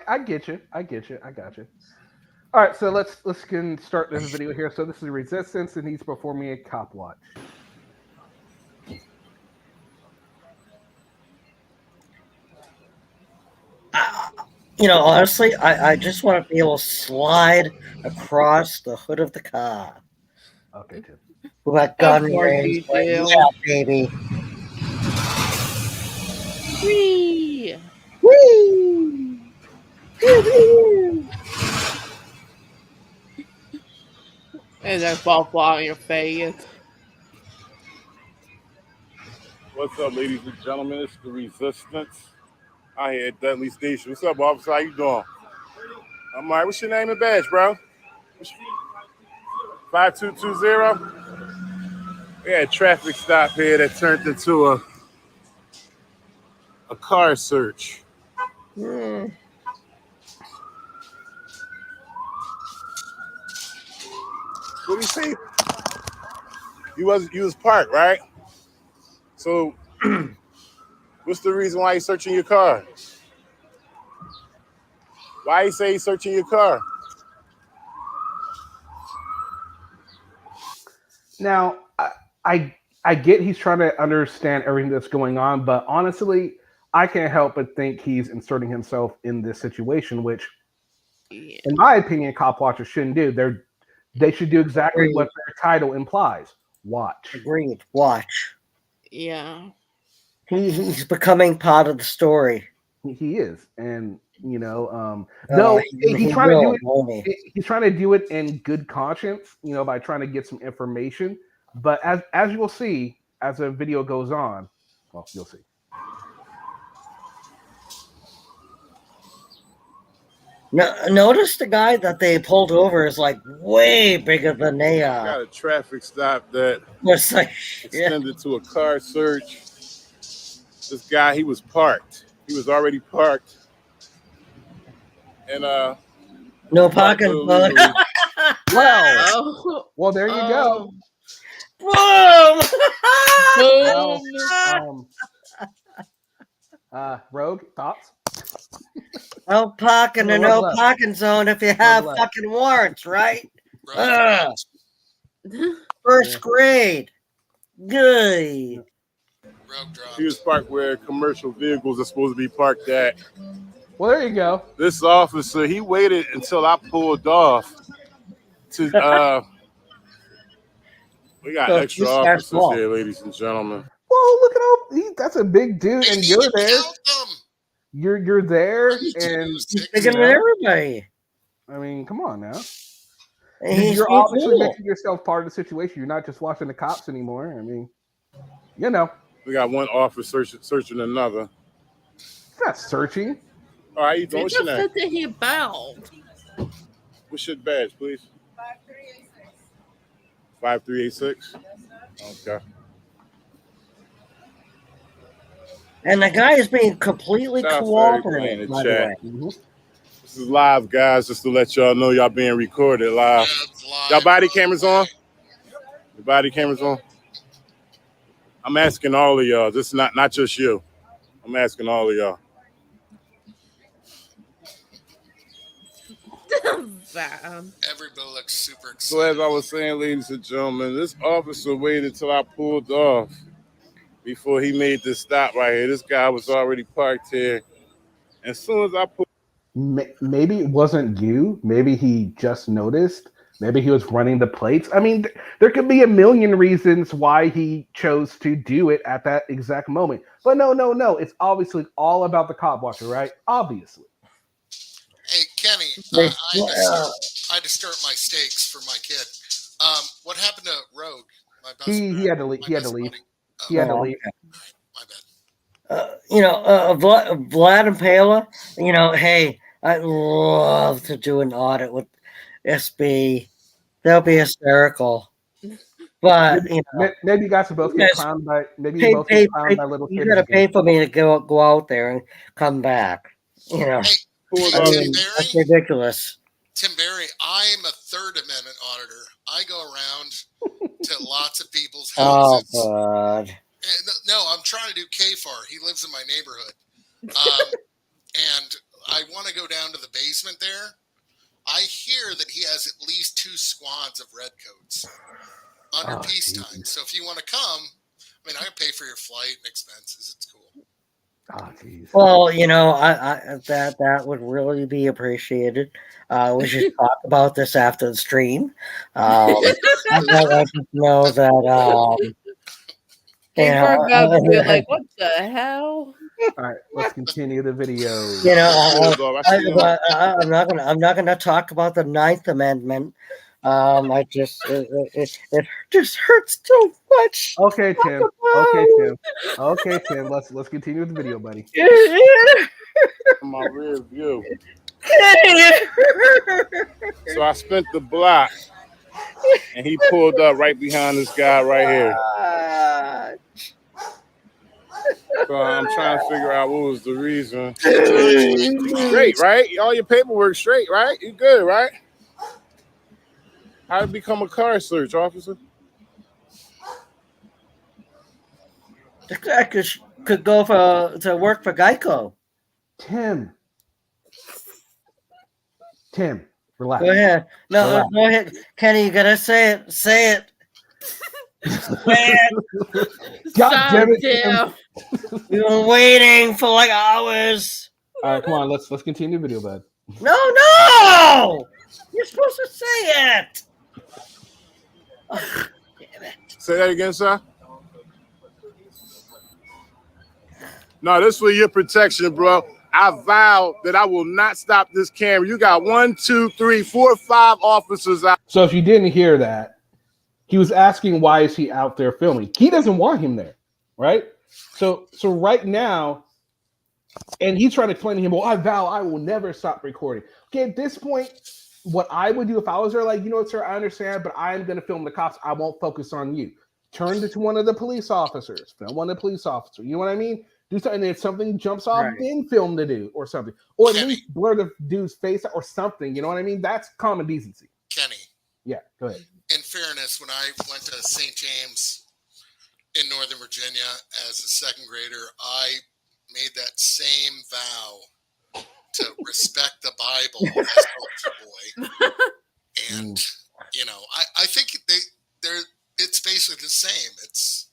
I get you. I got you. All right, so let's start this video here. So this is Resistance, and he's performing a cop watch. Honestly, I just want to be able to slide across the hood of the car. Okay, Tim. With my gun range, like, yeah, baby. Whee! Whee! And then fall on your face. What's up, ladies and gentlemen? It's the Resistance. I here at Dudley Station. What's up, officer? How you doing? I'm all right. What's your name and badge, bro? 5220. We had a traffic stop here that turned into a car search. What do you say? You was parked, right? So what's the reason why he's searching your car? Why you say he's searching your car? Now, I get he's trying to understand everything that's going on, but honestly, I can't help but think he's inserting himself in this situation, which, in my opinion, cop watchers shouldn't do. They should do exactly what their title implies. Watch. Agreed. Watch. Yeah. He's becoming part of the story. He is, and he's trying to do it in good conscience, by trying to get some information. But as you will see, as the video goes on, well, you'll see. Notice the guy that they pulled over is like way bigger than they are. Got a traffic stop that was like extended to a car search. This guy, he was parked. He was already parked. And no parking. Wow. Well, there you go. Boom! Rogue, thoughts? No parking or no parking zone if you have fucking warrants, right? First grade. Good. He was parked where commercial vehicles are supposed to be parked at. Well, there you go. This officer, he waited until I pulled off to we got extra officers here, ladies and gentlemen. Well, look at all that's a big dude, and you're there. You're there, and he's bigger than everybody. I mean, come on now. You're obviously making yourself part of the situation. You're not just watching the cops anymore. I mean, we got one officer searching another. It's not searching. All right, you doing? What's your name? He bowed. What's your badge, please? 5386. Okay. And the guy is being completely cooperative, by the way. This is live, guys, just to let y'all know y'all being recorded live. Y'all body cameras on? Your body cameras on? I'm asking all of y'all. This is not just you. I'm asking all of y'all. Bad. Everybody looks super So excited. as I was saying, ladies and gentlemen, this officer waited till I pulled off before he made this stop right here. This guy was already parked here. As soon as I pulled, Maybe it wasn't you. Maybe he just noticed. Maybe he was running the plates. I mean, there could be a million reasons why he chose to do it at that exact moment. But no. It's obviously all about the cop watcher, right? Obviously. Hey, Kenny, They- I disturbed my steaks for my kid. What happened to Rogue? My best He had to leave. He had to leave. He had to Oh, leave. My bad. Vlad and Pela, hey, I'd love to do an audit with SB. That'll be hysterical. But Maybe you guys will both get clowned by. Maybe you both get clowned by little you kids. gotta again. pay for me to go out there and come back. That's ridiculous. Tim Berry, I'm a Third Amendment auditor. I go around to lots of people's Oh, houses. God. No, I'm trying to do KFAR. He lives in my neighborhood. And I want to go down to the basement there. I hear that he has at least 2 squads of redcoats under peacetime. So if you want to come, I can pay for your flight and expenses. It's cool. Oh, jeez. Well, I that would really be appreciated. We should talk about this after the stream. I just know that. People are about to be like, "What the hell?" All right, let's continue the video. I'm not gonna talk about the 9th Amendment. It just hurts too much. Okay, Tim. Okay, Tim. Let's continue with the video, buddy. my rear view. So I spent the block, and he pulled up right behind this guy right here. So I'm trying to figure out what was the reason. Straight, right? All your paperwork straight, right? You good, right? How to become a car search officer? The guy could go to work for Geico. Tim, relax. Go ahead. No, Relax. go ahead. Kenny, you gotta say it. Say it. God damn it, Tim. We've been waiting for like hours. All right, come on. Let's continue the video, bud. No! You're supposed to say it. Oh, damn it. Say that again, sir. No, this for your protection, bro. I vow that I will not stop this camera. You got 1, 2, 3, 4, 5 officers out. So if you didn't hear that, he was asking why is he out there filming. He doesn't want him there, right? So right now, and he's trying to explain to him, well, I vow I will never stop recording. Okay, at this point, what I would do if I was there, like, you know what, sir, I understand, but I'm going to film the cops. I won't focus on you. Turn to one of the police officers. Film one of the police officers. You know what I mean? Do something. If something jumps off, then film the dude or something. Or at least blur the dude's face or something. You know what I mean? That's common decency. Kenny. Yeah, go ahead. In fairness, when I went to St. James in Northern Virginia as a second grader, I made that same vow to respect the Bible as a culture boy. And, I think it's basically the same. It's,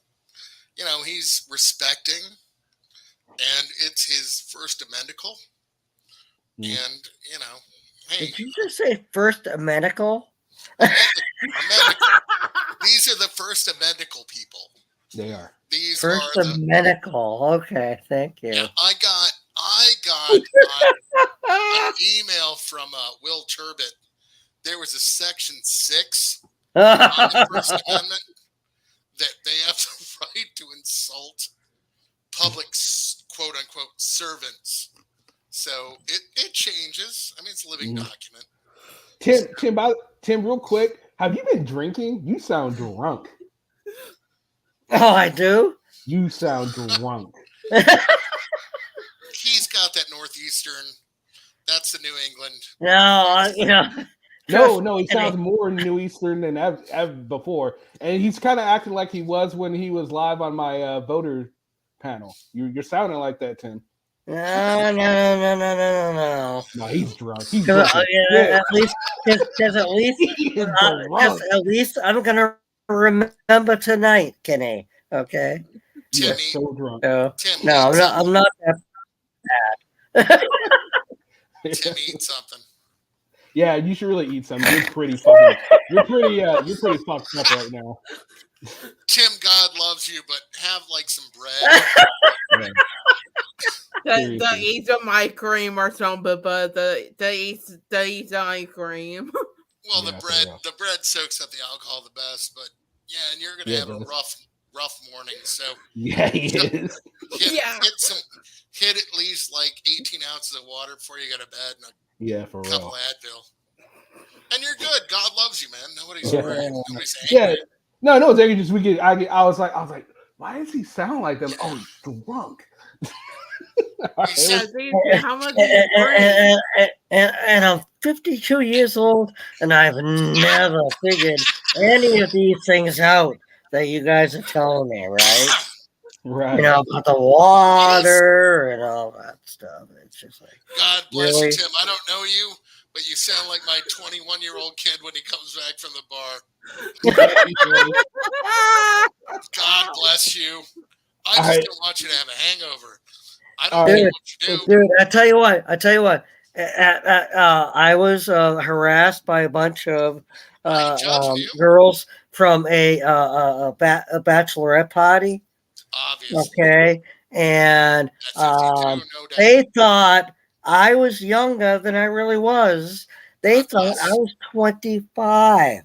he's respecting, and it's his First Amendment. And, hey. Did you just say First Amendment? These are the First Amendment people. They are. These First are the Amendment. Okay, thank you. Yeah, I got an email from Will Turbot. There was a Section 6 on the First Amendment that they have the right to insult public, quote unquote, servants. So it changes. I mean, it's a living document. Tim, real quick, have you been drinking? You sound drunk. Oh, I do? You sound drunk. He's got that Northeastern. That's the New England. No, he sounds more New Eastern than ever before. And he's kind of acting like he was when he was live on my voter panel. You're sounding like that, Tim. No. No, he's drunk. He's 'Cause, drunk. Yeah. because He is drunk. at least I'm gonna remember tonight, Kenny. Okay. Yeah, so drunk. So, Tim, no, eat I'm not that bad. Tim, eat something. Yeah, you should really eat some. You're pretty fucked up right now. Tim, God loves you, but have like some bread. The eat some ice cream or something, but the eat some ice cream. Well, the bread soaks up the alcohol the best, but yeah, and you're gonna have a rough morning. So yeah, he is. Hit at least like 18 ounces of water before you go to bed, and a for couple real. of Advil, and you're good. God loves you, man. Nobody's angry. Yeah. No, it's actually just I was like, why does he sound like that? Oh, he's drunk. How much is it? And I'm 52 years old, and I've never figured any of these things out that you guys are telling me, right? Right. You know, about the water and all that stuff. It's just like, God bless really? you, Tim. I don't know you, but you sound like my 21-year-old kid when he comes back from the bar. God bless you. I just don't want you to have a hangover. I don't know what you do. Dude, I tell you what. I was harassed by a bunch of girls from a bachelorette party. Obviously. Okay, and they thought I was younger than I really was. They thought I was 25,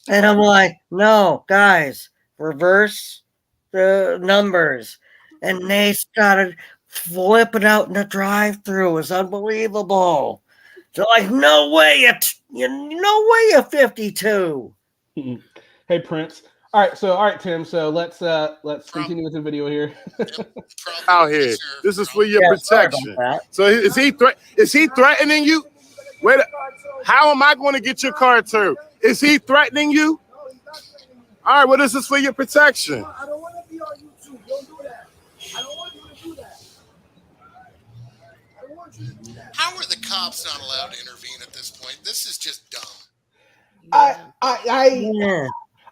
and I'm like, no, guys, reverse the numbers. And they started flipping out in the drive-through. It was unbelievable. They're like, no way, you're 52. Hey, Prince. All right, Tim. So let's continue with the video here. Out here, this is for your protection. So is he threatening you? Wait, how am I going to get your car towed? Is he threatening you? All right, well, this is for your protection. I don't want to be on YouTube. Don't do that. I don't want you to do that. I don't want you to do that. How are the cops not allowed to intervene at this point? This is just dumb.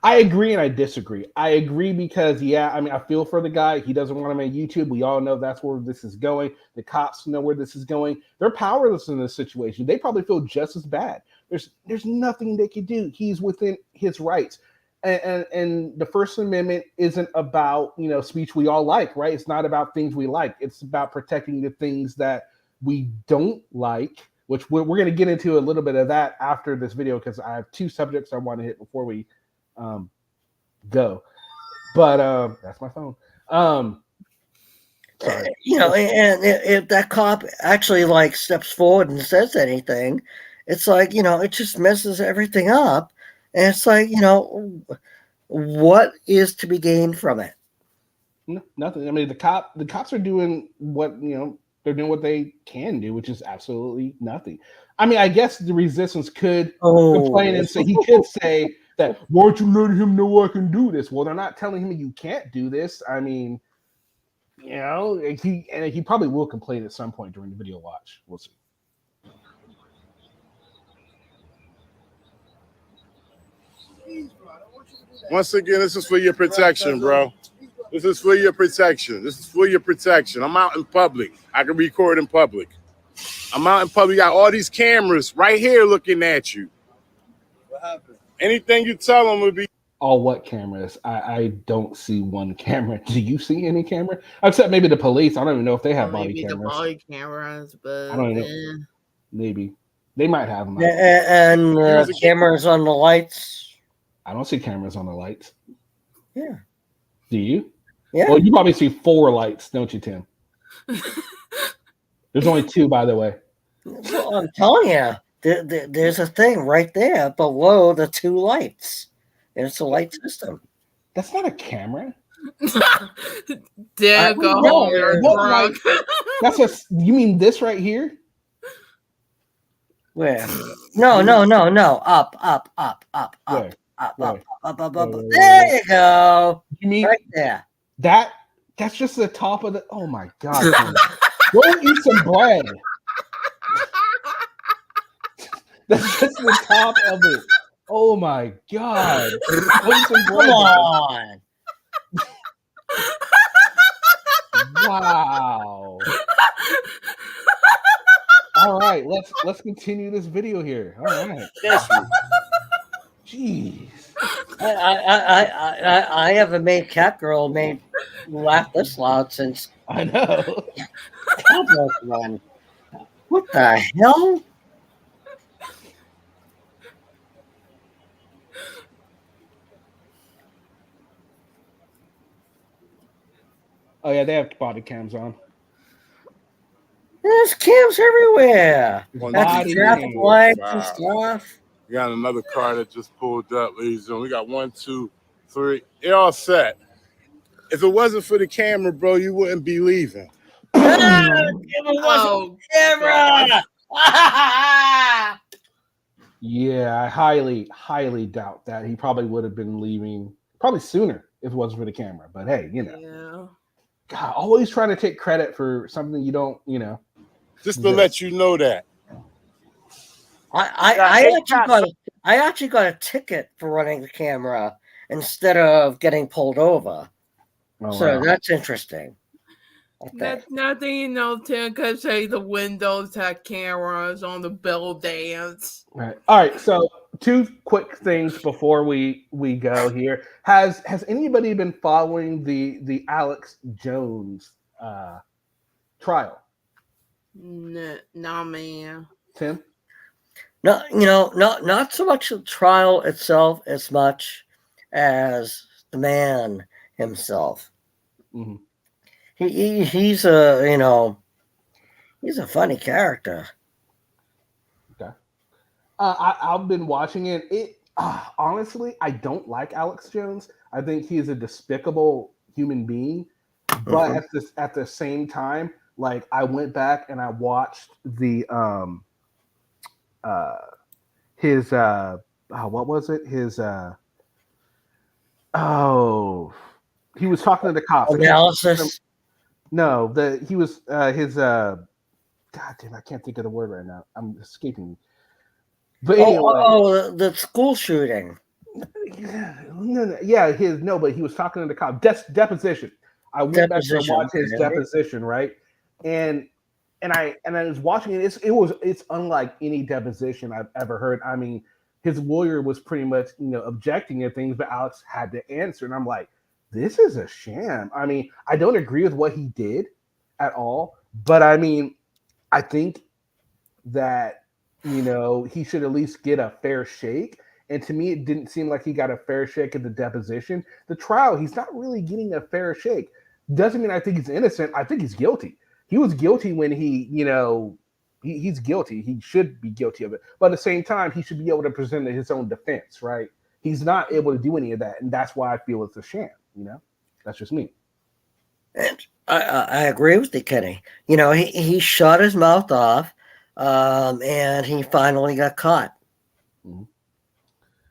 I agree and I disagree. I agree because I feel for the guy. He doesn't want to make YouTube. We all know that's where this is going. The cops know where this is going. They're powerless in this situation. They probably feel just as bad. There's nothing they can do. He's within his rights. And the First Amendment isn't about speech we all like, right? It's not about things we like. It's about protecting the things that we don't like, which we're going to get into a little bit of that after this video because I have two subjects I want to hit before we go. But that's my phone. Sorry. And if that cop actually steps forward and says anything, it's like, it just messes everything up. And it's like, what is to be gained from it? Nothing. I mean, the cops are doing what, they're doing what they can do, which is absolutely nothing. I mean, I guess the resistance could complain and say, he could say that, why don't you let him know I can do this? Well, they're not telling him you can't do this. I mean, he probably will complain at some point during the video watch. We'll see. Once again, this is for your protection, bro. This is for your protection. This is for your protection. I'm out in public. I can record in public. I'm out in public. Got all these cameras right here looking at you. What happened? Anything you tell them would be. All what cameras? I don't see one camera. Do you see any camera? Except maybe the police. I don't even know if they have body cameras. The body cameras, but I don't know. Maybe they might have them. And cameras on the lights. I don't see cameras on the lights. Yeah. Do you? Yeah. Well, you probably see 4 lights, don't you, Tim? There's only 2, by the way. Well, I'm telling you, there's a thing right there below the 2 lights. It's a light system. That's not a camera. Dad, go home. You're drunk. You mean this right here? Where? No. Up. There you go. You mean right there? That's just the top of the. Oh my god! Go eat some bread. That's just the top of it. Oh my god. Go eat some bread. Come on. Wow. All right, let's continue this video here. All right. Jeez. I haven't made Catgirl laugh this loud since I know. Cowboy Run. What the hell? Oh yeah, they have body cams on. There's cams everywhere. At the Body traffic cam. lights and stuff. We got another car that just pulled up, ladies and gentlemen. We got 1, 2, 3. They're all set. If it wasn't for the camera, bro, you wouldn't be leaving. Oh, camera! Yeah, I highly doubt that. He probably would have been leaving probably sooner if it wasn't for the camera. But hey, Yeah. God, always trying to take credit for something you don't, Just to let you know that. I actually got a ticket for running the camera instead of getting pulled over. Oh, So wow. that's interesting. Nothing, Tim could say the windows had cameras on the buildings. Right. All right. So 2 quick things before we go here. Has anybody been following the Alex Jones trial? No, man. Tim? No, not so much the trial itself as much as the man himself. Mm-hmm. He's a he's a funny character. Okay. I've been watching it. Honestly, I don't like Alex Jones. I think he's a despicable human being. But at the same time, like I went back and I watched the his what was it? His he was talking to the cops. Analysis. No, he was his God damn, I can't think of the word right now. I'm escaping me. But anyway, the school shooting. No, but he was talking to the cop. Deposition. I went back to watch his deposition, right? And I was watching it. It's unlike any deposition I've ever heard. I mean, his lawyer was pretty much objecting to things, but Alex had to answer, and I'm like, this is a sham. I mean, I don't agree with what he did at all, but I mean, I think that he should at least get a fair shake. And to me, it didn't seem like he got a fair shake at the deposition. The trial, he's not really getting a fair shake. Doesn't mean I think he's innocent. I think he's guilty. He was guilty when he's guilty. He should be guilty of it. But at the same time, he should be able to present his own defense, right? He's not able to do any of that. And that's why I feel it's a sham, That's just me. And I agree with you, Kenny. He shut his mouth off, and he finally got caught. Mm-hmm.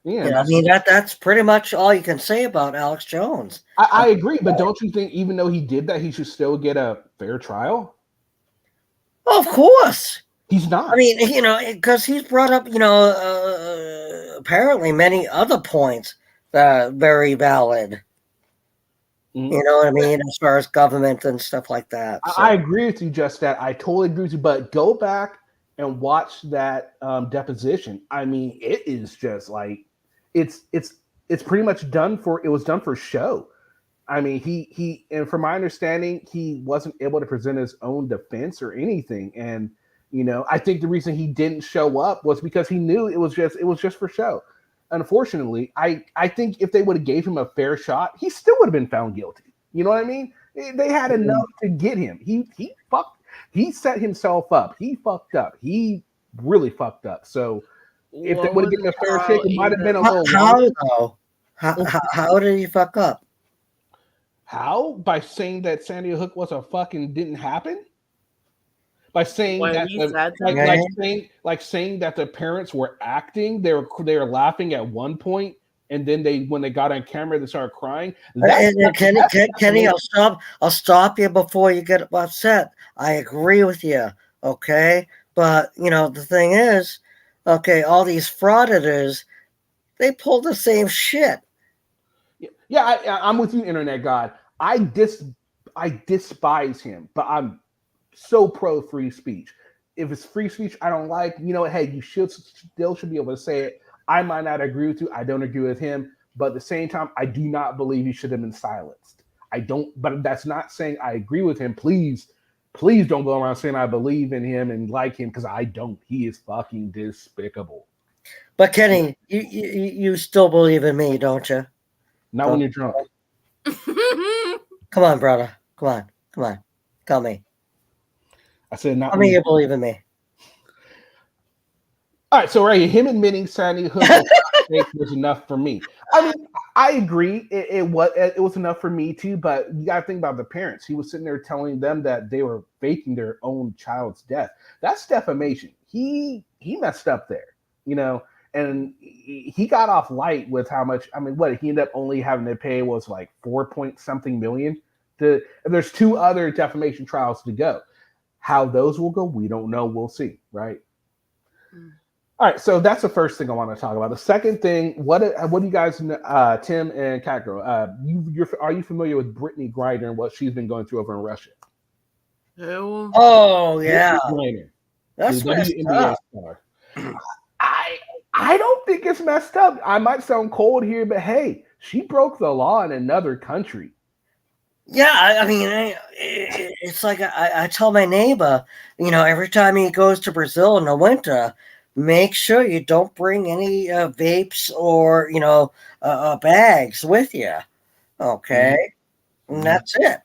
Yeah, I mean that's pretty much all you can say about Alex Jones. I agree, but don't you think even though he did that, he should still get a fair trial? Of course. He's not. I mean, because he's brought up, apparently many other points that are very valid. Mm-hmm. You know what I mean? As far as government and stuff like that. So. I agree with you, just that. I totally agree with you, but go back and watch that deposition. I mean, it is just like, it's pretty much it was done for show. I mean, he and from my understanding, he wasn't able to present his own defense or anything. And, I think the reason he didn't show up was because he knew it was just for show. Unfortunately, I think if they would have gave him a fair shot, he still would have been found guilty. You know what I mean? They had enough to get him. He set himself up. He fucked up. He really fucked up. So if they would have given a fair shake, it might have been a little longer. How did he fuck up? How? By saying that Sandy Hook didn't happen? By saying saying that the parents were acting, they were laughing at one point, and then when they got on camera, they started crying. And Kenny, I'll stop you before you get upset. I agree with you, okay? But the thing is, okay, all these frauditors, they pull the same shit. Yeah, I'm with you, Internet God. I despise him, but I'm so pro free speech. If it's free speech I don't like, hey, you should be able to say it. I might not agree with you. I don't agree with him, but at the same time, I do not believe he should have been silenced. I don't, but that's not saying I agree with him. Please don't go around saying I believe in him and like him, because I don't. He is fucking despicable. But Kenny, you still believe in me, don't you? Not when you're drunk. Come on, brother. Come on. Tell me. I said not. Tell me you believe in me. All right, so right here, him admitting Sandy Hook was enough for me. I mean, I agree. It was enough for me too, but you got to think about the parents. He was sitting there telling them that they were faking their own child's death. That's defamation. He messed up there, and he got off light with how much. I mean, what he ended up only having to pay was like 4-point-something million. There's 2 other defamation trials to go. How those will go, we don't know. We'll see, right? All right, so that's the first thing I want to talk about. The second thing, what do you guys, Tim and Catgirl, are you familiar with Brittany Griner and what she's been going through over in Russia? Oh yeah, that's WNBA star. I don't think it's messed up. I might sound cold here, but hey, she broke the law in another country. Yeah, I mean, it's like I tell my neighbor, every time he goes to Brazil in the winter, make sure you don't bring any vapes or bags with you. Okay, and that's it.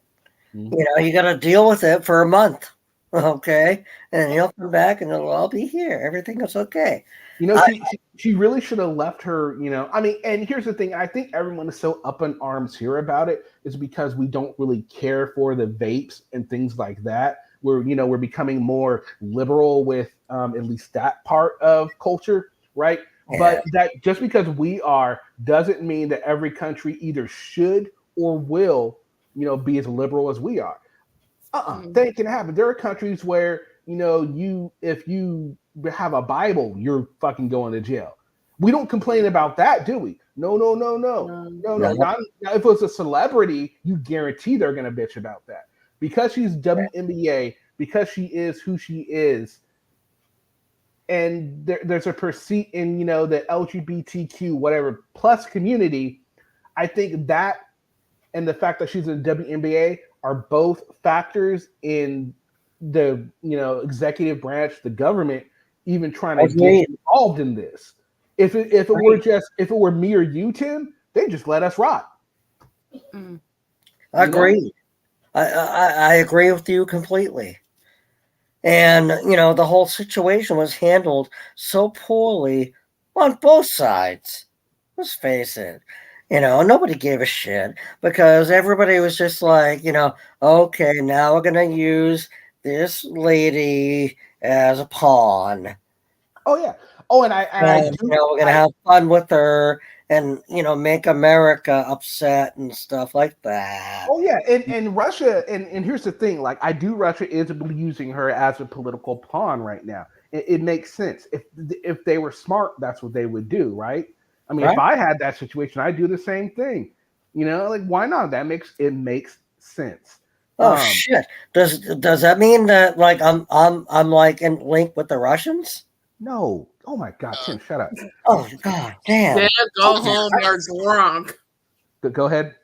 You got to deal with it for a month. Okay, and he'll come back and it'll all be here. Everything is okay. She really should have left her, I mean, and here's the thing. I think everyone is so up in arms here about it is because we don't really care for the vapes and things like that. We're becoming more liberal with at least that part of culture, right? Yeah. But that just because we are doesn't mean that every country either should or will, be as liberal as we are. That ain't gonna happen. There are countries where if you have a Bible, you're fucking going to jail. We don't complain about that, do we? No. Not if it was a celebrity, you guarantee they're gonna bitch about that. Because she's WNBA, because she is who she is, and there's a perceit in the LGBTQ whatever plus community. I think that and the fact that she's in the WNBA are both factors in the executive branch, the government, even trying to get involved in this. If it were me or you, Tim, they just let us rot. I agree. I agree with you completely. And the whole situation was handled so poorly on both sides. Let's face it. Nobody gave a shit because everybody was just like, okay, now we're going to use this lady as a pawn. Oh, yeah. Oh, and we're going to have fun with her and, make America upset and stuff like that. Oh, yeah. And Russia, and here's the thing, like, Russia is using her as a political pawn right now. It makes sense. If they were smart, that's what they would do, right? I mean, if I had that situation, I'd do the same thing. Like, why not? It makes sense. Oh shit! Does that mean that like I'm like in link with the Russians? No. Oh my God, Tim, shut up. Oh God, damn. Yeah, go home. You're drunk. Go ahead.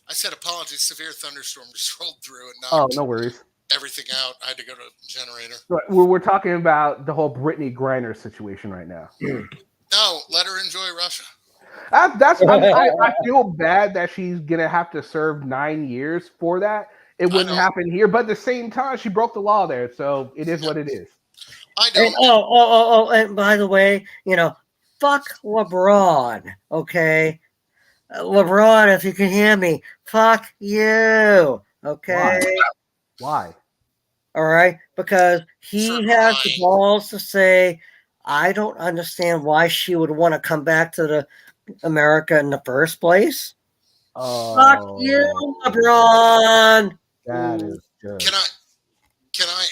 I said apologies. Severe thunderstorm just rolled through and knocked no worries. everything out. I had to go to a generator. We're talking about the whole Brittany Griner situation right now. No, let her enjoy Russia. I feel bad that she's gonna have to serve 9 years for that. It wouldn't happen here, but at the same time, she broke the law there, so it is what it is. I don't. And, and by the way, fuck LeBron, okay? LeBron, if you can hear me, fuck you, okay? Why? All right, because he has the balls to say, I don't understand why she would want to come back to the America in the first place. Oh, Fuck you, LeBron. that is good. Can I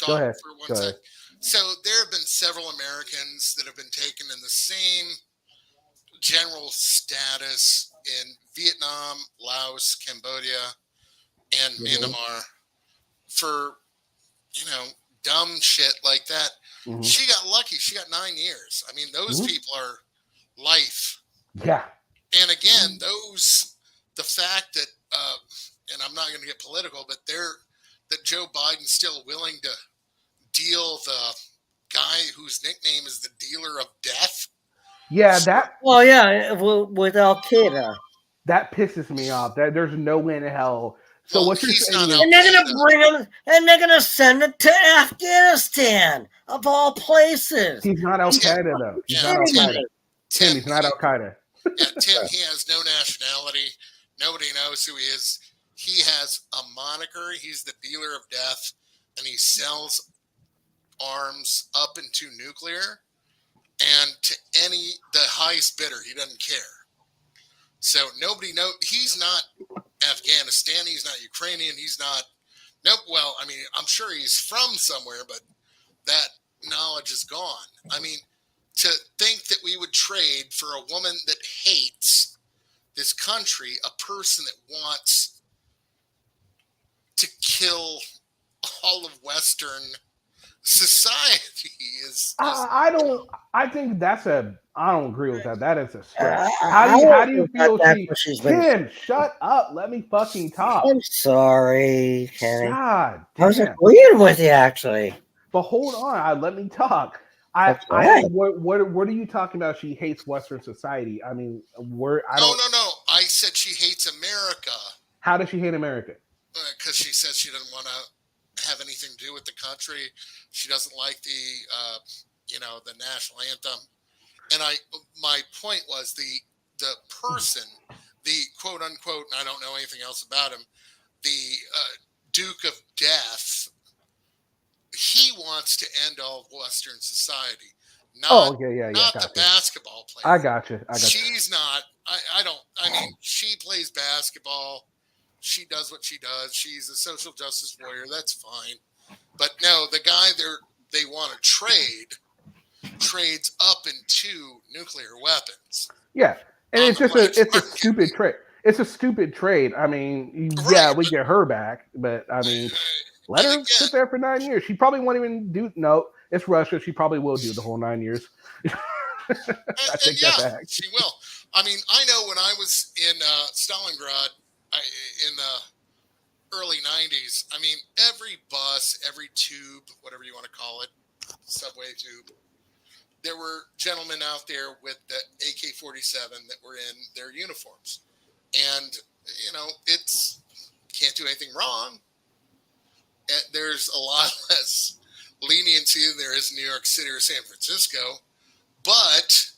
Go talk ahead. for one Go sec? ahead. So there have been several Americans that have been taken in the same general status in Vietnam, Laos, Cambodia, and Myanmar for, dumb shit like that. Mhm. She got lucky. She got 9 years. I mean, those people are life. Yeah. And again, the fact that, and I'm not going to get political, but that Joe Biden's still willing to deal the guy whose nickname is the dealer of death. Yeah, that. Well, yeah, with Al Qaeda. That pisses me off. That there's no way in hell. So Well, what you're he's saying not is, And they're gonna bring him, and they're gonna send it to Afghanistan, of all places. he's not Al Qaeda though. He's not Al Qaeda. Tim, he's not Al Qaeda. Yeah, Tim, he has no nationality. Nobody knows who he is. He has a moniker. He's the dealer of death, and he sells arms up into nuclear and to the highest bidder. He doesn't care. So nobody knows. He's not Afghanistan. He's not Ukrainian. He's not. Nope. Well, I mean, I'm sure he's from somewhere, but that knowledge is gone. I mean, to think that we would trade for a woman that hates this country, a person that wants to kill all of Western society is. I don't. I think that's a. I don't agree with that. That is a stretch. How do you feel Tim, shut up. Let me fucking talk. I'm sorry, Kenny. God I was damn. agreeing with you, actually. But hold on. Let me talk. What are you talking about? She hates Western society. I mean, No. I said she hates America. How does she hate America? Because she says she doesn't want to have anything to do with the country. She doesn't like the national anthem. And my point was the person, the quote unquote, and I don't know anything else about him, the Duke of Death. He wants to end all of Western society. Not the basketball player. I got you. She's not. I mean, she plays basketball. She does what she does. She's a social justice warrior. That's fine. But no, the guy they want to trades up into nuclear weapons. Yeah, and it's just it's a stupid trade. It's a stupid trade. I mean, we get her back, but I mean, let her sit there for 9 years. She probably won't even do. No, it's Russia. She probably will do the whole 9 years. I take that back. She will. I mean, I know when I was in Stalingrad in the early 90s, I mean, every bus, every tube, whatever you want to call it, subway tube, there were gentlemen out there with the AK-47 that were in their uniforms. And, can't do anything wrong. There's a lot less leniency than there is in New York City or San Francisco. But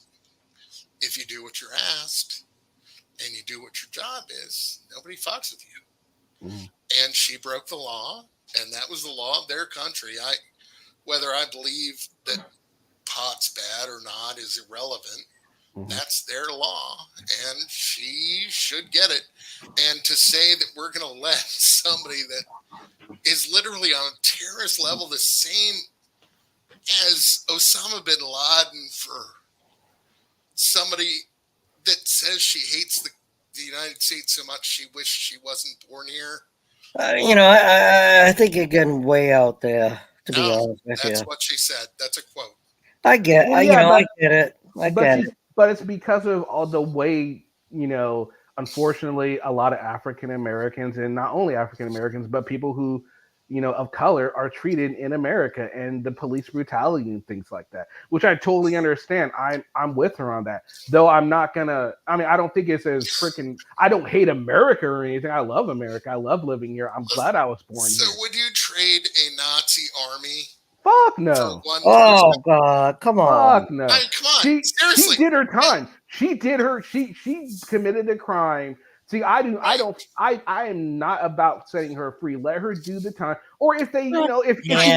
if you do what you're asked and you do what your job is, nobody fucks with you. And she broke the law, and that was the law of their country. Whether I believe that pot's bad or not is irrelevant. That's their law, and she should get it. And to say that we're going to let somebody that is literally on a terrorist level the same as Osama bin Laden for somebody that says she hates the United States so much she wishes she wasn't born here. I think you're getting way out there, to be honest with you. That's what she said. That's a quote. I get it. I get it. I get it. But it's because of all the way, unfortunately, a lot of African Americans, and not only African Americans, but people who, of color are treated in America, and the police brutality and things like that, which I totally understand. I'm with her on that, though. I'm not gonna. I mean, I don't think it's as freaking. I don't hate America or anything. I love America. I love living here. I'm glad I was born here. So, would you trade a Nazi army? Fuck no. Oh God, come on. Fuck no. I mean, come on. She Seriously. did her time. She committed a crime See, I do. I don't. I am not about setting her free. Let her do the time. Or if they, if Yeah.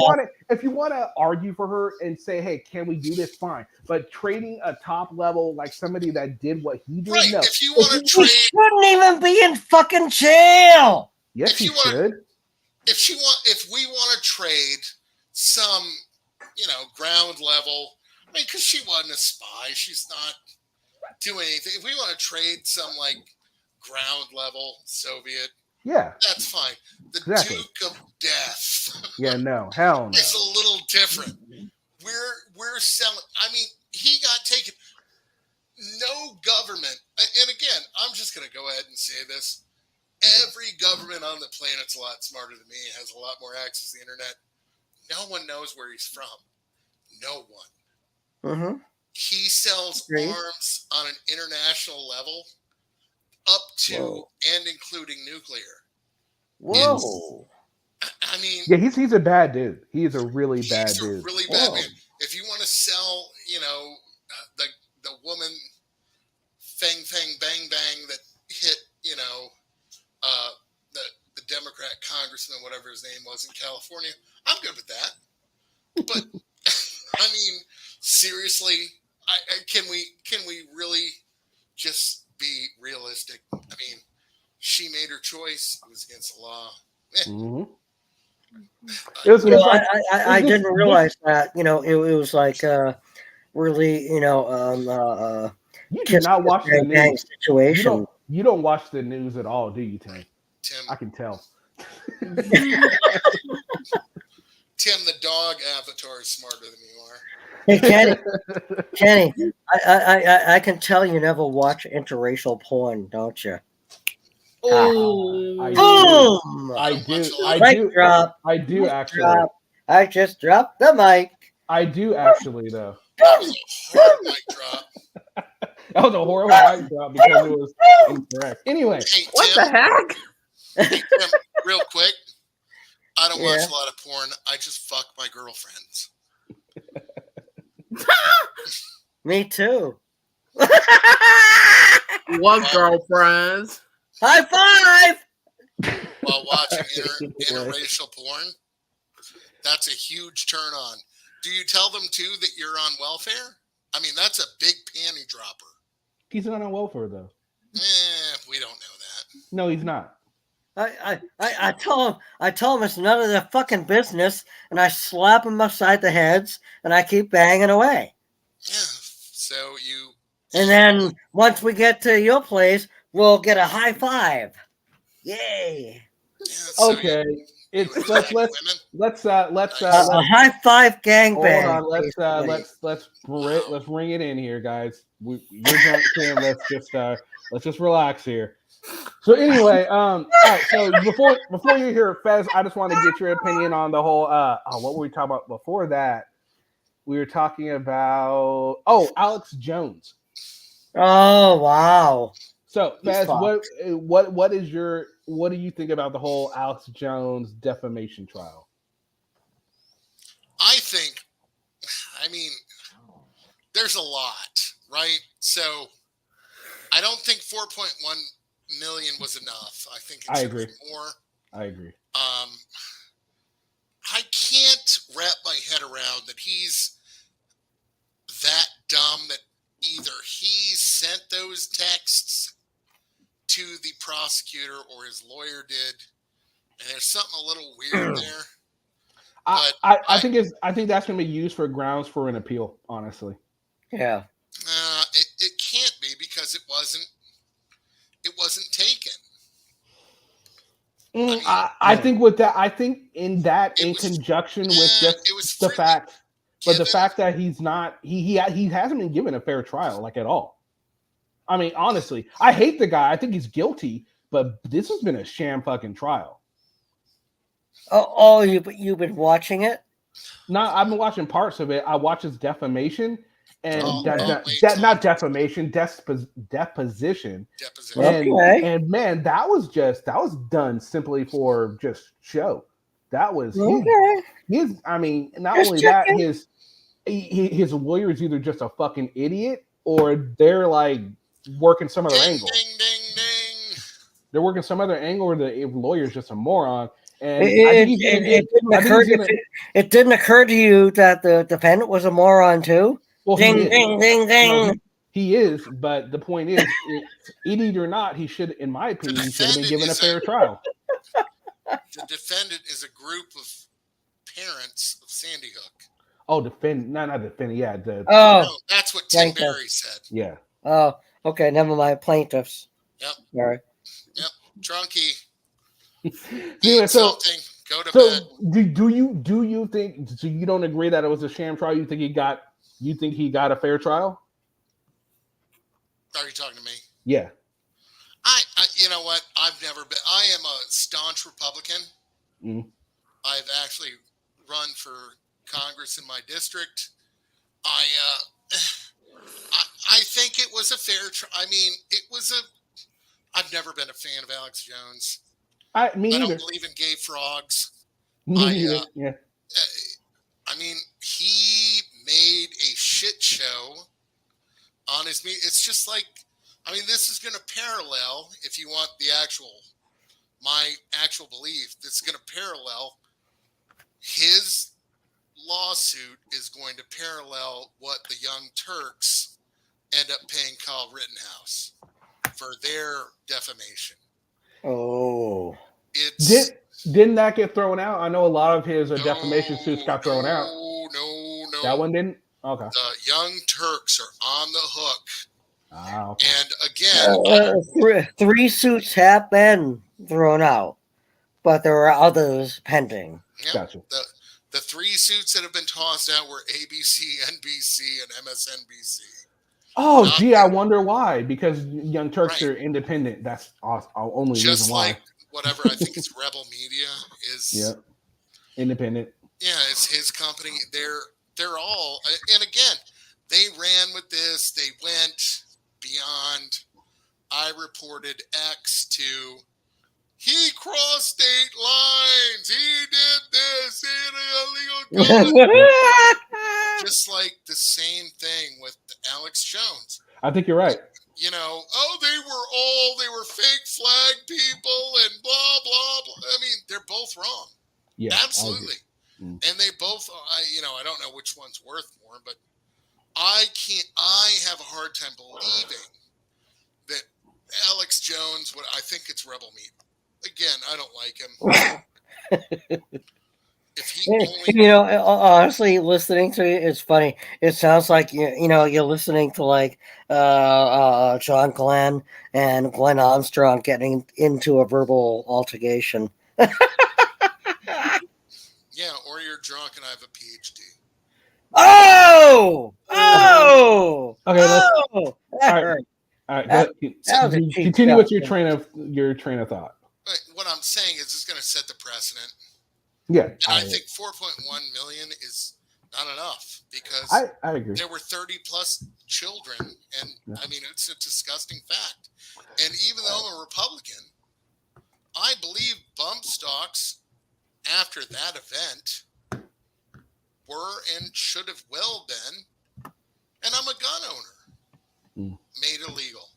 you want to argue for her and say, hey, can we do this? Fine. But trading a top level like somebody that did what he did, no. If you want to He trade, shouldn't even be in fucking jail. Yes, he should. If we want to trade some, ground level, I mean, because she wasn't a spy, she's not doing anything. If we want to trade some like ground level Soviet, yeah, that's fine. The exactly. Duke of Death, yeah, no, hell no. It's a little different. We're selling. I mean, he got taken. No government, and again, I'm just going to go ahead and say this. Every government on the planet's a lot smarter than me, has a lot more access to the internet. No one knows where he's from. No one. Mm-hmm. He sells arms on an international level up to and including nuclear. Whoa. I mean... Yeah, he's a bad dude. He is a really bad dude. He's a really bad man. If you want to sell, the woman Fang Fang Bang Bang that hit, the Democrat congressman, whatever his name was in California, I'm good with that. But I mean, seriously, can we really just be realistic? I mean, she made her choice. It was against the law. Mm-hmm. I didn't realize that. It was like really, you do not watch the news situation. You don't watch the news at all, do you, Tim? I can tell. Tim, the dog avatar is smarter than you are. Hey, Kenny, I can tell you never watch interracial porn, don't you? Oh, I do actually. Drop. I just dropped the mic. I do actually, though. That was a horrible mic drop. That was a horrible mic drop because it was incorrect. Anyway, hey, what Tim, the heck? Hey, Tim, real quick, I don't watch a lot of porn. I just fuck my girlfriends. Me too. What girlfriends? High five! While watching interracial porn, that's a huge turn on. Do you tell them too that you're on welfare? I mean, that's a big panty dropper. He's not on welfare though. We don't know that. No, he's not. I told him it's none of their fucking business, and I slap him upside the heads, and I keep banging away. Yeah. So you. And then once we get to your place, we'll get a high five. Yay! Yeah, so okay. Let's a high five gangbang. Hold on, let's bring it in here, guys. You're drunk, Tim. Let's just relax here. So anyway, all right. So before you hear Fez, I just want to get your opinion on the whole. What were we talking about before that? We were talking about Alex Jones. Oh wow! So Fez, what do you think about the whole Alex Jones defamation trial? I mean, there's a lot, right? So I don't think 4.1 million was enough. I think it should be more. I agree. I can't wrap my head around that he's that dumb that either he sent those texts to the prosecutor or his lawyer did, and there's something a little weird there. I think that's going to be used for grounds for an appeal. Honestly, yeah. It can't be because it wasn't taken. I think with that, in conjunction with just the fact, but the fact that he's not, he hasn't been given a fair trial, like at all. I mean, honestly, I hate the guy. I think he's guilty, but this has been a sham fucking trial. Oh, you've been watching it? No, I've been watching parts of it. I watched his defamation and not defamation, deposition. And man, that was done simply for just show. That was his. I mean, not only that, his lawyer is either just a fucking idiot or they're like working some other angle. they're working some other angle, or the lawyer's just a moron. And I think It, he's gonna it, get. it didn't I think occur he's gonna. it didn't occur to you that the defendant was a moron too. Well, he Ding is. ding ding No, ding. he is. But the point is, it's idiot or not, he should, in my opinion, he should have been given a fair trial. The defendant is a group of parents of Sandy Hook. Oh, not defendant. Yeah, Oh, No, that's what Tim plaintiff. Berry said. Yeah. Oh, okay. Never mind. Plaintiffs. Yep. Sorry. Yep. Drunkie. Anyway, Eat something. Go to so bed. do you think? So you don't agree that it was a sham trial? You think he got a fair trial? Are you talking to me? Yeah. I you know what? I've never been. I am a staunch Republican. Mm. I've actually run for Congress in my district. I think it was a fair trial. I mean, it was a. I've never been a fan of Alex Jones. Me I neither. don't believe in gay frogs. Me neither. Yeah. I mean, he made a shit show on his media. It's just like, I mean, this is going to parallel, if you want my actual belief, this is going to parallel his lawsuit is going to parallel what the Young Turks end up paying Kyle Rittenhouse for their defamation. Oh. Didn't that get thrown out? I know a lot of his defamation suits got thrown out. No. That one didn't? Okay. The Young Turks are on the hook. Ah, okay. And again, three suits have been thrown out, but there are others pending. Yeah, gotcha. The three suits that have been tossed out were ABC, NBC, and MSNBC. Oh, gee, I wonder why. Because Young Turks are independent. That's only Just reason why. like whatever, I think it's Rebel Media is. Yep. Independent. Yeah, it's his company. They're all, and again, they ran with this. They went beyond. I reported X to. He crossed state lines. He did this. He had illegal gun. Just like the same thing with Alex Jones. I think you're right. You know, they were fake flag people and blah, blah, blah. I mean, they're both wrong. Yeah. Absolutely. And they both, I don't know which one's worth more, but I have a hard time believing that Alex Jones I think it's Rebel Meat. Again, I don't like him. Honestly, listening to it, it's funny. It sounds like you're listening to like John Glenn and Glenn Armstrong getting into a verbal altercation. Yeah, or you're drunk and I have a PhD. Oh! Okay. That hurt. All right. Continue with your train of thought. What I'm saying is, it's going to set the precedent. Yeah, and I think 4.1 million is not enough because I agree. There were 30 plus children, and I mean it's a disgusting fact. And even though I'm a Republican, I believe bump stocks after that event were and should have well been, and I'm a gun owner, made illegal.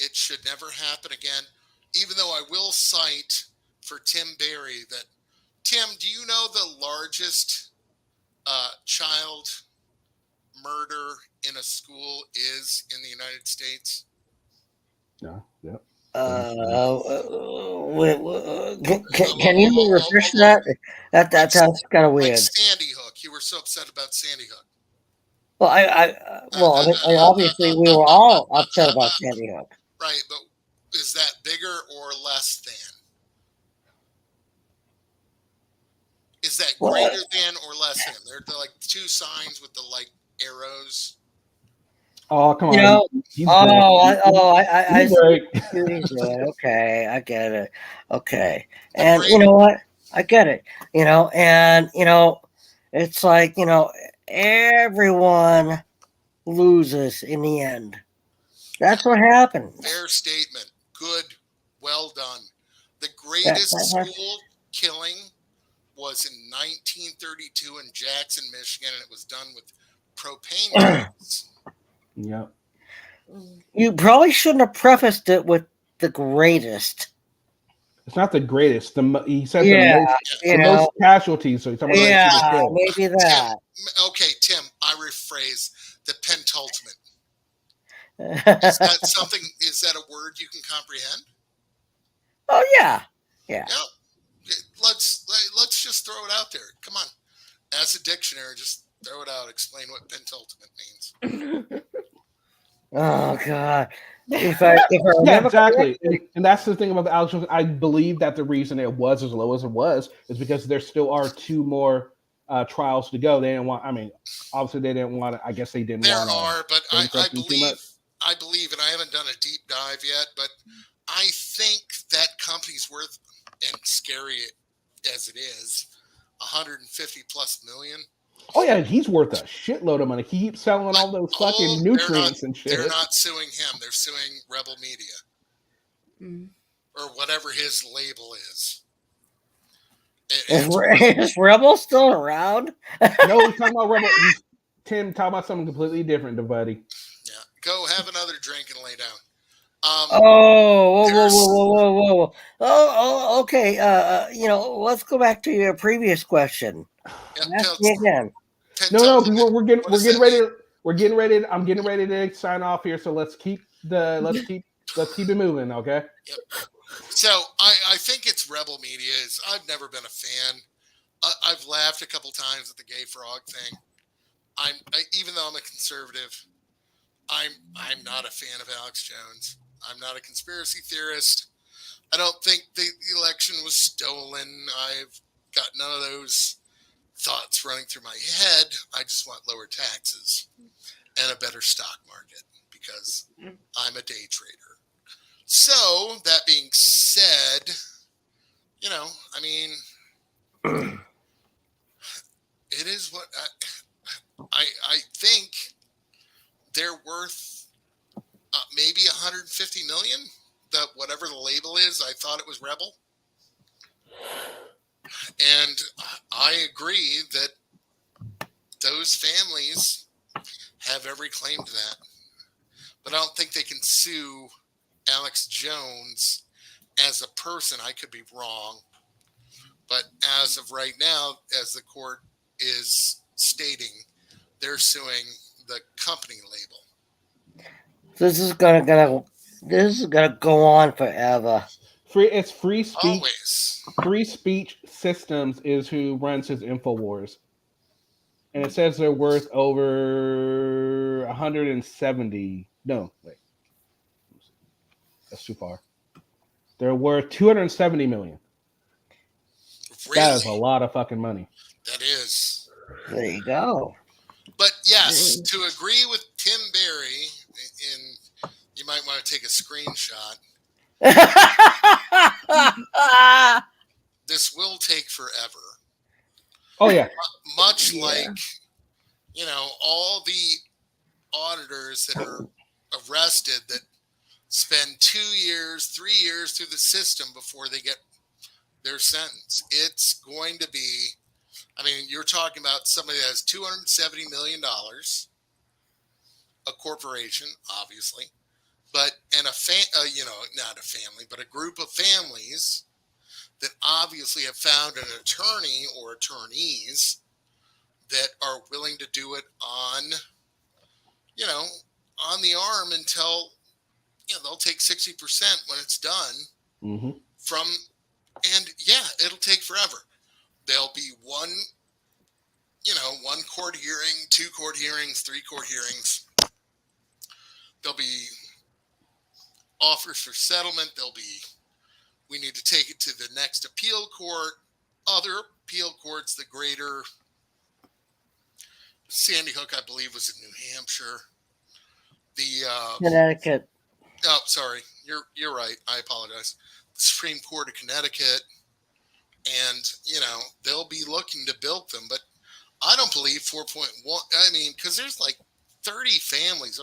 It should never happen again. Even though I will cite for Tim Berry that. Tim, do you know the largest child murder in a school is in the United States? No. Yep. Can you refresh that? That sounds kind of weird. Like Sandy Hook. You were so upset about Sandy Hook. Well, obviously we were all upset about Sandy Hook. Right, but is that bigger or less than? Is that greater than or less than? They're like two signs with the like arrows. Oh, come on. I see. Okay, I get it. Okay. And you know what? I get it. And it's like, everyone loses in the end. That's what happens. Fair statement. Good. Well done. The greatest school killing was in 1932 in Jackson, Michigan, and it was done with propane tanks. Yep. You probably shouldn't have prefaced it with the greatest. It's not the greatest. He said Yeah, the most cashulties. So he's talking about yeah, maybe that. Okay, Tim, I rephrase the pentultimate. Is that something? Is that a word you can comprehend? Oh yeah, yeah. Yeah. Let's just throw it out there. Come on, as a dictionary, just throw it out. Explain what pentultimate means. Oh God. If I yeah, remember exactly. correctly, And that's the thing about the Alex Jones. I believe that the reason it was as low as it was is because there still are 2 more trials to go. They didn't want. I mean, obviously they didn't want to. I guess they didn't There want to. are, but I too much. believe, and I haven't done a deep dive yet, but I think that company's worth, and scary as it is, 150 plus million. Oh yeah, he's worth a shitload of money. He keeps selling all those fucking nutrients and shit. They're not suing him. They're suing Rebel Media. Or whatever his label is. is Rebel still around? No, he's talking about Rebel. Tim talking about something completely different, buddy. Yeah, go have another drink and lay down. Whoa. Oh, okay. Let's go back to your previous question. Ask me again. No, because we're getting ready. We're getting ready. I'm getting ready to sign off here. So let's keep it moving, okay? Yep. So I think it's Rebel Media. I've never been a fan. I've laughed a couple times at the gay frog thing. Even though I'm a conservative, I'm not a fan of Alex Jones. I'm not a conspiracy theorist. I don't think the election was stolen. I've got none of those thoughts running through my head. I just want lower taxes and a better stock market because I'm a day trader. So that being said, I mean, it is what I think they're worth maybe 150 million. Whatever the label is, I thought it was Rebel. And I agree that those families have every claim to that. But I don't think they can sue Alex Jones as a person. I could be wrong. But as of right now, as the court is stating, they're suing the company label. This is gonna go on forever. It's free speech. Always. Free Speech Systems is who runs his InfoWars. And it says they're worth over 170. No, wait. That's too far. They're worth 270 million. Really? That is a lot of fucking money. That is. There you go. But yes, to agree with Tim Berry, and you might want to take a screenshot. This will take forever. Oh yeah. Much like, all the auditors that are arrested that spend 2 years, 3 years through the system before they get their sentence. It's going to be, you're talking about somebody that has $270 million, a corporation, obviously, but not a family, but a group of families that obviously have found an attorney or attorneys that are willing to do it on the arm until, they'll take 60% when it's done and it'll take forever. There'll be one court hearing, 2 court hearings, 3 court hearings. There'll be offers for settlement. We need to take it to the next appeal court. Other appeal courts, the greater Sandy Hook, I believe, was in New Hampshire. The Connecticut. Oh, sorry. You're right. I apologize. The Supreme Court of Connecticut, and they'll be looking to build them, but I don't believe 4.1. Because there's like 30 families.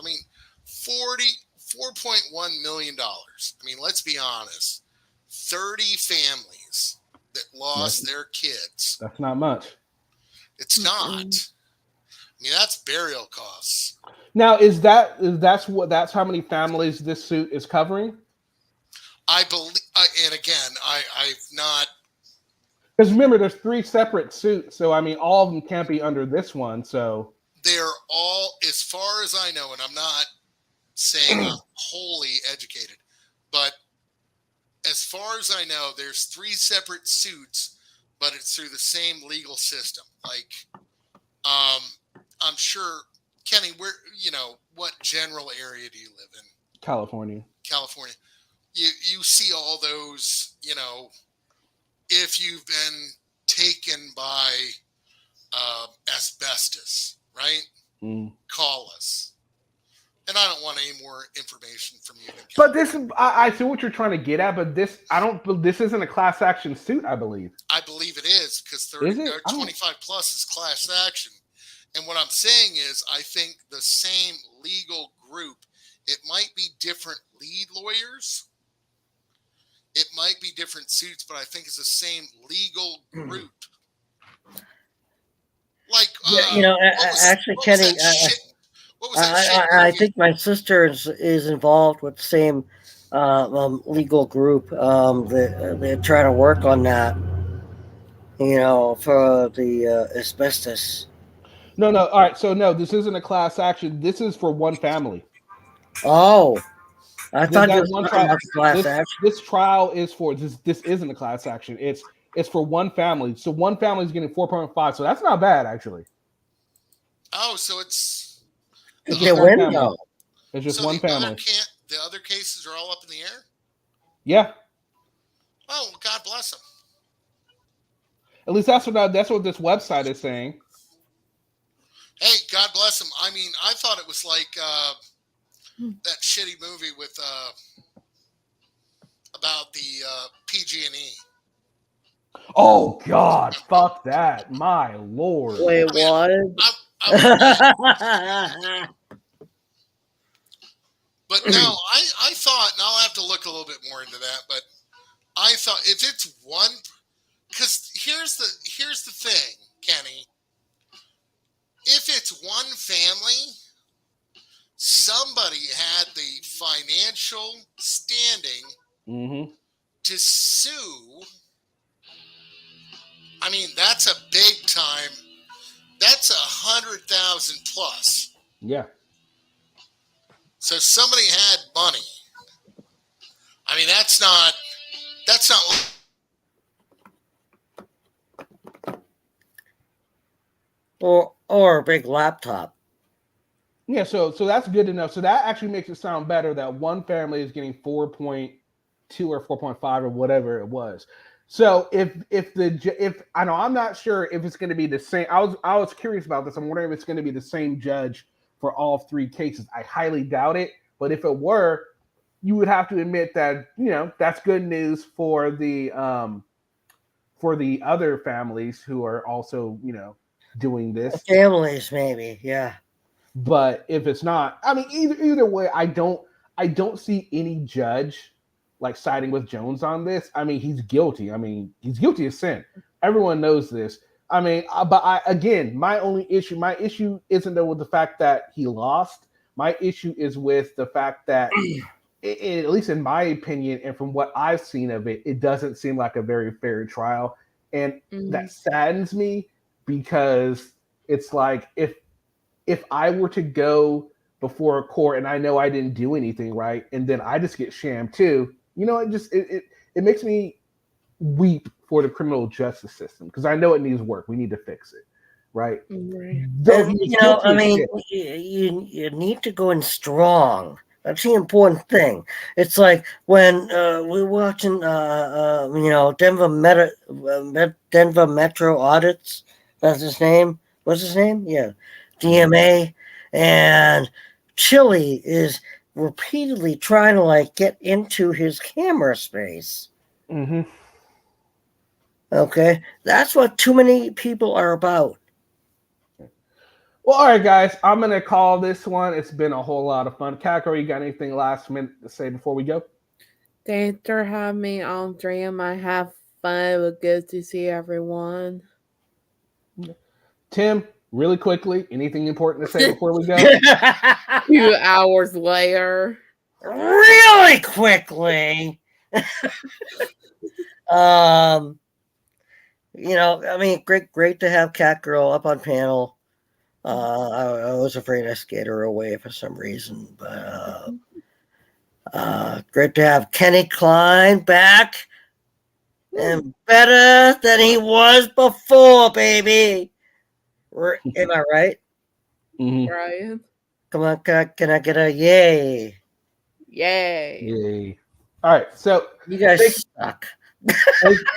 $4.1 million. Let's be honest. 30 families that lost their kids. That's not much. It's not. That's burial costs. Now, that's how many families this suit is covering? I believe, and again, I've not. Because remember, there's 3 separate suits, so I mean, all of them can't be under this one. So They're all, as far as I know, and I'm not saying I'm wholly educated, but as far as I know, there's 3 separate suits, but it's through the same legal system. Like, I'm sure, Kenny, what general area do you live in? California. California. You see all those, if you've been taken by asbestos, right? Call us. And I don't want any more information from you. But this, I see what you're trying to get at. But this, this isn't a class action suit, I believe. I believe it is, because 25 plus is class action. And what I'm saying is, I think the same legal group, it might be different lead lawyers. It might be different suits, but I think it's the same legal group. Like, actually, Kenny, I think my sister is involved with the same legal group. They're trying to work on that, for the asbestos. No. All right. So no, this isn't a class action. This is for one family. Oh, I thought you were one talking trial. about the class action. This trial is for this. This isn't a class action. It's for one family. So one family is getting 4.5. So that's not bad, actually. Oh, so it's just one family. It's just one family. The other cases are all up in the air? Yeah. Oh, well, God bless them. At least that's what this website is saying. Hey, God bless them. I mean, I thought it was like that shitty movie with about the PG&E. Oh God, fuck that! My lord. Wait, what? But no, I thought, and I'll have to look a little bit more into that, but I thought if it's one, because here's the thing, Kenny. If it's one family, somebody had the financial standing to sue. I mean, that's a big time. That's 100,000 plus. Yeah. So somebody had money. I mean, that's not. Or a big laptop. Yeah, so that's good enough. So that actually makes it sound better that one family is getting 4.2 or 4.5 or whatever it was. So if I know, I'm not sure if it's going to be the same. I was curious about this. I'm wondering if it's going to be the same judge for all 3 cases. I highly doubt it. But if it were, you would have to admit that that's good news for the other families who are also doing this. Families, maybe, yeah. But if it's not, I mean, either way, I don't see any judge like siding with Jones on this. I mean, he's guilty. I mean, he's guilty of sin. Everyone knows this. I mean, my issue isn't though with the fact that he lost. My issue is with the fact that, at least in my opinion, and from what I've seen of it, it doesn't seem like a very fair trial, and that saddens me because it's like if I were to go before a court and I know I didn't do anything right, and then I just get shammed too, it makes me weep for the criminal justice system because I know it needs work. We need to fix it, right? I mean, you need to go in strong. That's the important thing. It's like when we're watching, Denver Metro Audits. That's his name. What's his name? Yeah, DMA. And Chili is repeatedly trying to get into his camera space. Okay, that's what too many people are about. Well, all right, guys, I'm going to call this one. It's been a whole lot of fun. Kako, you got anything last minute to say before we go? Thanks for having me on stream. I have fun. It was good to see everyone. Tim, really quickly, anything important to say before we go? 2 hours later. Really quickly. You know, I mean, great to have Cat Girl up on panel. I was afraid I scared her away for some reason, but great to have Kenny Klein back and better than he was before, baby. Am I right? Brian. Come on, can I get a yay? Yay. Yay. All right. So you guys suck.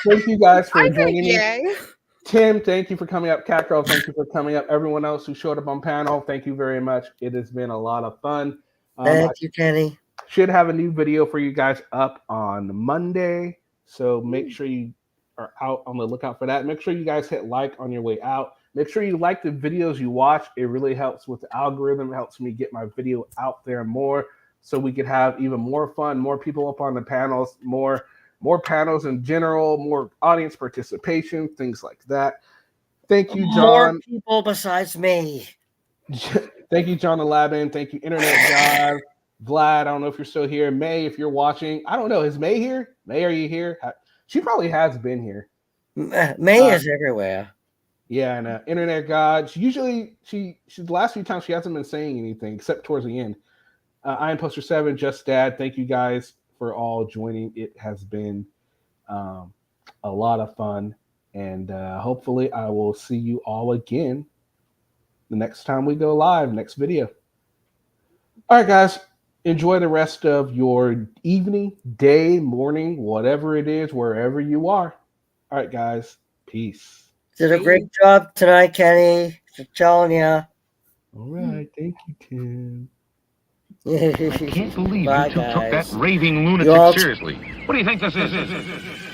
Thank you guys for I joining me. yay. Tim, thank you for coming up. Catgirl, thank you for coming up. Everyone else who showed up on panel, thank you very much. It has been a lot of fun. Thank you, Kenny. Should have a new video for you guys up on Monday. So make sure you are out on the lookout for that. Make sure you guys hit like on your way out. Make sure you like the videos you watch. It really helps with the algorithm. It helps me get my video out there more so we could have even more fun, more people up on the panels, more panels in general, more audience participation, things like that. Thank you, John. More people besides me. Thank you, John Alabin. Thank you, Internet God. Vlad, I don't know if you're still here. May, if you're watching, I don't know. Is May here? May, are you here? She probably has been here. May is everywhere. Yeah, and Internet God. She's the last few times she hasn't been saying anything except towards the end. I am Poster 7, Just Dad. Thank you guys for all joining. It has been a lot of fun, and hopefully I will see you all again the next time we go live, next video. All right, guys. Enjoy the rest of your evening, day, morning, whatever it is, wherever you are. All right, guys. Peace. Did a great job tonight, Kenny. Just telling you. All right. Thank you, Tim. I can't believe Bye, you two took that guys. raving You lunatic all- seriously. What do you think this is?